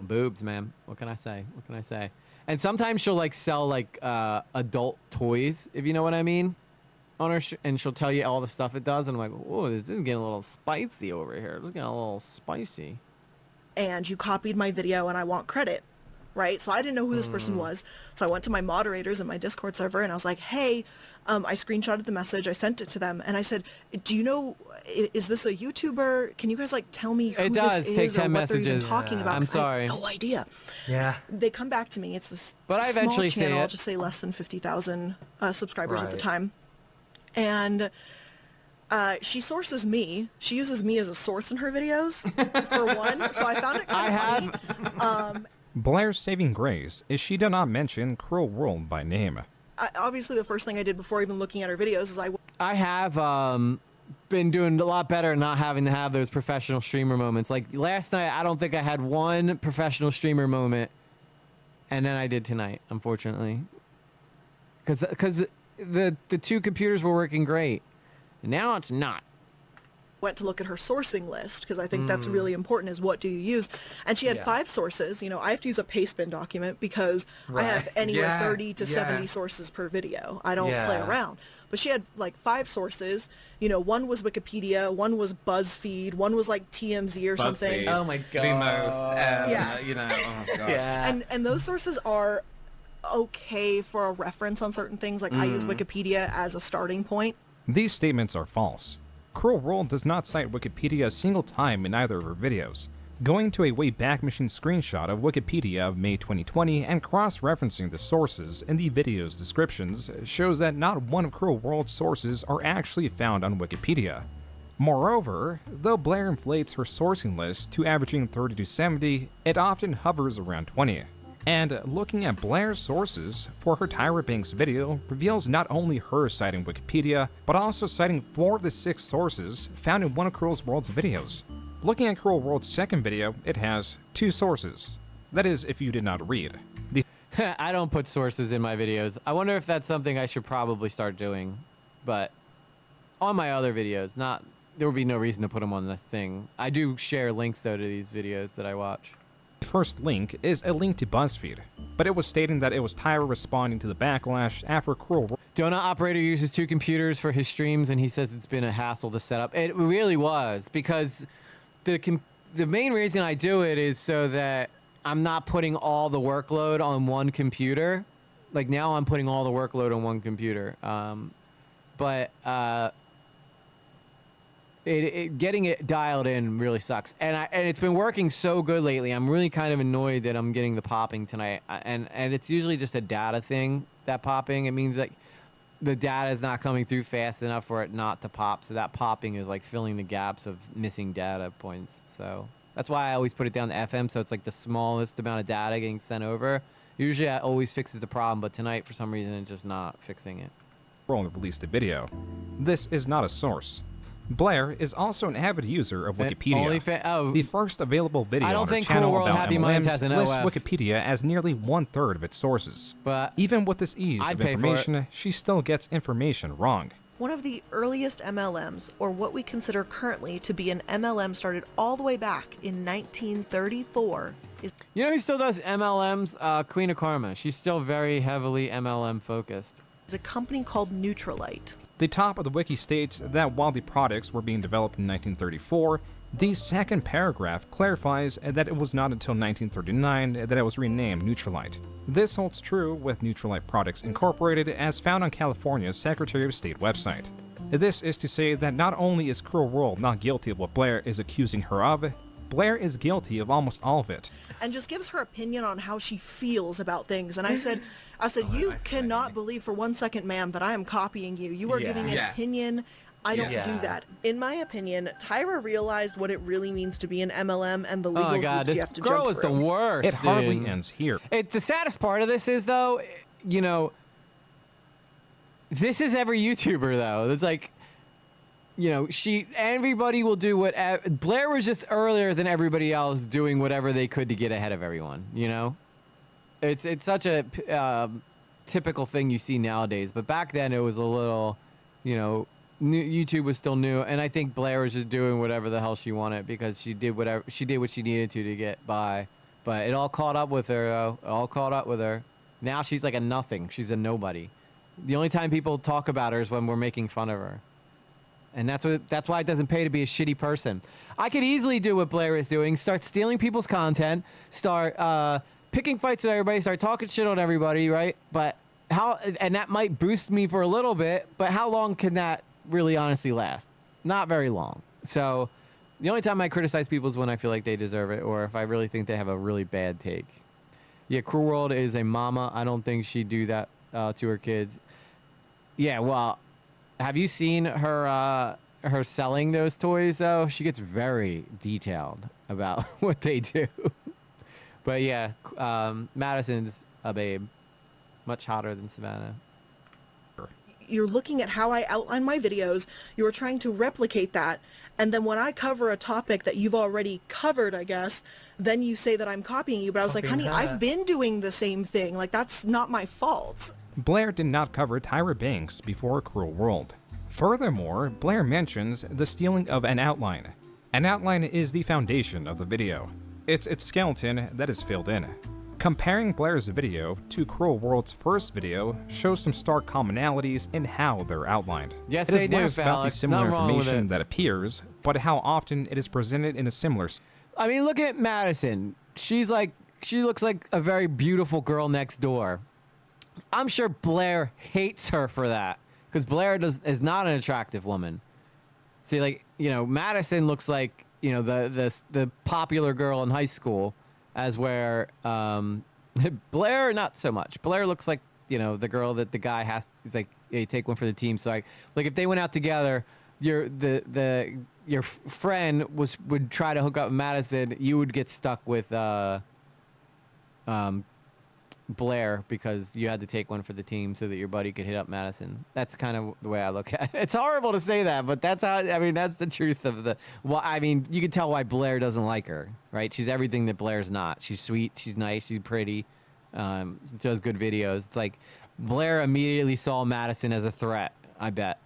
Boobs, man. What can I say? What can I say? And sometimes she'll like sell like adult toys, if you know what I mean, on her, and she'll tell you all the stuff it does. And I'm like, whoa, this is getting a little spicy over here. This is getting a little spicy. And you copied my video, and I want credit, right? So I didn't know who this person was. So I went to my moderators in my Discord server, and I was like, hey, I screenshotted the message, I sent it to them, and I said, do you know, is this a YouTuber? Can you guys like tell me who this is take or 10 what they're even messages. talking about? I'm sorry. I had no idea. Yeah. They come back to me. It's this But I small eventually see channel, I'll it. just say less than 50,000 subscribers at the Right. time. And she sources me. She uses me as a source in her videos, for one. So I found it kind of funny. Blair's saving grace is she did not mention Cruel World by name. Obviously, the first thing I did before even looking at her videos is I have been doing a lot better not having to have those professional streamer moments. Like last night, I don't think I had one professional streamer moment, and then I did tonight, unfortunately. Because the two computers were working great. Now it's not. went to look at her sourcing list because I think that's really important is what do you use. And she had 5 sources. You know, I have to use a pastebin document because I have anywhere 30 to 70 sources per video. I don't play around. But she had like 5 sources. You know, one was Wikipedia, one was BuzzFeed, one was like TMZ or something. Oh my god. The most, you know, oh god. And those sources are okay for a reference on certain things. Like I use Wikipedia as a starting point. These statements are false. Cruel World does not cite Wikipedia a single time in either of her videos. Going to a Wayback Machine screenshot of Wikipedia of May 2020 and cross-referencing the sources in the video's descriptions shows that not one of Cruel World's sources are actually found on Wikipedia. Moreover, though Blair inflates her sourcing list to averaging 30 to 70, it often hovers around 20. And looking at Blair's sources for her Tyra Banks video reveals not only her citing Wikipedia, but also citing 4 of the 6 sources found in one of Cruel World's videos. Looking at Cruel World's second video, it has 2 sources. That is, if you did not read. I don't put sources in my videos. I wonder if that's something I should probably start doing. But on my other videos, there would be no reason to put them on the thing. I do share links, though, to these videos that I watch. The first link is a link to BuzzFeed, but it was stating that it was Tyra responding to the backlash after Cruel World. Donut Operator uses 2 computers for his streams, and he says it's been a hassle to set up. It really was, because the main reason I do it is so that I'm not putting all the workload on one computer. Like now I'm putting all the workload on one computer. Getting it dialed in really sucks, and it's been working so good lately. I'm really kind of annoyed that I'm getting the popping tonight, and it's usually just a data thing. That popping, it means that the data is not coming through fast enough for it not to pop. So that popping is like filling the gaps of missing data points. So that's why I always put it down to FM, so it's like the smallest amount of data getting sent over. Usually that always fixes the problem, but tonight for some reason it's just not fixing it. Released a video. This is not a source. Blair is also an avid user of Wikipedia. The first available video I don't on her think channel Cool World about Happy Minds MLMs has an lists OF. Wikipedia as nearly 1/3 of its sources. But even with this ease I'd of pay for it. information, she still gets information wrong. One of the earliest MLMs, or what we consider currently to be an MLM, started all the way back in 1934. You know who still does MLMs? Queen of Karma. She's still very heavily MLM focused. Is a company called Neutralite. The top of the wiki states that while the products were being developed in 1934, the second paragraph clarifies that it was not until 1939 that it was renamed Neutralite. This holds true with Neutralite Products Incorporated as found on California's Secretary of State website. This is to say that not only is Cruel World not guilty of what Blair is accusing her of, Blair is guilty of almost all of it. And just gives her opinion on how she feels about things. And I said, you cannot believe for 1 second, ma'am, that I am copying you. You are giving an opinion. I don't do that. In my opinion, Tyra realized what it really means to be an MLM and the legal hoops this you have to girl jump is through. the worst. It hardly dude. ends here. The saddest part of this is, though, you know, this is every YouTuber, though. It's like, you know, everybody will do what Blair was just earlier than everybody else doing whatever they could to get ahead of everyone, you know? It's such a typical thing you see nowadays, but back then it was a little, you know, YouTube was still new, and I think Blair was just doing whatever the hell she wanted because she did what she needed to get by. But it all caught up with her, though. It all caught up with her. Now she's like a nothing. She's a nobody. The only time people talk about her is when we're making fun of her. And that's why it doesn't pay to be a shitty person. I could easily do what Blair is doing, start stealing people's content, start picking fights with everybody, start talking shit on everybody, right? But and that might boost me for a little bit, but how long can that really honestly last? Not very long. So the only time I criticize people is when I feel like they deserve it, or if I really think they have a really bad take. Yeah, Cruel World is a mama. I don't think she'd do that to her kids. Yeah, well, have you seen her selling those toys, though? She gets very detailed about what they do. But yeah, Madison's a babe. Much hotter than Savannah. You're looking at how I outline my videos, you're trying to replicate that, and then when I cover a topic that you've already covered, I guess, then you say that I'm copying you, but I was like, honey, I've been doing the same thing. Like, that's not my fault. Blair did not cover Tyra Banks before Cruel World. Furthermore, Blair mentions the stealing of an outline. An outline is the foundation of the video. It's its skeleton that is filled in. Comparing Blair's video to Cruel World's first video shows some stark commonalities in how they're outlined. Yes, it is they do, less about the Alex. similar Nothing wrong with information it. that appears, but how often it is presented in a similar. I mean, look at Madison. She looks like a very beautiful girl next door. I'm sure Blair hates her for that because Blair is not an attractive woman. See, like, you know, Madison looks like, you know, the popular girl in high school, as where Blair not so much. Blair looks like, you know, the girl that the guy has. It's like, hey, take one for the team. So like if they went out together, your friend would try to hook up with Madison, you would get stuck with Blair because you had to take one for the team so that your buddy could hit up Madison. That's kind of the way I look at it. It's horrible to say that, but that's how, I mean, that's the truth of the, well, I mean, you can tell why Blair doesn't like her, right? She's everything that Blair's not. She's sweet, she's nice, she's pretty, does good videos. It's like Blair immediately saw Madison as a threat, I bet.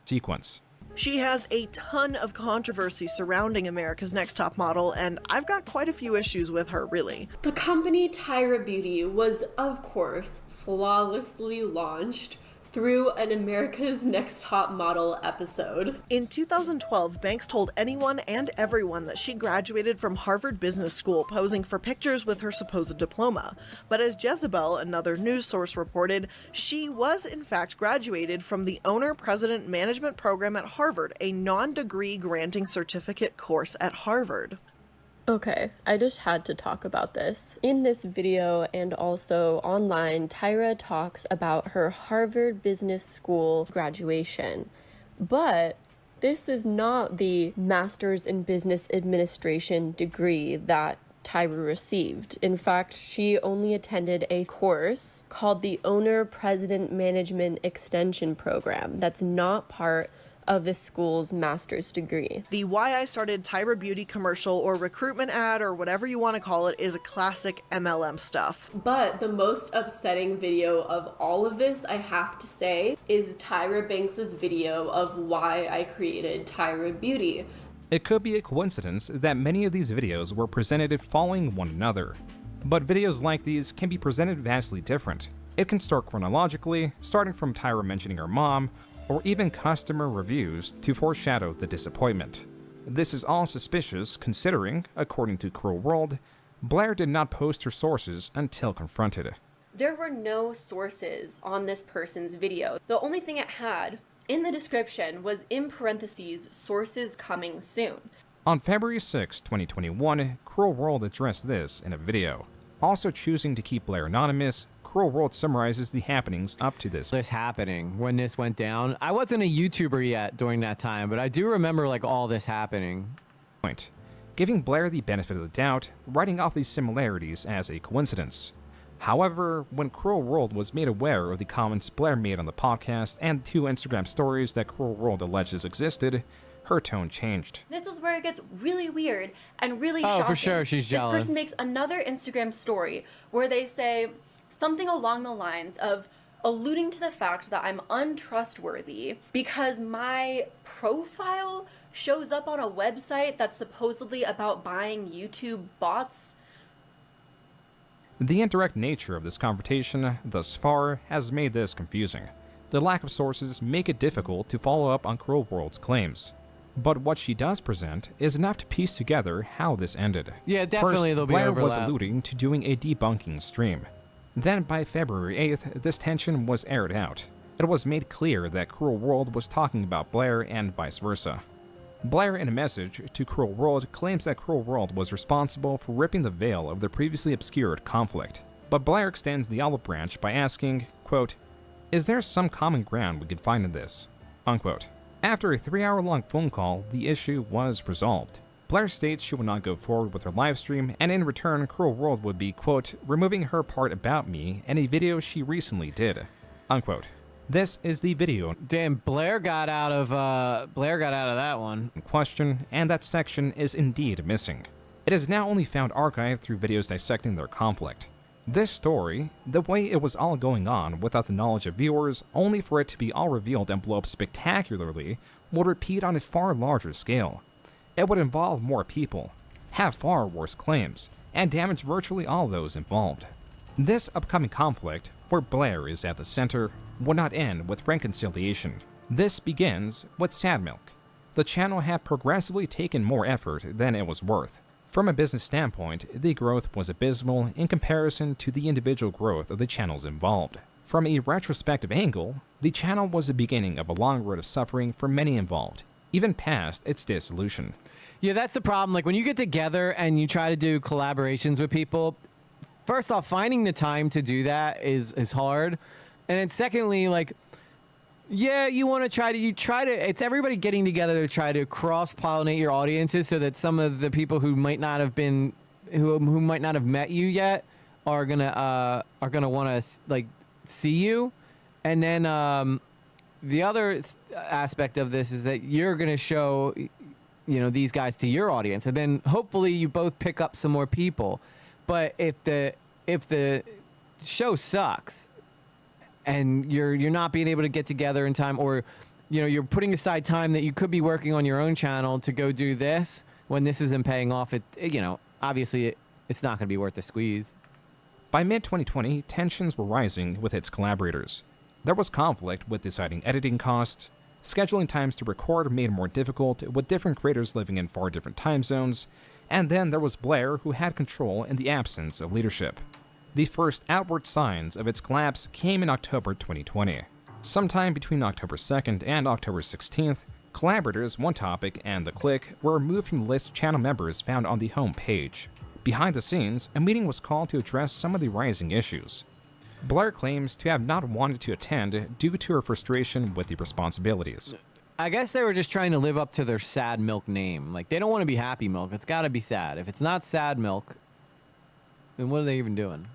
Sequence. She has a ton of controversy surrounding America's Next Top Model, and I've got quite a few issues with her, really. The company Tyra Beauty was, of course, flawlessly launched through an America's Next Top Model episode. In 2012, Banks told anyone and everyone that she graduated from Harvard Business School, posing for pictures with her supposed diploma. But as Jezebel, another news source, reported, she was in fact graduated from the Owner-President Management Program at Harvard, a non-degree granting certificate course at Harvard. Okay, I just had to talk about this. In this video and also online, Tyra talks about her Harvard Business School graduation. But this is not the Master's in Business Administration degree that Tyra received. In fact, she only attended a course called the Owner-President Management Extension Program. That's not part of the school's master's degree. The Why I Started Tyra Beauty commercial or recruitment ad or whatever you want to call it is a classic MLM stuff. But the most upsetting video of all of this, I have to say, is Tyra Banks' video of why I created Tyra Beauty. It could be a coincidence that many of these videos were presented following one another, but videos like these can be presented vastly different. It can start chronologically, starting from Tyra mentioning her mom, or even customer reviews to foreshadow the disappointment. This is all suspicious considering, according to Cruel World, Blair did not post her sources until confronted. There were no sources on this person's video. The only thing it had in the description was in parentheses, sources coming soon. On February 6, 2021, Cruel World addressed this in a video. Also choosing to keep Blair anonymous, Cruel World summarizes the happenings up to this happening when this went down. I wasn't a YouTuber yet during that time, but I do remember like all this happening. Point. Giving Blair the benefit of the doubt, writing off these similarities as a coincidence. However, when Cruel World was made aware of the comments Blair made on the podcast and the 2 Instagram stories that Cruel World alleges existed, her tone changed. This is where it gets really weird and really shocking. Oh, for sure, she's jealous. This person makes another Instagram story where they say something along the lines of alluding to the fact that I'm untrustworthy because my profile shows up on a website that's supposedly about buying YouTube bots. The indirect nature of this confrontation thus far has made this confusing. The lack of sources make it difficult to follow up on Cruel World's claims. But what she does present is enough to piece together how this ended. Yeah, definitely there'll be Blair overlap. was alluding to doing a debunking stream. Then by February 8th, this tension was aired out. It was made clear that Cruel World was talking about Blair and vice versa. Blair, in a message to Cruel World, claims that Cruel World was responsible for ripping the veil of the previously obscured conflict. But Blair extends the olive branch by asking, quote, "Is there some common ground we could find in this?" Unquote. After a 3-hour-long phone call, the issue was resolved. Blair states she would not go forward with her livestream, and in return, Cruel World would be, quote, removing her part about me and a video she recently did, unquote. This is the video. Damn, Blair got out of that one. In question, and that section is indeed missing. It is now only found archived through videos dissecting their conflict. This story, the way it was all going on without the knowledge of viewers, only for it to be all revealed and blow up spectacularly, would repeat on a far larger scale. It would involve more people, have far worse claims, and damage virtually all those involved. This upcoming conflict, where Blair is at the center, would not end with reconciliation. This begins with Sad Milk. The channel had progressively taken more effort than it was worth. From a business standpoint, the growth was abysmal in comparison to the individual growth of the channels involved. From a retrospective angle, the channel was the beginning of a long road of suffering for many involved, even past its dissolution. Yeah, that's the problem. Like when you get together and you try to do collaborations with people, first off, finding the time to do that is hard. And then secondly, like, yeah, you want to try to, it's everybody getting together to try to cross-pollinate your audiences so that some of the people who might not have been, who might not have met you yet are gonna want to like see you. And then the other aspect of this is that you're gonna show, you know, these guys to your audience, and then hopefully you both pick up some more people. But if the show sucks and you're not being able to get together in time, or you know, you're putting aside time that you could be working on your own channel to go do this when this isn't paying off, you know, obviously it's not going to be worth the squeeze. By mid-2020, tensions were rising with its collaborators. There was conflict with deciding editing costs. Scheduling times to record made more difficult, with different creators living in far different time zones. And then there was Blair, who had control in the absence of leadership. The first outward signs of its collapse came in October 2020. Sometime between October 2nd and October 16th, collaborators One Topic and The Click were removed from the list of channel members found on the home page. Behind the scenes, a meeting was called to address some of the rising issues. Blair claims to have not wanted to attend due to her frustration with the responsibilities. I guess they were just trying to live up to their Sad Milk name. Like, they don't want to be Happy Milk. It's got to be sad. If it's not Sad Milk, then what are they even doing?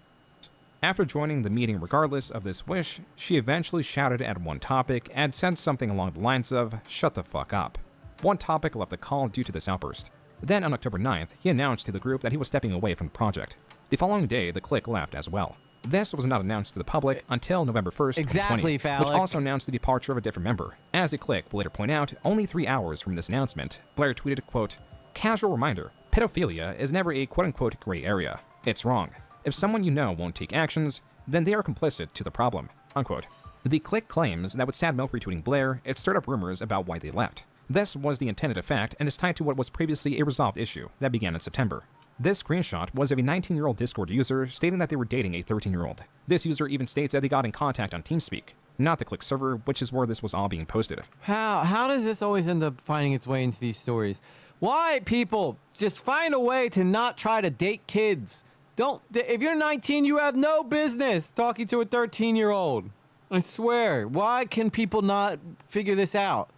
After joining the meeting regardless of this wish, she eventually shouted at One Topic and said something along the lines of, "Shut the fuck up." One Topic left the call due to this outburst. Then on October 9th, he announced to the group that he was stepping away from the project. The following day, the clique left as well. This was not announced to the public until November 1st, 2020, which also announced the departure of a different member. As the clique will later point out, only 3 hours from this announcement, Blair tweeted, quote, "Casual reminder, pedophilia is never a quote-unquote gray area. It's wrong. If someone you know won't take actions, then they are complicit to the problem," unquote. The clique claims that with Sad Milk retweeting Blair, it stirred up rumors about why they left. This was the intended effect and is tied to what was previously a resolved issue that began in September. This screenshot was of a 19-year-old Discord user stating that they were dating a 13-year-old. This user even states that they got in contact on TeamSpeak, not the clique server, which is where this was all being posted. How does this always end up finding its way into these stories? Why, people? Just find a way to not try to date kids. If you're 19, you have no business talking to a 13-year-old. I swear. Why can people not figure this out?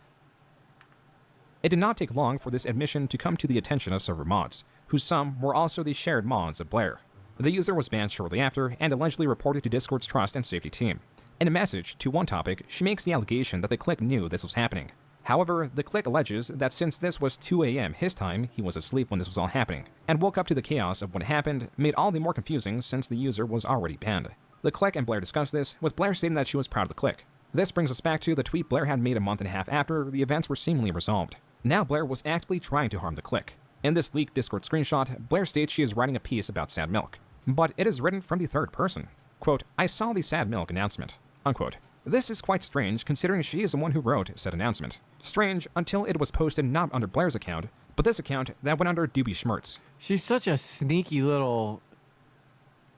It did not take long for this admission to come to the attention of server mods, whose some were also the shared mods of Blair. The user was banned shortly after and allegedly reported to Discord's trust and safety team. In a message to One Topic, she makes the allegation that the clique knew this was happening. However, the clique alleges that since this was 2 a.m. his time, he was asleep when this was all happening, and woke up to the chaos of what happened, made all the more confusing since the user was already banned. The clique and Blair discussed this, with Blair stating that she was proud of the clique. This brings us back to the tweet Blair had made a month and a half after the events were seemingly resolved. Now Blair was actively trying to harm the clique. In this leaked Discord screenshot, Blair states she is writing a piece about Sad Milk, but it is written from the third person. Quote, "I saw the Sad Milk announcement," unquote. This is quite strange considering she is the one who wrote said announcement. Strange until it was posted not under Blair's account, but this account that went under Doobie Schmertz. She's such a sneaky little...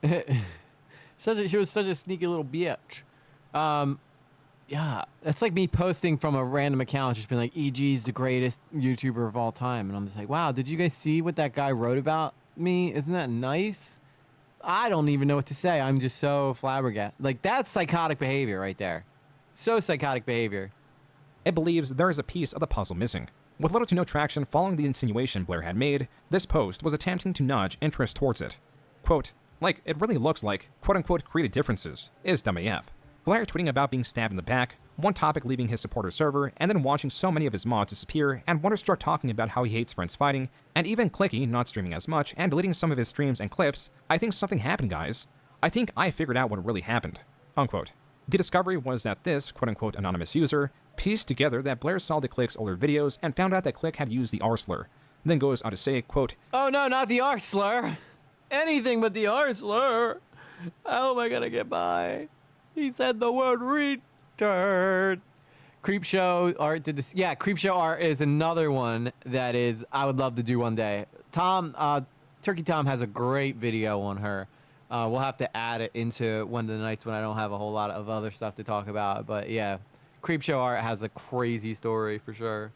she was such a sneaky little bitch. Yeah, it's like me posting from a random account, just being like, EG's the greatest YouTuber of all time. And I'm just like, wow, did you guys see what that guy wrote about me? Isn't that nice? I don't even know what to say. I'm just so flabbergasted. Like, that's psychotic behavior right there. So psychotic behavior. It believes there is a piece of the puzzle missing. With little to no traction following the insinuation Blair had made, this post was attempting to nudge interest towards it. Quote, "Like, it really looks like, quote-unquote, creative differences is dumb AF. Blair tweeting about being stabbed in the back, One Topic leaving his supporter server, and then watching so many of his mods disappear, and Wonderstruck talking about how he hates friends fighting, and even Clicky not streaming as much and deleting some of his streams and clips. I think something happened, guys. I think I figured out what really happened," unquote. The discovery was that this, quote-unquote, anonymous user pieced together that Blair saw the clique's older videos and found out that clique had used the R slur, then goes on to say, quote, "Oh no, not the R slur. Anything but the R slur. How am I gonna get by? He said the word retard." Creepshow Art did this. Yeah, Creepshow Art is another one that is I would love to do one day. Turkey Tom has a great video on her. We'll have to add it into one of the nights when I don't have a whole lot of other stuff to talk about. But yeah, Creepshow Art has a crazy story for sure.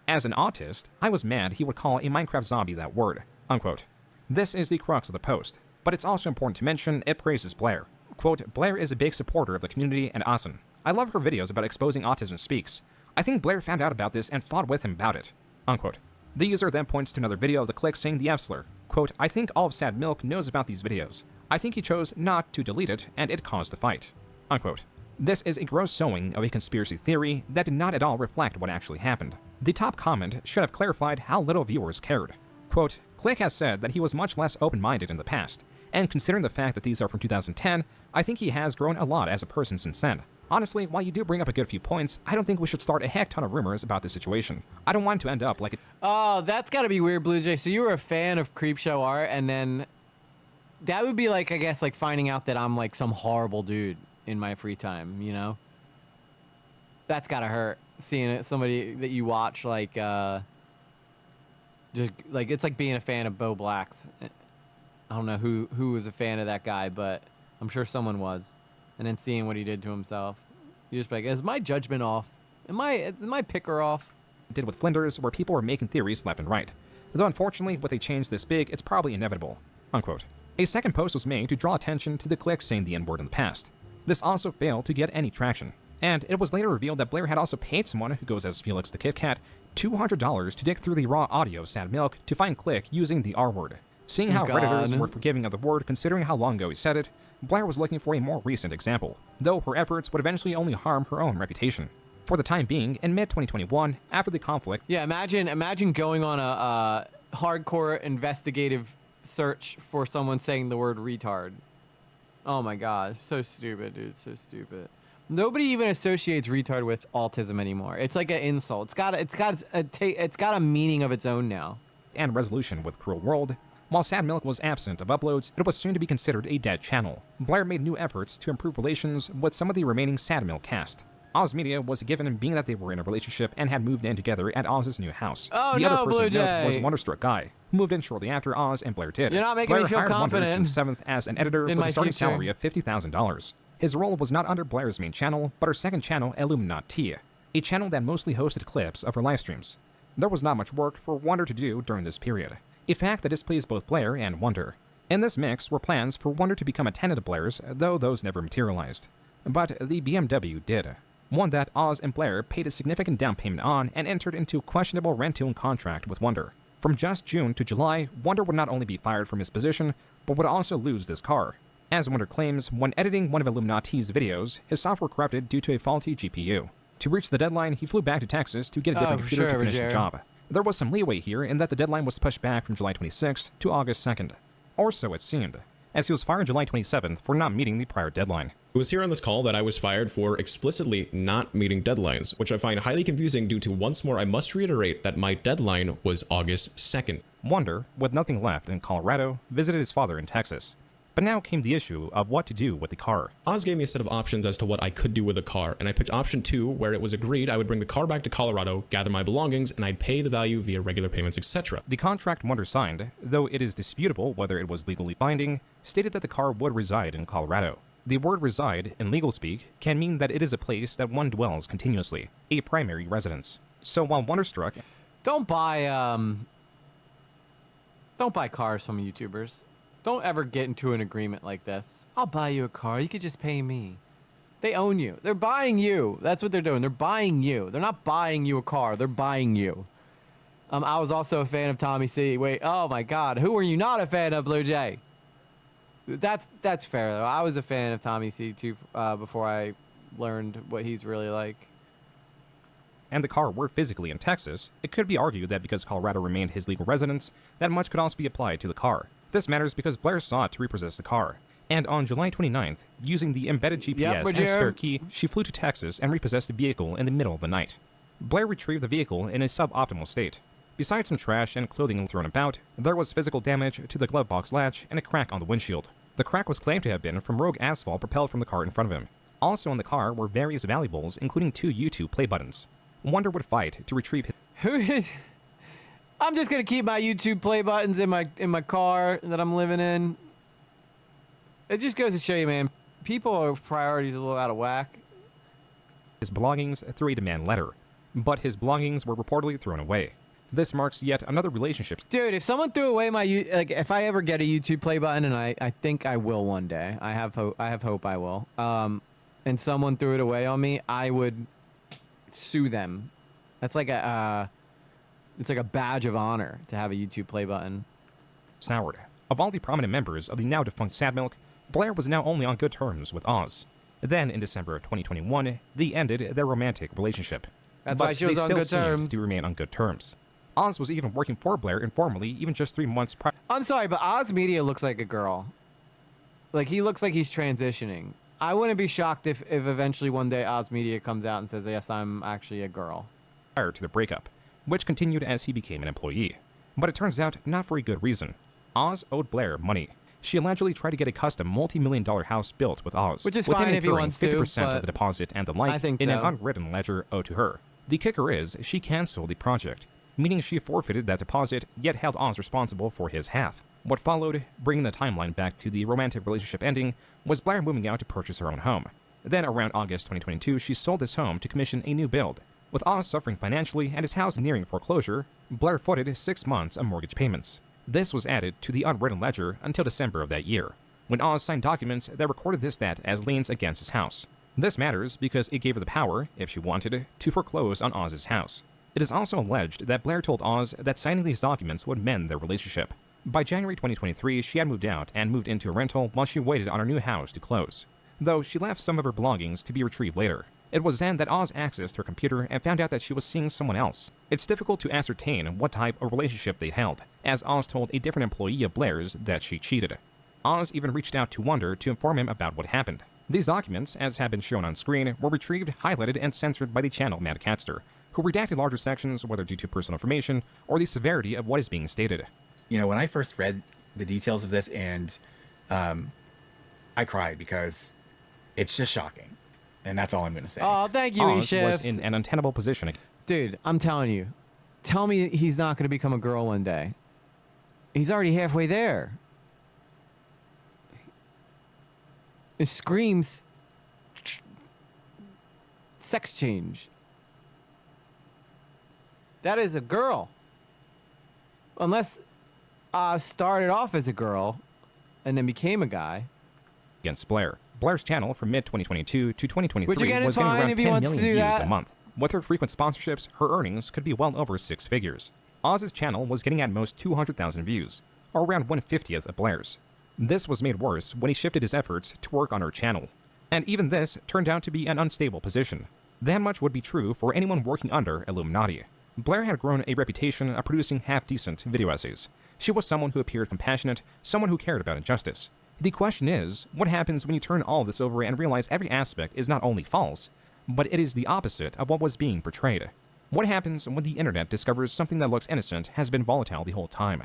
"As an autist, I was mad he would call a Minecraft zombie that word," unquote. This is the crux of the post, but it's also important to mention it praises Blair. Quote, "Blair is a big supporter of the community and awesome. I love her videos about exposing autism speaks. I think Blair found out about this and fought with him about it," unquote. The user then points to another video of the clique saying the F slur. Quote, "I think all of Sad Milk knows about these videos. I think he chose not to delete it and it caused the fight," unquote. This is a gross sowing of a conspiracy theory that did not at all reflect what actually happened. The top comment should have clarified how little viewers cared. Quote, "Click has said that he was much less open-minded in the past, and considering the fact that these are from 2010, I think he has grown a lot as a person since then. Honestly, while you do bring up a good few points, I don't think we should start a heck ton of rumors about this situation. I don't want to end up like it." Oh, that's gotta be weird, Blue Jay. So you were a fan of Creepshow Art, and then that would be like, I guess, like finding out that I'm like some horrible dude in my free time, you know? That's gotta hurt, seeing it, somebody that you watch, like, just like, it's like being a fan of Bo Black's. I don't know who was a fan of that guy, but I'm sure someone was. And then seeing what he did to himself, you just like, is my judgment off? Is my picker off? Did with Flinders, where people were making theories left and right. Though unfortunately, with a change this big, it's probably inevitable, unquote. A second post was made to draw attention to the clique saying the N-word in the past. This also failed to get any traction, and it was later revealed that Blair had also paid someone who goes as Felix the Kit Kat $200 to dig through the raw audio of Sad Milk to find clique using the R-word. Seeing how Redditors were forgiving of the word considering how long ago he said it, Blair was looking for a more recent example, though her efforts would eventually only harm her own reputation. For the time being, in mid-2021, after the conflict... Yeah, imagine going on a hardcore investigative search for someone saying the word retard. Oh my gosh, so stupid, dude, so stupid. Nobody even associates retard with autism anymore. It's like an insult. It's got a meaning of its own now. And resolution with Cruel World. While Sad Milk was absent of uploads, it was soon to be considered a dead channel. Blair made new efforts to improve relations with some of the remaining Sad Milk cast. Oz Media was given being that they were in a relationship and had moved in together at Oz's new house. Oh, the no, other person Blue of note Jay. was Wonderstruck Guy, who moved in shortly after Oz and Blair did. You're not making Blair me feel hired Wonder confident. June 7th as an editor In with my a starting future. salary of $50,000. His role was not under Blair's main channel, but her second channel, Illuminaughti, a channel that mostly hosted clips of her live streams. There was not much work for Wonder to do during this period, a fact that displeased both Blair and Wonder. In this mix were plans for Wonder to become a tenant of Blair's, though those never materialized. But the BMW did. One that Oz and Blair paid a significant down payment on and entered into a questionable rent-to-own contract with Wonder. From just June to July, Wonder would not only be fired from his position, but would also lose this car. As Wonder claims, when editing one of Illuminaughti's videos, his software corrupted due to a faulty GPU. To reach the deadline, he flew back to Texas to get a different computer to finish the job. There was some leeway here in that the deadline was pushed back from July 26th to August 2nd. Or so it seemed, as he was fired July 27th for not meeting the prior deadline. It was here on this call that I was fired for explicitly not meeting deadlines, which I find highly confusing due to once more I must reiterate that my deadline was August 2nd. Wonder, with nothing left in Colorado, visited his father in Texas. But now came the issue of what to do with the car. Oz gave me a set of options as to what I could do with the car, and I picked option 2, where it was agreed I would bring the car back to Colorado, gather my belongings, and I'd pay the value via regular payments, etc. The contract Wonder signed, though it is disputable whether it was legally binding, stated that the car would reside in Colorado. The word reside, in legal speak, can mean that it is a place that one dwells continuously, a primary residence. So while Wonderstruck... Don't buy cars from YouTubers. Don't ever get into an agreement like this. I'll buy you a car. You could just pay me. They own you. They're buying you. That's what they're doing. They're buying you. They're not buying you a car. They're buying you. I was also a fan of Tommy C. Wait, oh my God. Who were you not a fan of, Blue Jay? That's fair, though. I was a fan of Tommy C. too before I learned what he's really like. And the car were physically in Texas, it could be argued that because Colorado remained his legal residence, that much could also be applied to the car. This matters because Blair sought to repossess the car, and on July 29th, using the embedded GPS as spare key, she flew to Texas and repossessed the vehicle in the middle of the night. Blair retrieved the vehicle in a suboptimal state. Besides some trash and clothing thrown about, there was physical damage to the glove box latch and a crack on the windshield. The crack was claimed to have been from rogue asphalt propelled from the car in front of him. Also in the car were various valuables, including 2 YouTube play buttons. Wonder would fight to retrieve his... I'm just gonna keep my YouTube play buttons in my car that I'm living in. It just goes to show you, man, people's priorities are a little out of whack. His belongings through a demand letter, but his belongings were reportedly thrown away. This marks yet another relationship. Dude, if someone threw away my if I ever get a YouTube play button, and I think I will one day, I have hope I will. And someone threw it away on me, I would sue them. That's like it's like a badge of honor to have a YouTube play button. Soured. Of all the prominent members of the now defunct Sad Milk, Blair was now only on good terms with Oz. Then, in December of 2021, they ended their romantic relationship. That's but why she was on good terms. To remain on good terms. Oz was even working for Blair informally, even just 3 months prior. I'm sorry, but Oz Media looks like a girl. Like, he looks like he's transitioning. I wouldn't be shocked if eventually one day Oz Media comes out and says, yes, I'm actually a girl. Prior to the breakup, which continued as he became an employee. But it turns out not for a good reason. Oz owed Blair money. She allegedly tried to get a custom multi-million-dollar house built with Oz, which is with fine him if he wants to, 50% of the deposit and the like in an unwritten ledger owed to her. The kicker is she canceled the project, meaning she forfeited that deposit, yet held Oz responsible for his half. What followed, bringing the timeline back to the romantic relationship ending, was Blair moving out to purchase her own home. Then, around August 2022, she sold this home to commission a new build. With Oz suffering financially and his house nearing foreclosure, Blair footed 6 months of mortgage payments. This was added to the unwritten ledger until December of that year, when Oz signed documents that recorded this debt as liens against his house. This matters because it gave her the power, if she wanted, to foreclose on Oz's house. It is also alleged that Blair told Oz that signing these documents would mend their relationship. By January 2023, she had moved out and moved into a rental while she waited on her new house to close, though she left some of her belongings to be retrieved later. It was then that Oz accessed her computer and found out that she was seeing someone else. It's difficult to ascertain what type of relationship they held, as Oz told a different employee of Blair's that she cheated. Oz even reached out to Wonder to inform him about what happened. These documents, as have been shown on screen, were retrieved, highlighted, and censored by the channel Mad Catster, who redacted larger sections, whether due to personal information or the severity of what is being stated. You know, when I first read the details of this, and I cried because it's just shocking. And that's all I'm going to say. Oh, thank you, Oz E-Shift. was in an untenable position. Dude, I'm telling you. Tell me he's not going to become a girl one day. He's already halfway there. It screams sex change. That is a girl. Unless Oz started off as a girl and then became a guy. Against Blair. Blair's channel from mid-2022 to 2023 Which again was is getting fine around if he 10 wants to million do views that. a month. With her frequent sponsorships, her earnings could be well over 6 figures. Oz's channel was getting at most 200,000 views, or around 1/50th of Blair's. This was made worse when he shifted his efforts to work on her channel. And even this turned out to be an unstable position. That much would be true for anyone working under Illuminaughti. Blair had grown a reputation of producing half-decent video essays. She was someone who appeared compassionate, someone who cared about injustice. The question is, what happens when you turn all this over and realize every aspect is not only false, but it is the opposite of what was being portrayed? What happens when the internet discovers something that looks innocent has been volatile the whole time?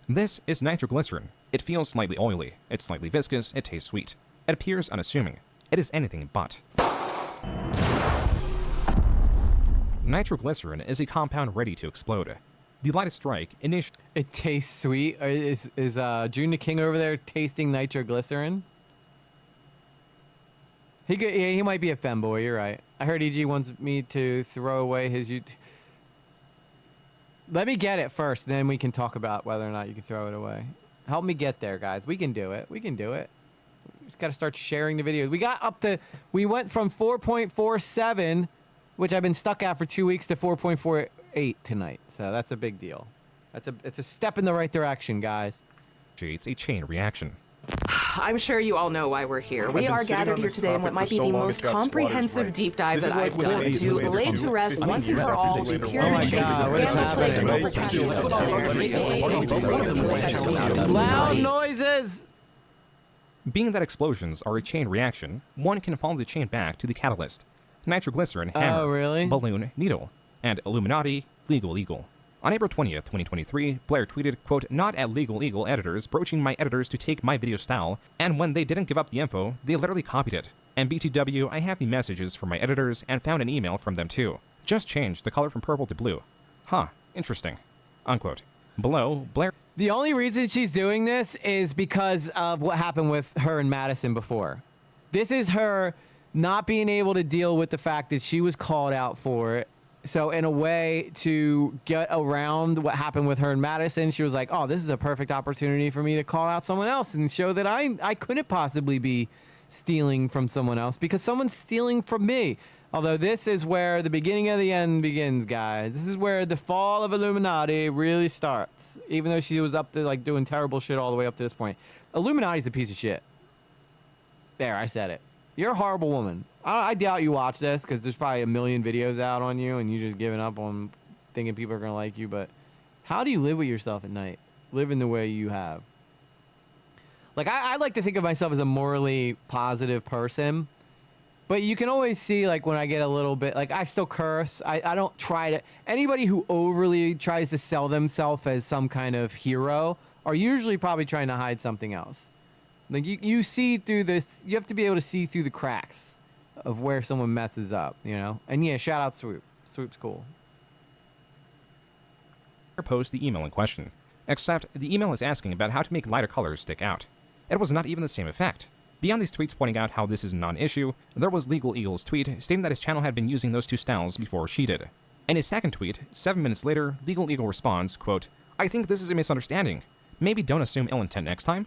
This is nitroglycerin. It feels slightly oily, it's slightly viscous, it tastes sweet. It appears unassuming. It is anything but. Nitroglycerin is a compound ready to explode. The lightest strike initially... It tastes sweet. Is Junior King over there tasting nitroglycerin? He might be a femboy, you're right. I heard EG wants me to throw away his Let me get it first, then we can talk about whether or not you can throw it away. Help me get there, guys. We can do it. We can do it. We just got to start sharing the videos. We went from 4.47, which I've been stuck at for 2 weeks, to 4.48 tonight. So that's a big deal. It's a step in the right direction, guys. It's a chain reaction. I'm sure you all know why we're here. We are gathered here today in what might be the most comprehensive deep dive that I've done to lay to rest once and for all the purity Loud noises! Being that explosions are a chain reaction, one can follow the chain back to the catalyst. Nitroglycerin, hammer, balloon, needle, and Illuminaughti, legal eagle. On April 20th, 2023, Blair tweeted, quote, "Not at Legal Eagle editors broaching my editors to take my video style, and when they didn't give up the info, they literally copied it. And BTW, I have the messages from my editors and found an email from them too. Just changed the color from purple to blue. Huh, interesting." Unquote. Below, Blair... The only reason she's doing this is because of what happened with her and Madison before. This is her not being able to deal with the fact that she was called out for it. So in a way to get around what happened with her and Madison, she was like, oh, this is a perfect opportunity for me to call out someone else and show that I couldn't possibly be stealing from someone else because someone's stealing from me. Although this is where the beginning of the end begins, guys. This is where the fall of Illuminaughti really starts. Even though she was up there like doing terrible shit all the way up to this point. Illuminati's a piece of shit. There, I said it. You're a horrible woman. I doubt you watch this because there's probably a million videos out on you and you just giving up on thinking people are going to like you. But how do you live with yourself at night? Living the way you have. Like, I like to think of myself as a morally positive person. But you can always see, like, when I get a little bit... Like, I still curse. I don't try to... Anybody who overly tries to sell themselves as some kind of hero are usually probably trying to hide something else. Like, you see through this... You have to be able to see through the cracks of where someone messes up, you know? And yeah, shout out Swoop. Swoop's cool. Post the email in question. Except, the email is asking about how to make lighter colors stick out. It was not even the same effect. Beyond these tweets pointing out how this is a non-issue, there was Legal Eagle's tweet stating that his channel had been using those two styles before she did. In his second tweet, 7 minutes later, Legal Eagle responds, quote, "I think this is a misunderstanding. Maybe don't assume ill intent next time?"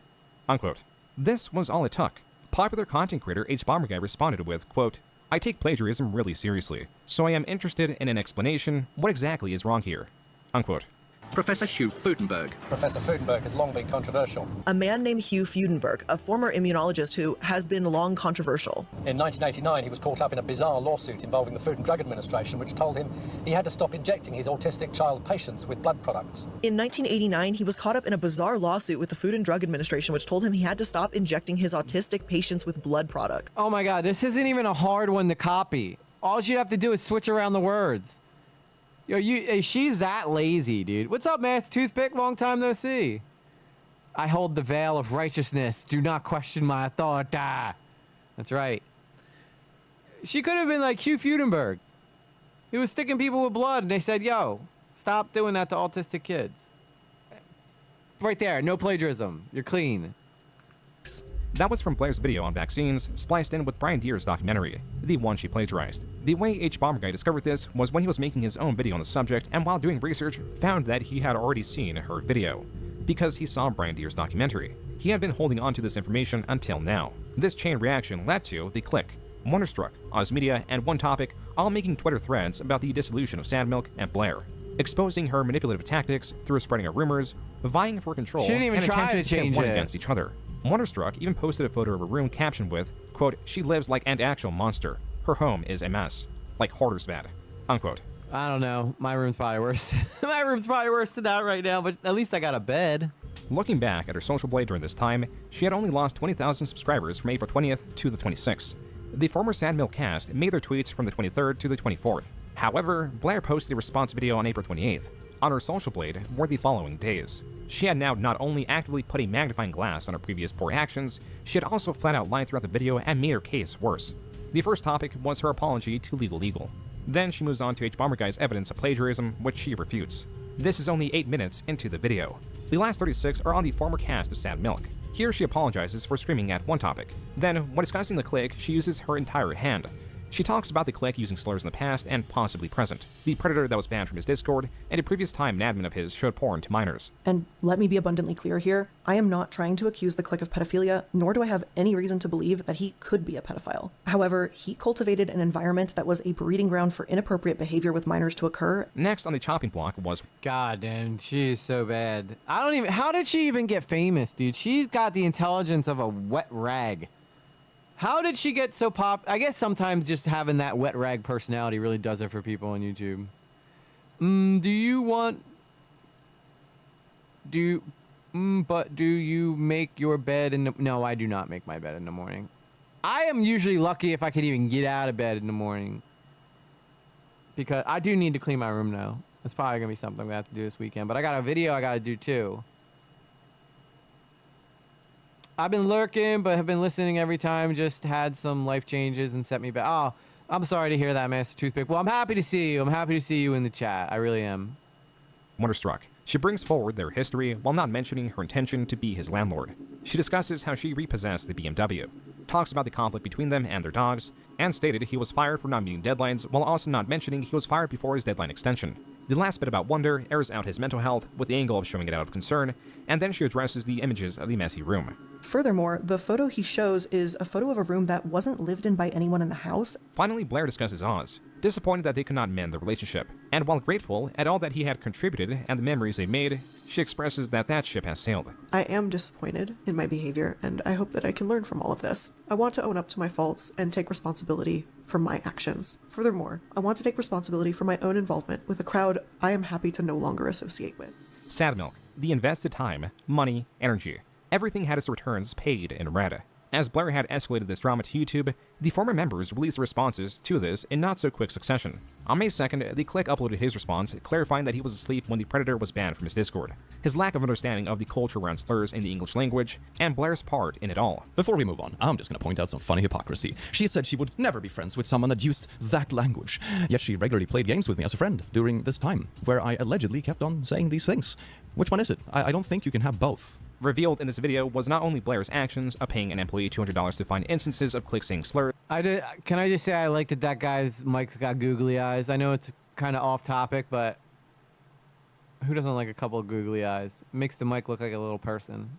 Unquote. This was all it took. Popular content creator H Bomber Guy responded with, quote, "I take plagiarism really seriously, so I am interested in an explanation. What exactly is wrong here?" Unquote. Professor Hugh Futenberg. Professor Futenberg has long been controversial. A man named Hugh Futenberg, a former immunologist who has been long controversial. In 1989, he was caught up in a bizarre lawsuit involving the Food and Drug Administration, which told him he had to stop injecting his autistic child patients with blood products. In 1989, he was caught up in a bizarre lawsuit with the Food and Drug Administration, which told him he had to stop injecting his autistic patients with blood products. Oh my god, this isn't even a hard one to copy. All you'd have to do is switch around the words. Yo, she's that lazy, dude. What's up, man? It's Toothpick. Long time no see. I hold the veil of righteousness. Do not question my authority. That's right. She could have been like Hugh Futenberg. He was sticking people with blood, and they said, yo, stop doing that to autistic kids. Right there. No plagiarism. You're clean. That was from Blair's video on vaccines, spliced in with Brian Deere's documentary, the one she plagiarized. The way H. Bomber Guy discovered this was when he was making his own video on the subject, and while doing research, found that he had already seen her video, because he saw Brian Deere's documentary. He had been holding on to this information until now. This chain reaction led to The Click, Wonderstruck, Oz Media, and One Topic all making Twitter threads about the dissolution of Sad Milk and Blair, exposing her manipulative tactics through spreading of rumors, vying for control, she didn't even and try to change one it against each other. Wonderstruck even posted a photo of her room captioned with, quote, "She lives like an actual monster. Her home is a mess. Like hoarder's bad," unquote. I don't know. My room's probably worse. My room's probably worse than that right now, but at least I got a bed. Looking back at her social blade during this time, she had only lost 20,000 subscribers from April 20th to the 26th. The former Sad Milk cast made their tweets from the 23rd to the 24th. However, Blair posted a response video on April 28th. On her social blade were the following days. She had now not only actively put a magnifying glass on her previous poor actions, she had also flat out lied throughout the video and made her case worse. The first topic was her apology to Legal Eagle. Then she moves on to H. Bomber Guy's evidence of plagiarism, which she refutes. This is only 8 minutes into the video. The last 36 are on the former cast of Sad Milk. Here she apologizes for screaming at One Topic. Then, when discussing the clique, she uses her entire hand. She talks about the clique using slurs in the past and possibly present, the predator that was banned from his Discord, and a previous time an admin of his showed porn to minors. And let me be abundantly clear here, I am not trying to accuse the clique of pedophilia, nor do I have any reason to believe that he could be a pedophile. However, he cultivated an environment that was a breeding ground for inappropriate behavior with minors to occur. Next on the chopping block was... God damn, she is so bad. How did she even get famous, dude? She's got the intelligence of a wet rag. How did she get so I guess sometimes just having that wet rag personality really does it for people on YouTube. But do you make your bed in the... No, I do not make my bed in the morning. I am usually lucky if I could even get out of bed in the morning. Because I do need to clean my room now. That's probably going to be something we have to do this weekend. But I got a video I got to do too. I've been lurking, but have been listening every time. Just had some life changes and set me back. Oh, I'm sorry to hear that, Master Toothpick. Well, I'm happy to see you. I'm happy to see you in the chat. I really am. Wonderstruck. She brings forward their history while not mentioning her intention to be his landlord. She discusses how she repossessed the BMW, talks about the conflict between them and their dogs, and stated he was fired for not meeting deadlines while also not mentioning he was fired before his deadline extension. The last bit about Wonder airs out his mental health with the angle of showing it out of concern, and then she addresses the images of the messy room. Furthermore, the photo he shows is a photo of a room that wasn't lived in by anyone in the house. Finally, Blair discusses Oz, disappointed that they could not mend the relationship, and while grateful at all that he had contributed and the memories they made, she expresses that that ship has sailed. I am disappointed in my behavior, and I hope that I can learn from all of this. I want to own up to my faults and take responsibility for my actions. Furthermore, I want to take responsibility for my own involvement with a crowd I am happy to no longer associate with. Sad Milk, the invested time, money, energy, everything had its returns paid in red. As Blair had escalated this drama to YouTube, the former members released responses to this in not-so-quick succession. On May 2nd, the clique uploaded his response, clarifying that he was asleep when the Predator was banned from his Discord, his lack of understanding of the culture around slurs in the English language, and Blair's part in it all. Before we move on, I'm just going to point out some funny hypocrisy. She said she would never be friends with someone that used that language, yet she regularly played games with me as a friend during this time, where I allegedly kept on saying these things. Which one is it? I don't think you can have both. Revealed in this video was not only Blair's actions of paying an employee $200 to find instances of click saying slurs. Can I just say I like that guy's mic's got googly eyes. I know it's kind of off topic, but who doesn't like a couple of googly eyes? It makes the mic look like a little person.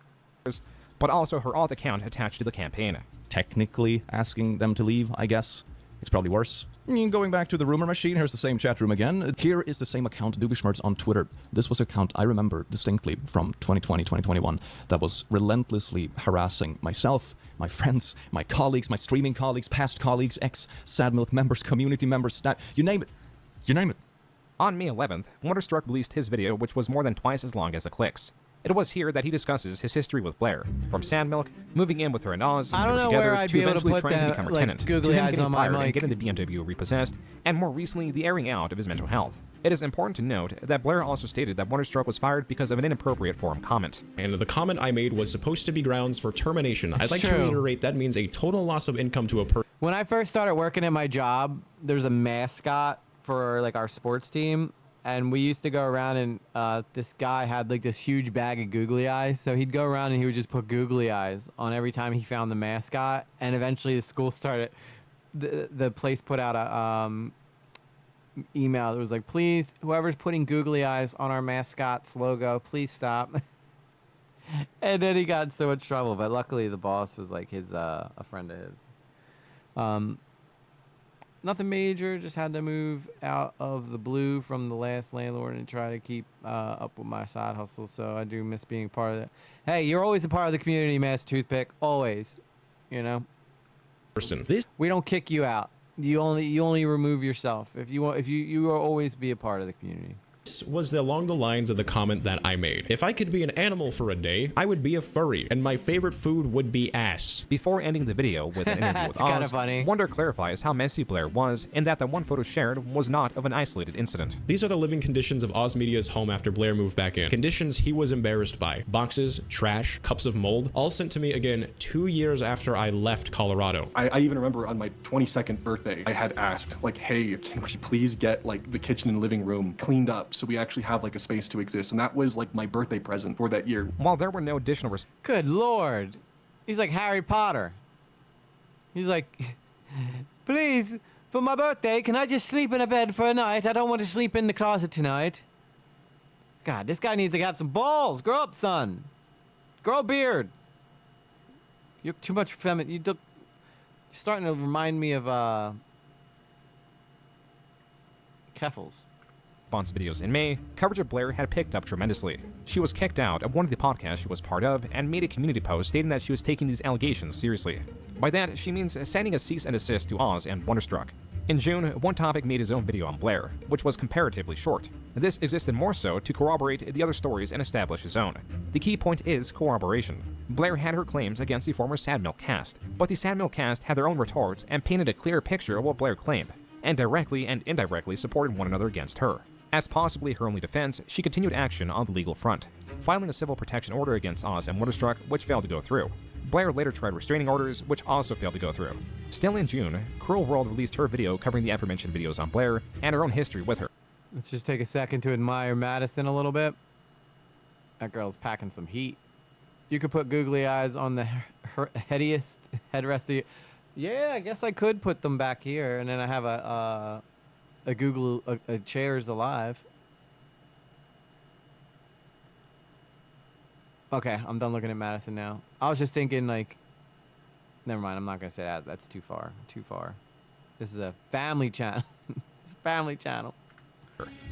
But also her alt account attached to the campaign. Technically asking them to leave, I guess. It's probably worse. Going back to the rumor machine, here's the same chat room again. Here is the same account, Doobieschmerz, on Twitter. This was an account I remember distinctly from 2020, 2021, that was relentlessly harassing myself, my friends, my colleagues, my streaming colleagues, past colleagues, ex-Sad Milk members, community members, you name it. You name it. On May 11th, Wonderstruck released his video, which was more than twice as long as the clicks. It was here that he discusses his history with Blair, from Sandmilk, moving in with her and Oz, I don't know together, where I'd to be able to eventually put trying to that, become her like, tenant, googly to him eyes getting on my fired and mic. getting the BMW repossessed, and more recently, the airing out of his mental health. It is important to note that Blair also stated that Wonderstruck was fired because of an inappropriate forum comment. And the comment I made was supposed to be grounds for termination. I'd like to true. reiterate that means a total loss of income to a person. When I first started working at my job, there's a mascot for like our sports team, and we used to go around and this guy had like this huge bag of googly eyes, so he'd go around and he would just put googly eyes on every time he found the mascot, and eventually the school started, the place put out a email that was like, please, whoever's putting googly eyes on our mascot's logo, please stop. And then he got in so much trouble, but luckily the boss was like his a friend of his. Nothing major, just had to move out of the blue from the last landlord and try to keep up with my side hustle, so I do miss being part of it. Hey, you're always a part of the community, Master Toothpick, always, you know. We don't kick you out. You only remove yourself. If you want, you will always be a part of the community. This was along the lines of the comment that I made. If I could be an animal for a day, I would be a furry, and my favorite food would be ass. Before ending the video with an interview with Oz, Wonder clarifies how messy Blair was, and that the one photo shared was not of an isolated incident. These are the living conditions of Oz Media's home after Blair moved back in. Conditions he was embarrassed by. Boxes, trash, cups of mold, all sent to me again 2 years after I left Colorado. I even remember on my 22nd birthday, I had asked, like, hey, can we please get like the kitchen and living room cleaned up so we actually have like a space to exist? And that was like my birthday present for that year. While there were no additional Good Lord. He's like Harry Potter. He's like, please, for my birthday, can I just sleep in a bed for a night? I don't want to sleep in the closet tonight. God, this guy needs to have some balls. Grow up, son. Grow a beard. You're too much feminine. You're starting to remind me of Keffels. Response videos in May, coverage of Blair had picked up tremendously. She was kicked out of one of the podcasts she was part of and made a community post stating that she was taking these allegations seriously. By that, she means sending a cease and desist to Oz and Wonderstruck. In June, One Topic made his own video on Blair, which was comparatively short. This existed more so to corroborate the other stories and establish his own. The key point is corroboration. Blair had her claims against the former Sad Milk cast, but the Sad Milk cast had their own retorts and painted a clear picture of what Blair claimed, and directly and indirectly supported one another against her. As possibly her only defense, she continued action on the legal front, filing a civil protection order against Oz and Wonderstruck, which failed to go through. Blair later tried restraining orders, which also failed to go through. Still in June, Cruel World released her video covering the aforementioned videos on Blair and her own history with her. Let's just take a second to admire Madison a little bit. That girl's packing some heat. You could put googly eyes on the headiest headrest of your... Yeah, I guess I could put them back here, and then I have a chairs alive. Okay, I'm done looking at Madison now. I was just thinking, like, never mind, I'm not gonna say that. That's too far. Too far. This is a family channel. It's a family channel.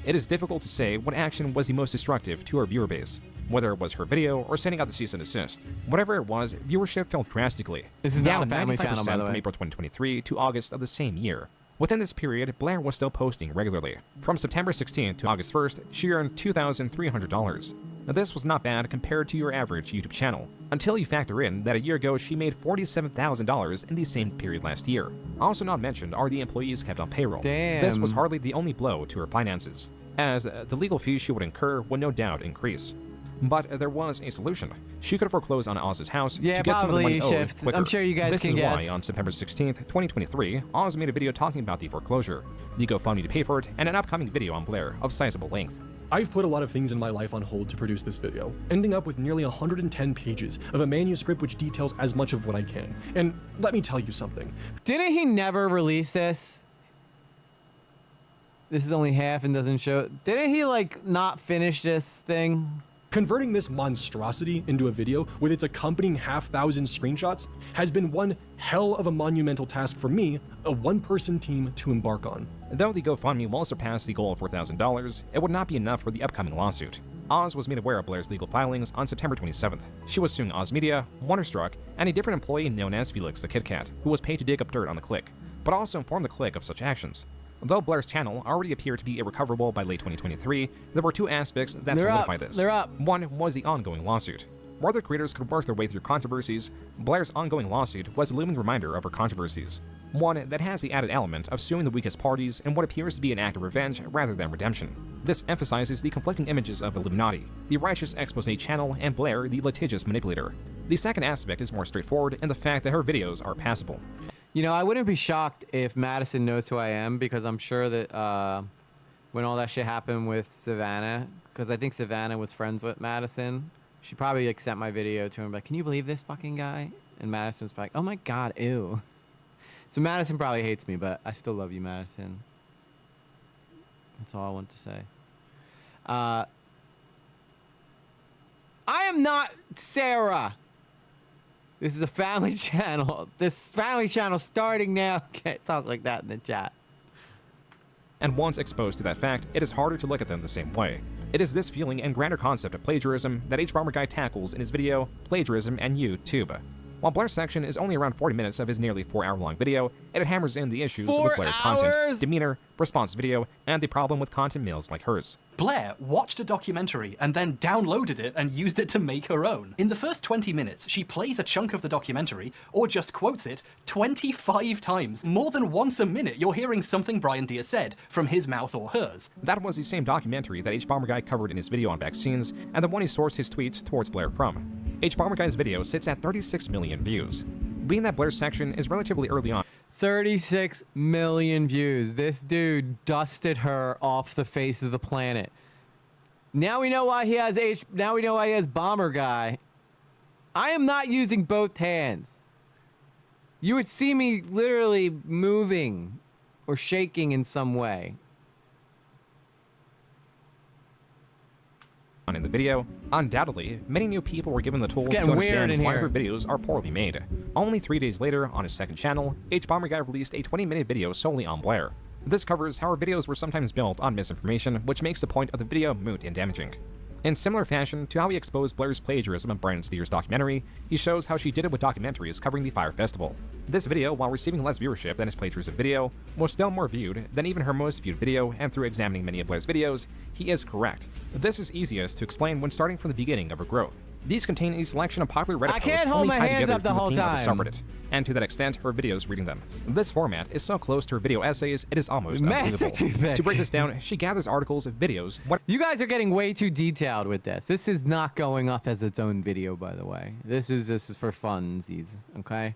It is difficult to say what action was the most destructive to her viewer base, whether it was her video or sending out the cease and desist. Whatever it was, viewership fell drastically. This is down not a family channel, by the way. From April 2023 to August of the same year. Within this period, Blair was still posting regularly. From September 16th to August 1st, she earned $2,300. Now, this was not bad compared to your average YouTube channel, until you factor in that a year ago she made $47,000 in the same period last year. Also not mentioned are the employees kept on payroll. Damn. This was hardly the only blow to her finances, as the legal fees she would incur would no doubt increase. But there was a solution. She could foreclose on Oz's house to get some of the money owed quicker. I'm sure you guys can guess. This is why on September 16th, 2023, Oz made a video talking about the foreclosure, the GoFundMe to pay for it, and an upcoming video on Blair of sizable length. I've put a lot of things in my life on hold to produce this video, ending up with nearly 110 pages of a manuscript which details as much of what I can. And let me tell you something. Didn't he never release this? This is only half and doesn't show. Didn't he, like, not finish this thing? Converting this monstrosity into a video with its accompanying 5,000 screenshots has been one hell of a monumental task for me, a one-person team, to embark on. Though the GoFundMe will surpass the goal of $4,000, it would not be enough for the upcoming lawsuit. Oz was made aware of Blair's legal filings on September 27th. She was suing Oz Media, Wonderstruck, and a different employee known as Felix the Kit Kat, who was paid to dig up dirt on the clique, but also informed the clique of such actions. Though Blair's channel already appeared to be irrecoverable by late 2023, there were two aspects that solidify this. One was the ongoing lawsuit. Where the creators could work their way through controversies, Blair's ongoing lawsuit was a looming reminder of her controversies. One that has the added element of suing the weakest parties in what appears to be an act of revenge rather than redemption. This emphasizes the conflicting images of Illuminaughti, the righteous expose channel, and Blair, the litigious manipulator. The second aspect is more straightforward in the fact that her videos are passable. You know, I wouldn't be shocked if Madison knows who I am, because I'm sure that when all that shit happened with Savannah, because I think Savannah was friends with Madison, she probably like sent my video to him like, can you believe this fucking guy? And Madison was like, oh my god, ew. So Madison probably hates me, but I still love you, Madison. That's all I want to say. I am not Sarah. This is a family channel. This family channel starting now. Can't talk like that in the chat. And once exposed to that fact, it is harder to look at them the same way. It is this feeling and grander concept of plagiarism that HBomberGuy tackles in his video, Plagiarism and YouTube. While Blair's section is only around 40 minutes of his nearly 4-hour-long video, it hammers in the issues with Blair's content, demeanor, response video, and the problem with content mills like hers. Blair watched a documentary and then downloaded it and used it to make her own. In the first 20 minutes, she plays a chunk of the documentary, or just quotes it, 25 times. More than once a minute, you're hearing something Brian Deere said, from his mouth or hers. That was the same documentary that HBomberGuy covered in his video on vaccines, and the one he sourced his tweets towards Blair from. HBomberGuy's video sits at 36 million views. Being that Blair's section is relatively early on. 36 million views. This dude dusted her off the face of the planet. Now we know why he has Bomber Guy. I am not using both hands. You would see me literally moving or shaking in some way. In the video, undoubtedly, many new people were given the tools to understand why her videos are poorly made. Only 3 days later, on his second channel, HBomberGuy released a 20-minute video solely on Blair. This covers how her videos were sometimes built on misinformation, which makes the point of the video moot and damaging. In similar fashion to how he exposed Blair's plagiarism of Brian Steer's documentary, he shows how she did it with documentaries covering the Fire Festival. This video, while receiving less viewership than his plagiarism video, was still more viewed than even her most viewed video, and through examining many of Blair's videos, he is correct. This is easiest to explain when starting from the beginning of her growth. These contain a selection of popular Reddit posts only tied together through the theme of the subreddit, and to that extent, her videos reading them. This format is so close to her video essays, it is almost unbelievable. To break this down, she gathers articles, videos. You guys are getting way too detailed with this. This is not going up as its own video, by the way. This is for funsies, okay?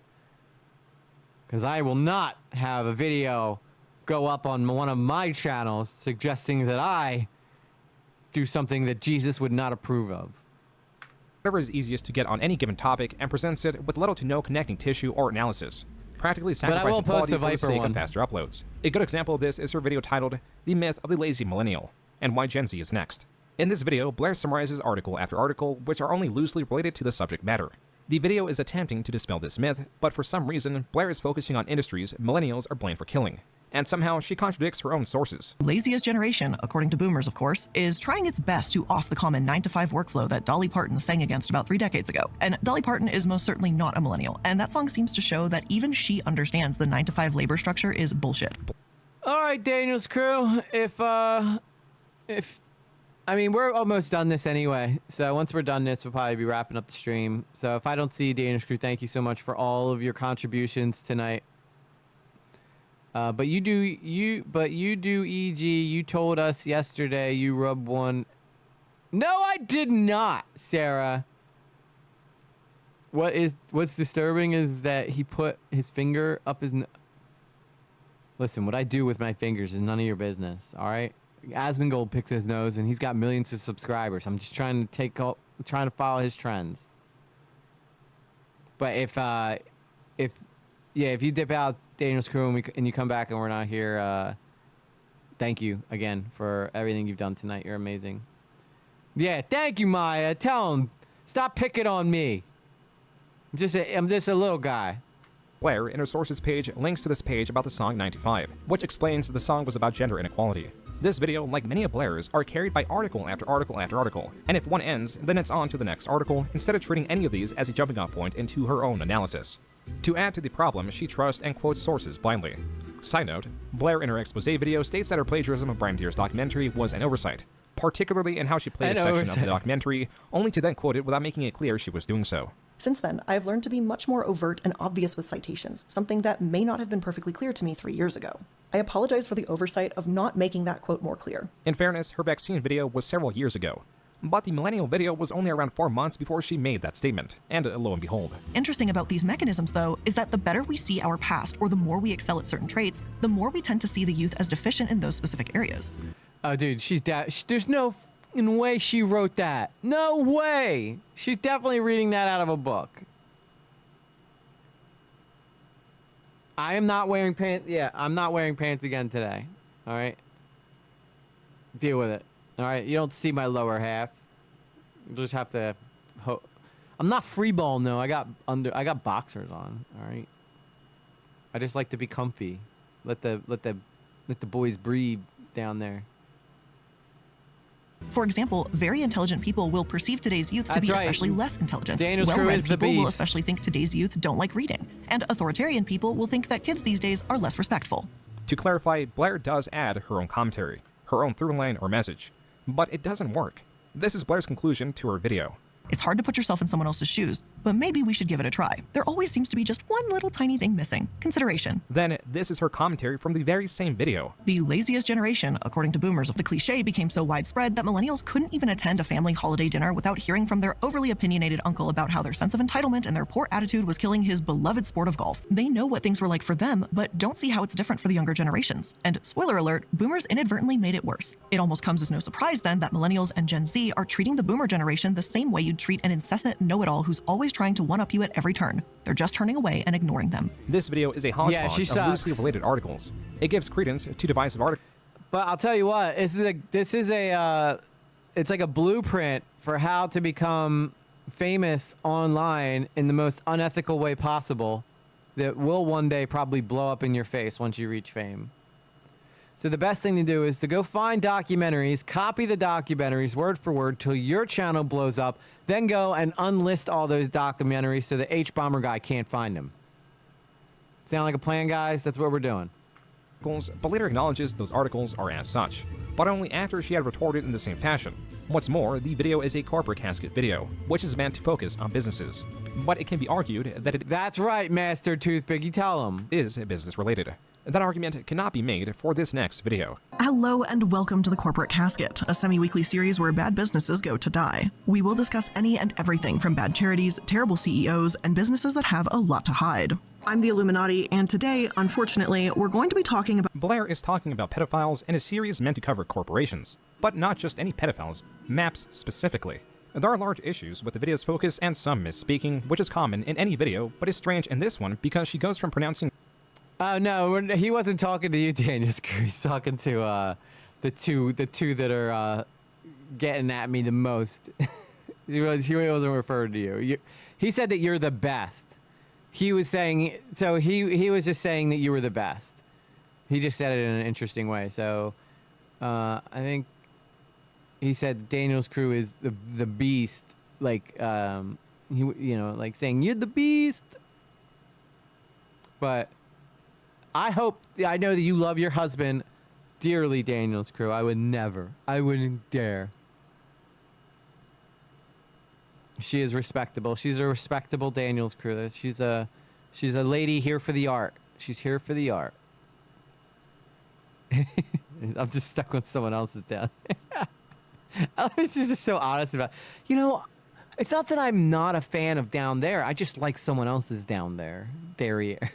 Because I will not have a video go up on one of my channels suggesting that I do something that Jesus would not approve of. Whatever is easiest to get on any given topic and presents it with little to no connecting tissue or analysis, practically sacrificing quality for the sake of faster uploads. A good example of this is her video titled The Myth of the Lazy Millennial, and Why Gen Z is Next. In this video, Blair summarizes article after article which are only loosely related to the subject matter. The video is attempting to dispel this myth, but for some reason, Blair is focusing on industries millennials are blamed for killing. And somehow she contradicts her own sources. Laziest generation, according to boomers of course, is trying its best to off the common 9-to-5 workflow that Dolly Parton sang against about 3 decades ago. And Dolly Parton is most certainly not a millennial, and that song seems to show that even she understands the 9-to-5 labor structure is bullshit. All right, Daniel's crew, I mean, we're almost done this anyway, so once we're done this, we'll probably be wrapping up the stream. So if I don't see you, Daniel's crew, thank you so much for all of your contributions tonight. But you do, EG, you told us yesterday you rubbed one. No, I did not, Sarah. What's disturbing is that he put his finger up his Listen, what I do with my fingers is none of your business, all right? Asmongold picks his nose and he's got millions of subscribers. I'm just trying to follow his trends. But if you dip out, Daniel's crew, and you come back and we're not here, thank you again for everything you've done tonight. You're amazing. Yeah, thank you, Maya. Tell him, stop picking on me. I'm just a little guy. Blair, in her sources page, links to this page about the song 95, which explains the song was about gender inequality. This video, like many of Blair's, are carried by article after article after article, and if one ends, then it's on to the next article, instead of treating any of these as a jumping off point into her own analysis. To add to the problem, she trusts and quotes sources blindly. Side note, Blair in her expose video states that her plagiarism of Brian Deere's documentary was an oversight, particularly in how she played a section of the documentary, only to then quote it without making it clear she was doing so. Since then, I've learned to be much more overt and obvious with citations, something that may not have been perfectly clear to me 3 years ago. I apologize for the oversight of not making that quote more clear. In fairness, her vaccine video was several years ago, but the millennial video was only around 4 months before she made that statement, and lo and behold. Interesting about these mechanisms, though, is that the better we see our past or the more we excel at certain traits, the more we tend to see the youth as deficient in those specific areas. Oh, dude, there's no f***ing way she wrote that. No way! She's definitely reading that out of a book. I am not wearing pants. Yeah, I'm not wearing pants again today. All right? Deal with it. All right? You don't see my lower half. You just have to... I'm not freeballing, though. I got boxers on. All right? I just like to be comfy. Let the boys breathe down there. For example, very intelligent people will perceive today's youth to be especially less intelligent. Well-read people will especially think today's youth don't like reading. And authoritarian people will think that kids these days are less respectful. To clarify, Blair does add her own commentary, her own through line or message. But it doesn't work. This is Blair's conclusion to her video. It's hard to put yourself in someone else's shoes, but maybe we should give it a try. There always seems to be just one little tiny thing missing. Consideration. Then this is her commentary from the very same video. The laziest generation, according to boomers. The cliche became so widespread that millennials couldn't even attend a family holiday dinner without hearing from their overly opinionated uncle about how their sense of entitlement and their poor attitude was killing his beloved sport of golf. They know what things were like for them, but don't see how it's different for the younger generations. And spoiler alert, boomers inadvertently made it worse. It almost comes as no surprise then that millennials and Gen Z are treating the boomer generation the same way you'd treat an incessant know-it-all who's always trying to one-up you at every turn. They're just turning away and ignoring them. This video is a hodgepodge of loosely related articles. It gives credence to divisive articles. But I'll tell you what, it's like a blueprint for how to become famous online in the most unethical way possible that will one day probably blow up in your face once you reach fame. So the best thing to do is to go find documentaries, copy the documentaries word for word till your channel blows up, then go and unlist all those documentaries so the H-Bomber guy can't find them. Sound like a plan, guys? That's what we're doing. But later acknowledges those articles are as such, but only after she had retorted in the same fashion. What's more, the video is a corporate casket video, which is meant to focus on businesses. But it can be argued that That's right, Master Toothpick, you tell him. Is business related. That argument cannot be made for this next video. Hello and welcome to The Corporate Casket, a semi-weekly series where bad businesses go to die. We will discuss any and everything from bad charities, terrible CEOs, and businesses that have a lot to hide. I'm the Illuminaughti, and today, unfortunately, we're going to be talking about... Blair is talking about pedophiles in a series meant to cover corporations, but not just any pedophiles, MAPs specifically. There are large issues with the video's focus and some misspeaking, which is common in any video, but is strange in this one because she goes from pronouncing... Oh, no, he wasn't talking to you, Daniel. He's talking to the two that are getting at me the most. he wasn't referring to you. He said that you're the best. He was saying, so he was just saying that you were the best. He just said it in an interesting way. So I think he said Daniel's crew is the beast. Like like saying you're the beast. But I know that you love your husband dearly, Daniel's crew. I wouldn't dare. She is respectable. She's a respectable Daniel's crew. She's a lady here for the art. She's here for the art. I'm just stuck on someone else's down. It's just so honest about. It's not that I'm not a fan of down there. I just like someone else's down there. Derriere.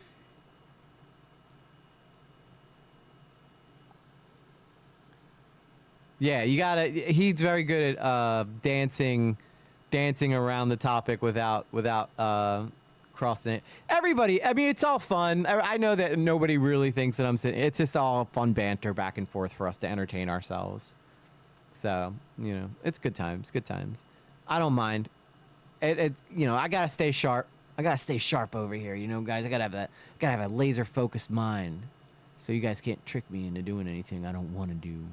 Yeah, you gotta. He's very good at dancing around the topic without crossing it. Everybody, I mean, it's all fun. I know that nobody really thinks that I'm sitting. It's just all fun banter back and forth for us to entertain ourselves. So, you know, it's good times, good times. I don't mind. It's, you know, I gotta stay sharp. I gotta stay sharp over here, you know, guys. I gotta have a laser focused mind, so you guys can't trick me into doing anything I don't want to do.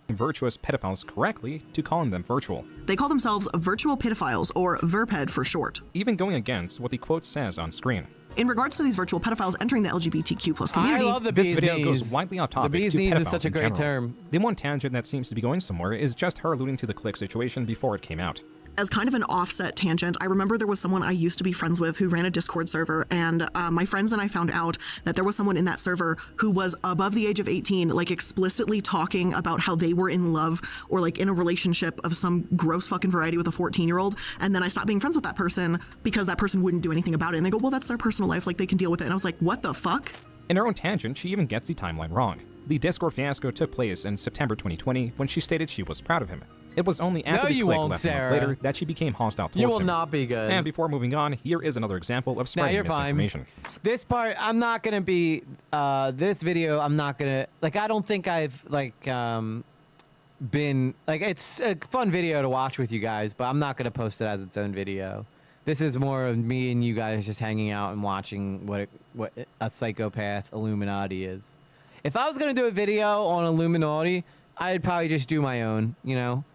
Virtuous pedophiles correctly to calling them virtual. They call themselves virtual pedophiles, or VERPED for short. Even going against what the quote says on screen. In regards to these virtual pedophiles entering the LGBTQ+ community, I love the this video knees. goes widely off topic. The bee's to knees is pedophiles such a in great general. term. The one tangent that seems to be going somewhere is just her alluding to the click situation before it came out. as kind of an offset tangent, I remember there was someone I used to be friends with who ran a Discord server, and my friends and I found out that there was someone in that server who was above the age of 18, like explicitly talking about how they were in love or like in a relationship of some gross fucking variety with a 14-year-old. And then I stopped being friends with that person because that person wouldn't do anything about it. And they go, well, that's their personal life, like they can deal with it. And I was like, what the fuck? In her own tangent, she even gets the timeline wrong. The Discord fiasco took place in September 2020 when she stated she was proud of him. It was only after the click left a month later that she became hostile towards him. You will not be good. And before moving on, here is another example of spreading misinformation. This part, I'm not gonna be. This video, I'm not gonna like. I don't think I've like been like. It's a fun video to watch with you guys, but I'm not gonna post it as its own video. This is more of me and you guys just hanging out and watching what a psychopath Illuminati is. If I was gonna do a video on Illuminaughti, I'd probably just do my own, you know.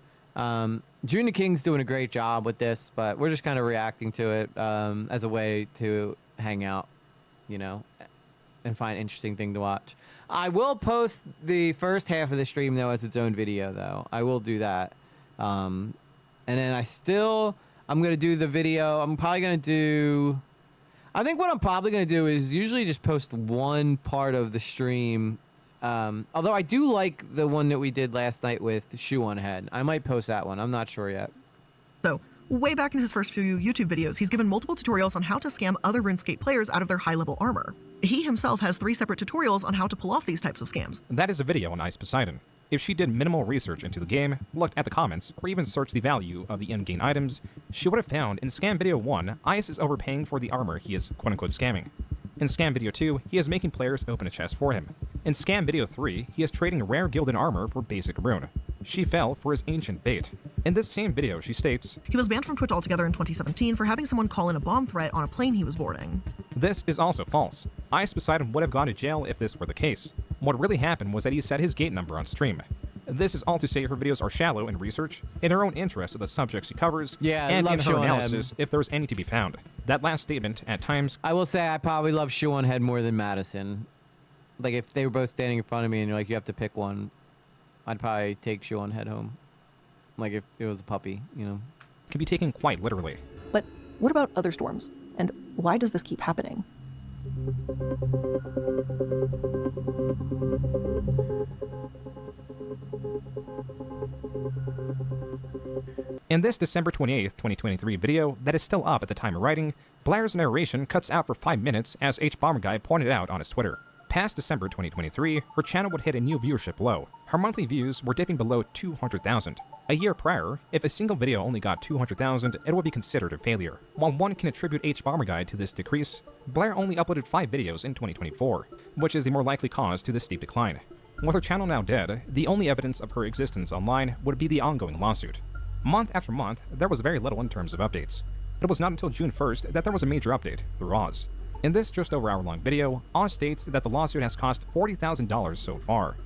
June the King's doing a great job with this, but we're just kind of reacting to it as a way to hang out, you know, and find an interesting thing to watch. I will post the first half of the stream, though, as its own video, though. I will do that. And then I'm going to do the video. I'm probably going to do... I think what I'm probably going to do is usually just post one part of the stream. Although I do like the one that we did last night with Shoe on Head. I might post that one. I'm not sure yet. So, way back in his first few YouTube videos, he's given multiple tutorials on how to scam other RuneScape players out of their high-level armor. He himself has 3 separate tutorials on how to pull off these types of scams. That is a video on Ice Poseidon. If she did minimal research into the game, looked at the comments, or even searched the value of the in-game items, she would have found in Scam Video 1, Ice is overpaying for the armor he is quote-unquote scamming. In Scam Video 2, he is making players open a chest for him. In Scam Video 3, he is trading rare gilded armor for basic rune. She fell for his ancient bait. In this same video, she states, he was banned from Twitch altogether in 2017 for having someone call in a bomb threat on a plane he was boarding. This is also false. Ice Poseidon would have gone to jail if this were the case. What really happened was that he said his gate number on stream. This is all to say her videos are shallow in research, in her own interest of the subjects she covers, and in her analysis if there's any to be found. That last statement, at times... I will say I probably love Shoe on Head more than Madison. Like, if they were both standing in front of me and you're like, you have to pick one, I'd probably take Shoe on Head home. Like, if it was a puppy, you know? Can be taken quite literally. But what about other storms? And why does this keep happening? In this December 28th, 2023 video that is still up at the time of writing, Blair's narration cuts out for 5 minutes as HBomberGuy pointed out on his Twitter. Past December 2023, her channel would hit a new viewership low. Her monthly views were dipping below 200,000. A year prior, if a single video only got 200,000, it would be considered a failure. While one can attribute HBomberGuy to this decrease, Blair only uploaded 5 videos in 2024, which is the more likely cause to this steep decline. With her channel now dead, the only evidence of her existence online would be the ongoing lawsuit. Month after month, there was very little in terms of updates. It was not until June 1st that there was a major update through Oz. In this just over hour-long video, Oz states that the lawsuit has cost $40,000 so far.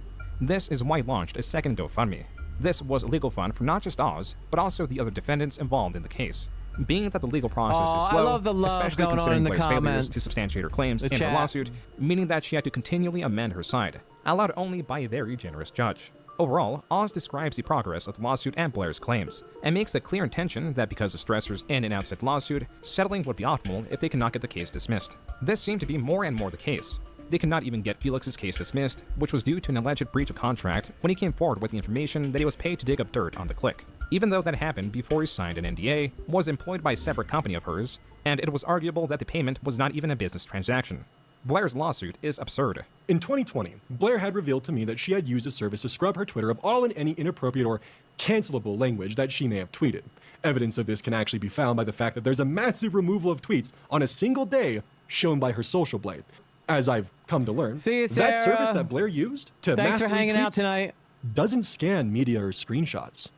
This is why he launched a second GoFundMe. This was a legal fund for not just Oz, but also the other defendants involved in the case. Being that the legal process is slow, I love the love especially going considering on in the Blair's failures comments. to substantiate her claims in the chat. lawsuit, meaning that she had to continually amend her side, allowed only by a very generous judge. Overall, Oz describes the progress of the lawsuit and Blair's claims, and makes a clear intention that because of stressors in and outside lawsuit, settling would be optimal if they cannot get the case dismissed. This seemed to be more and more the case. They could not even get Felix's case dismissed, which was due to an alleged breach of contract when he came forward with the information that he was paid to dig up dirt on the click. Even though that happened before he signed an NDA, was employed by a separate company of hers, and it was arguable that the payment was not even a business transaction. Blair's lawsuit is absurd. In 2020, Blair had revealed to me that she had used a service to scrub her Twitter of all and any inappropriate or cancelable language that she may have tweeted. Evidence of this can actually be found by the fact that there's a massive removal of tweets on a single day shown by her social blade. As I've come to learn, See you, that Sarah. service that Blair used to Thanks master for hanging tweets out tonight. doesn't scan media or screenshots.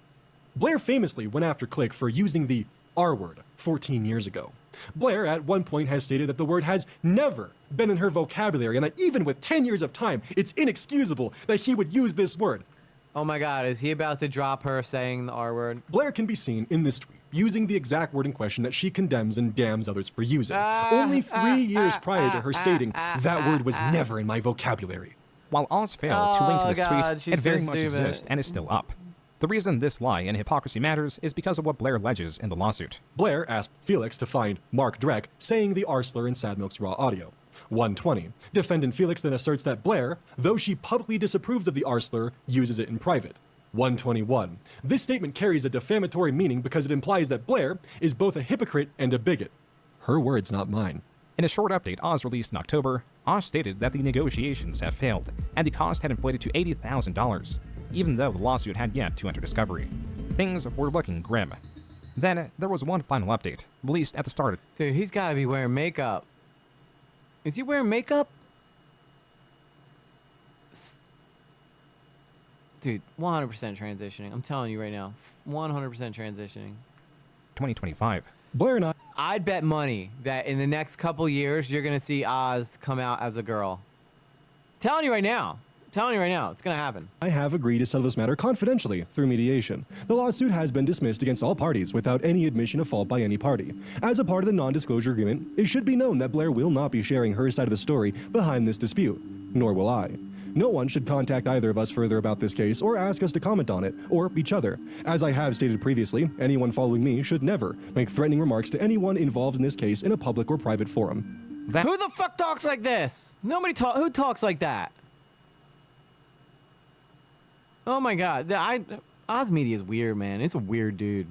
Blair famously went after Click for using the R word 14 years ago. Blair at one point has stated that the word has never been in her vocabulary and that even with 10 years of time, it's inexcusable that he would use this word. Oh my God, is he about to drop her saying the R word? Blair can be seen in this tweet using the exact word in question that she condemns and damns others for using. Only 3 years prior to her stating, that word was never in my vocabulary. While Oz failed to link to this tweet, it very so much stupid. exists and is still up. The reason this lie and hypocrisy matters is because of what Blair alleges in the lawsuit. Blair asked Felix to find Mark Drek saying the R slur in Sad Milk's raw audio. 120. Defendant Felix then asserts that Blair, though she publicly disapproves of the R slur, uses it in private. 121. This statement carries a defamatory meaning because it implies that Blair is both a hypocrite and a bigot. Her words, not mine. In a short update Oz released in October, Oz stated that the negotiations have failed, and the cost had inflated to $80,000, even though the lawsuit had yet to enter discovery. Things were looking grim. Then, there was one final update, released at the start. Dude, he's gotta be wearing makeup. Is he wearing makeup? Dude, 100% transitioning. I'm telling you right now, 100% transitioning. 2025. Blair and I'd bet money that in the next couple years, you're gonna see Oz come out as a girl. Telling you right now. Telling you right now, it's gonna happen. I have agreed to settle this matter confidentially through mediation. The lawsuit has been dismissed against all parties without any admission of fault by any party. As a part of the non-disclosure agreement, it should be known that Blair will not be sharing her side of the story behind this dispute, nor will I. No one should contact either of us further about this case or ask us to comment on it, or each other. As I have stated previously, anyone following me should never make threatening remarks to anyone involved in this case in a public or private forum. Who the fuck talks like this? Who talks like that? Oh my God, Oz Media is weird, man. It's a weird dude,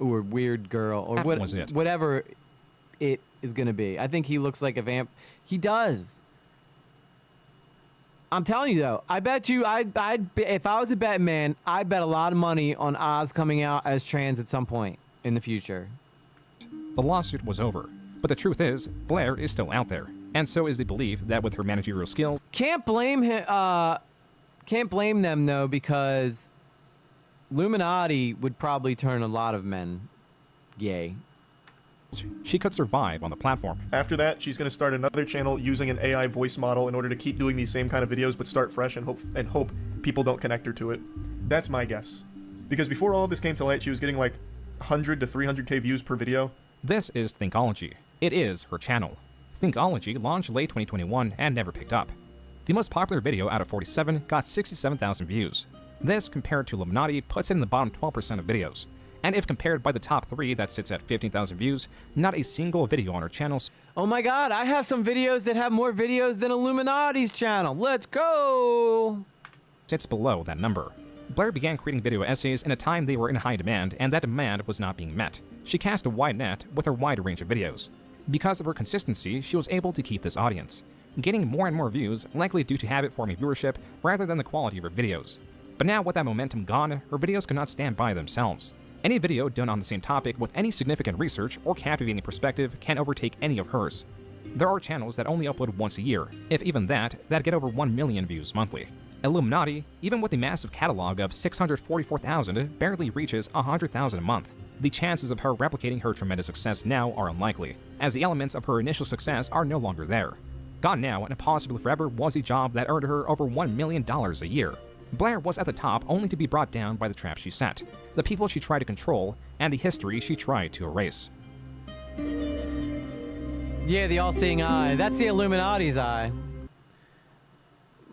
or weird girl, or whatever it is gonna be. I think he looks like a vamp. He does. I'm telling you though, I bet you, if I was a betting man, I'd bet a lot of money on Oz coming out as trans at some point in the future. The lawsuit was over, but the truth is, Blair is still out there, and so is the belief that with her managerial skills, can't blame him. Can't blame them though, because Illuminaughti would probably turn a lot of men gay. She could survive on the platform. After that, she's going to start another channel using an AI voice model in order to keep doing these same kind of videos, but start fresh and hope people don't connect her to it. That's my guess. Because before all of this came to light, she was getting like 100 to 300k views per video. This is Thinkology. It is her channel. Thinkology launched late 2021 and never picked up. The most popular video out of 47 got 67,000 views. This, compared to Illuminaughti, puts it in the bottom 12% of videos. And if compared by the top 3 that sits at 15,000 views, not a single video on her channel. Oh my God, I have some videos that have more videos than Illuminaughti's channel. Let's go! Sits below that number. Blair began creating video essays in a time they were in high demand, and that demand was not being met. She cast a wide net with her wide range of videos. Because of her consistency, she was able to keep this audience, gaining more and more views, likely due to habit-forming viewership rather than the quality of her videos. But now with that momentum gone, her videos cannot stand by themselves. Any video done on the same topic with any significant research or captivating perspective can overtake any of hers. There are channels that only upload once a year, if even that get over 1 million views monthly. Illuminaughti, even with a massive catalog of 644,000, barely reaches 100,000 a month. The chances of her replicating her tremendous success now are unlikely, as the elements of her initial success are no longer there. Gone now and possibly forever was a job that earned her over $1 million a year. Blair was at the top only to be brought down by the trap she set, the people she tried to control, and the history she tried to erase. Yeah, the all-seeing eye. That's the Illuminati's eye.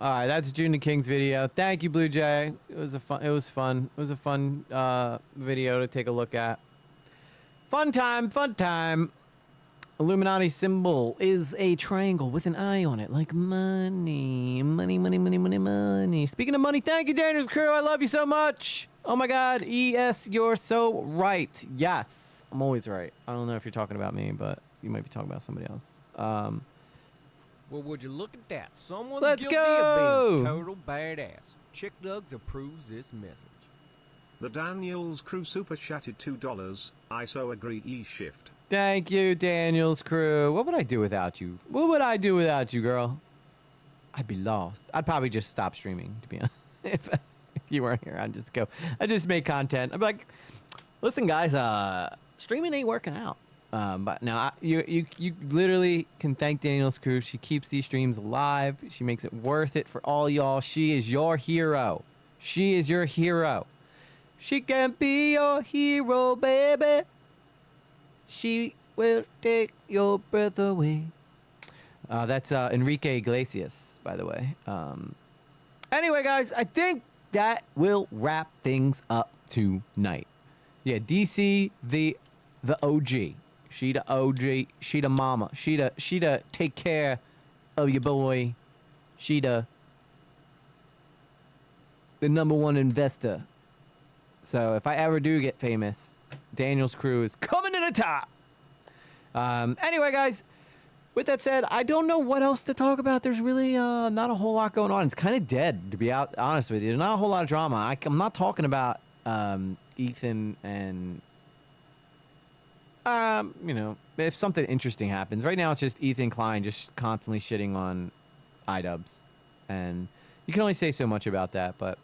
All right, that's June the King's video. Thank you, Blue Jay. It was fun. It was a fun video to take a look at. Fun time, fun time. Illuminati symbol is a triangle with an eye on it, like money. Money, money, money, money, money. Speaking of money, thank you, Dangerous Crew. I love you so much. Oh my God, ES, you're so right. Yes, I'm always right. I don't know if you're talking about me, but you might be talking about somebody else. Well, would you look at that? Someone's Let's guilty go. of being total badass. Chick Dugs approves this message. The Daniels Crew super chatted $2. I so agree. E-shift. Thank you, Daniels Crew. What would I do without you? What would I do without you, girl? I'd be lost. I'd probably just stop streaming, to be honest. you weren't here, I just make content. I'm like, listen, guys, streaming ain't working out. But now you literally can thank Daniel's crew. She keeps these streams alive. She makes it worth it for all y'all. She is your hero. She is your hero. She can be your hero, baby. She will take your breath away. That's Enrique Iglesias, by the way. Anyway, guys, I think that will wrap things up tonight. Yeah, DC, the OG. She the OG. She the mama. She the take care of your boy. She the #1 investor. So if I ever do get famous, Daniel's crew is coming to the top. Anyway, guys, with that said, I don't know what else to talk about. There's really not a whole lot going on. It's kind of dead, to be honest with you. There's not a whole lot of drama. I'm not talking about Ethan and you know, if something interesting happens. Right now, it's just Ethan Klein just constantly shitting on iDubbbz, and you can only say so much about that. But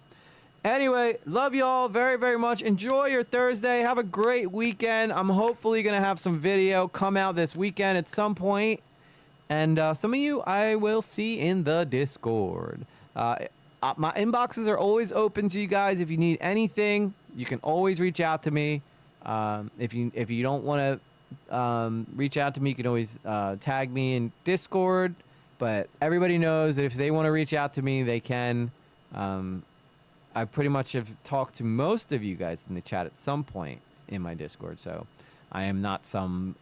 anyway, love y'all very, very much. Enjoy your Thursday. Have a great weekend. I'm hopefully gonna have some video come out this weekend at some point, and some of you I will see in the Discord. My inboxes are always open to you guys. If you need anything, you can always reach out to me. If you don't want to reach out to me, you can always tag me in Discord. But everybody knows that if they want to reach out to me, they can. I pretty much have talked to most of you guys in the chat at some point in my Discord, so I am not some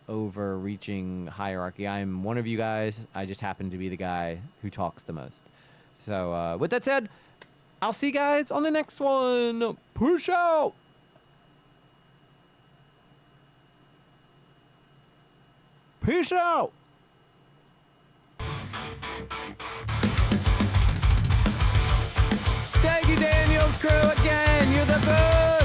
overreaching hierarchy. I am one of you guys. I just happen to be the guy who talks the most. So with that said, I'll see you guys on the next one. Push out! Peace out! Thank you, Daniel's crew, again. You're the best!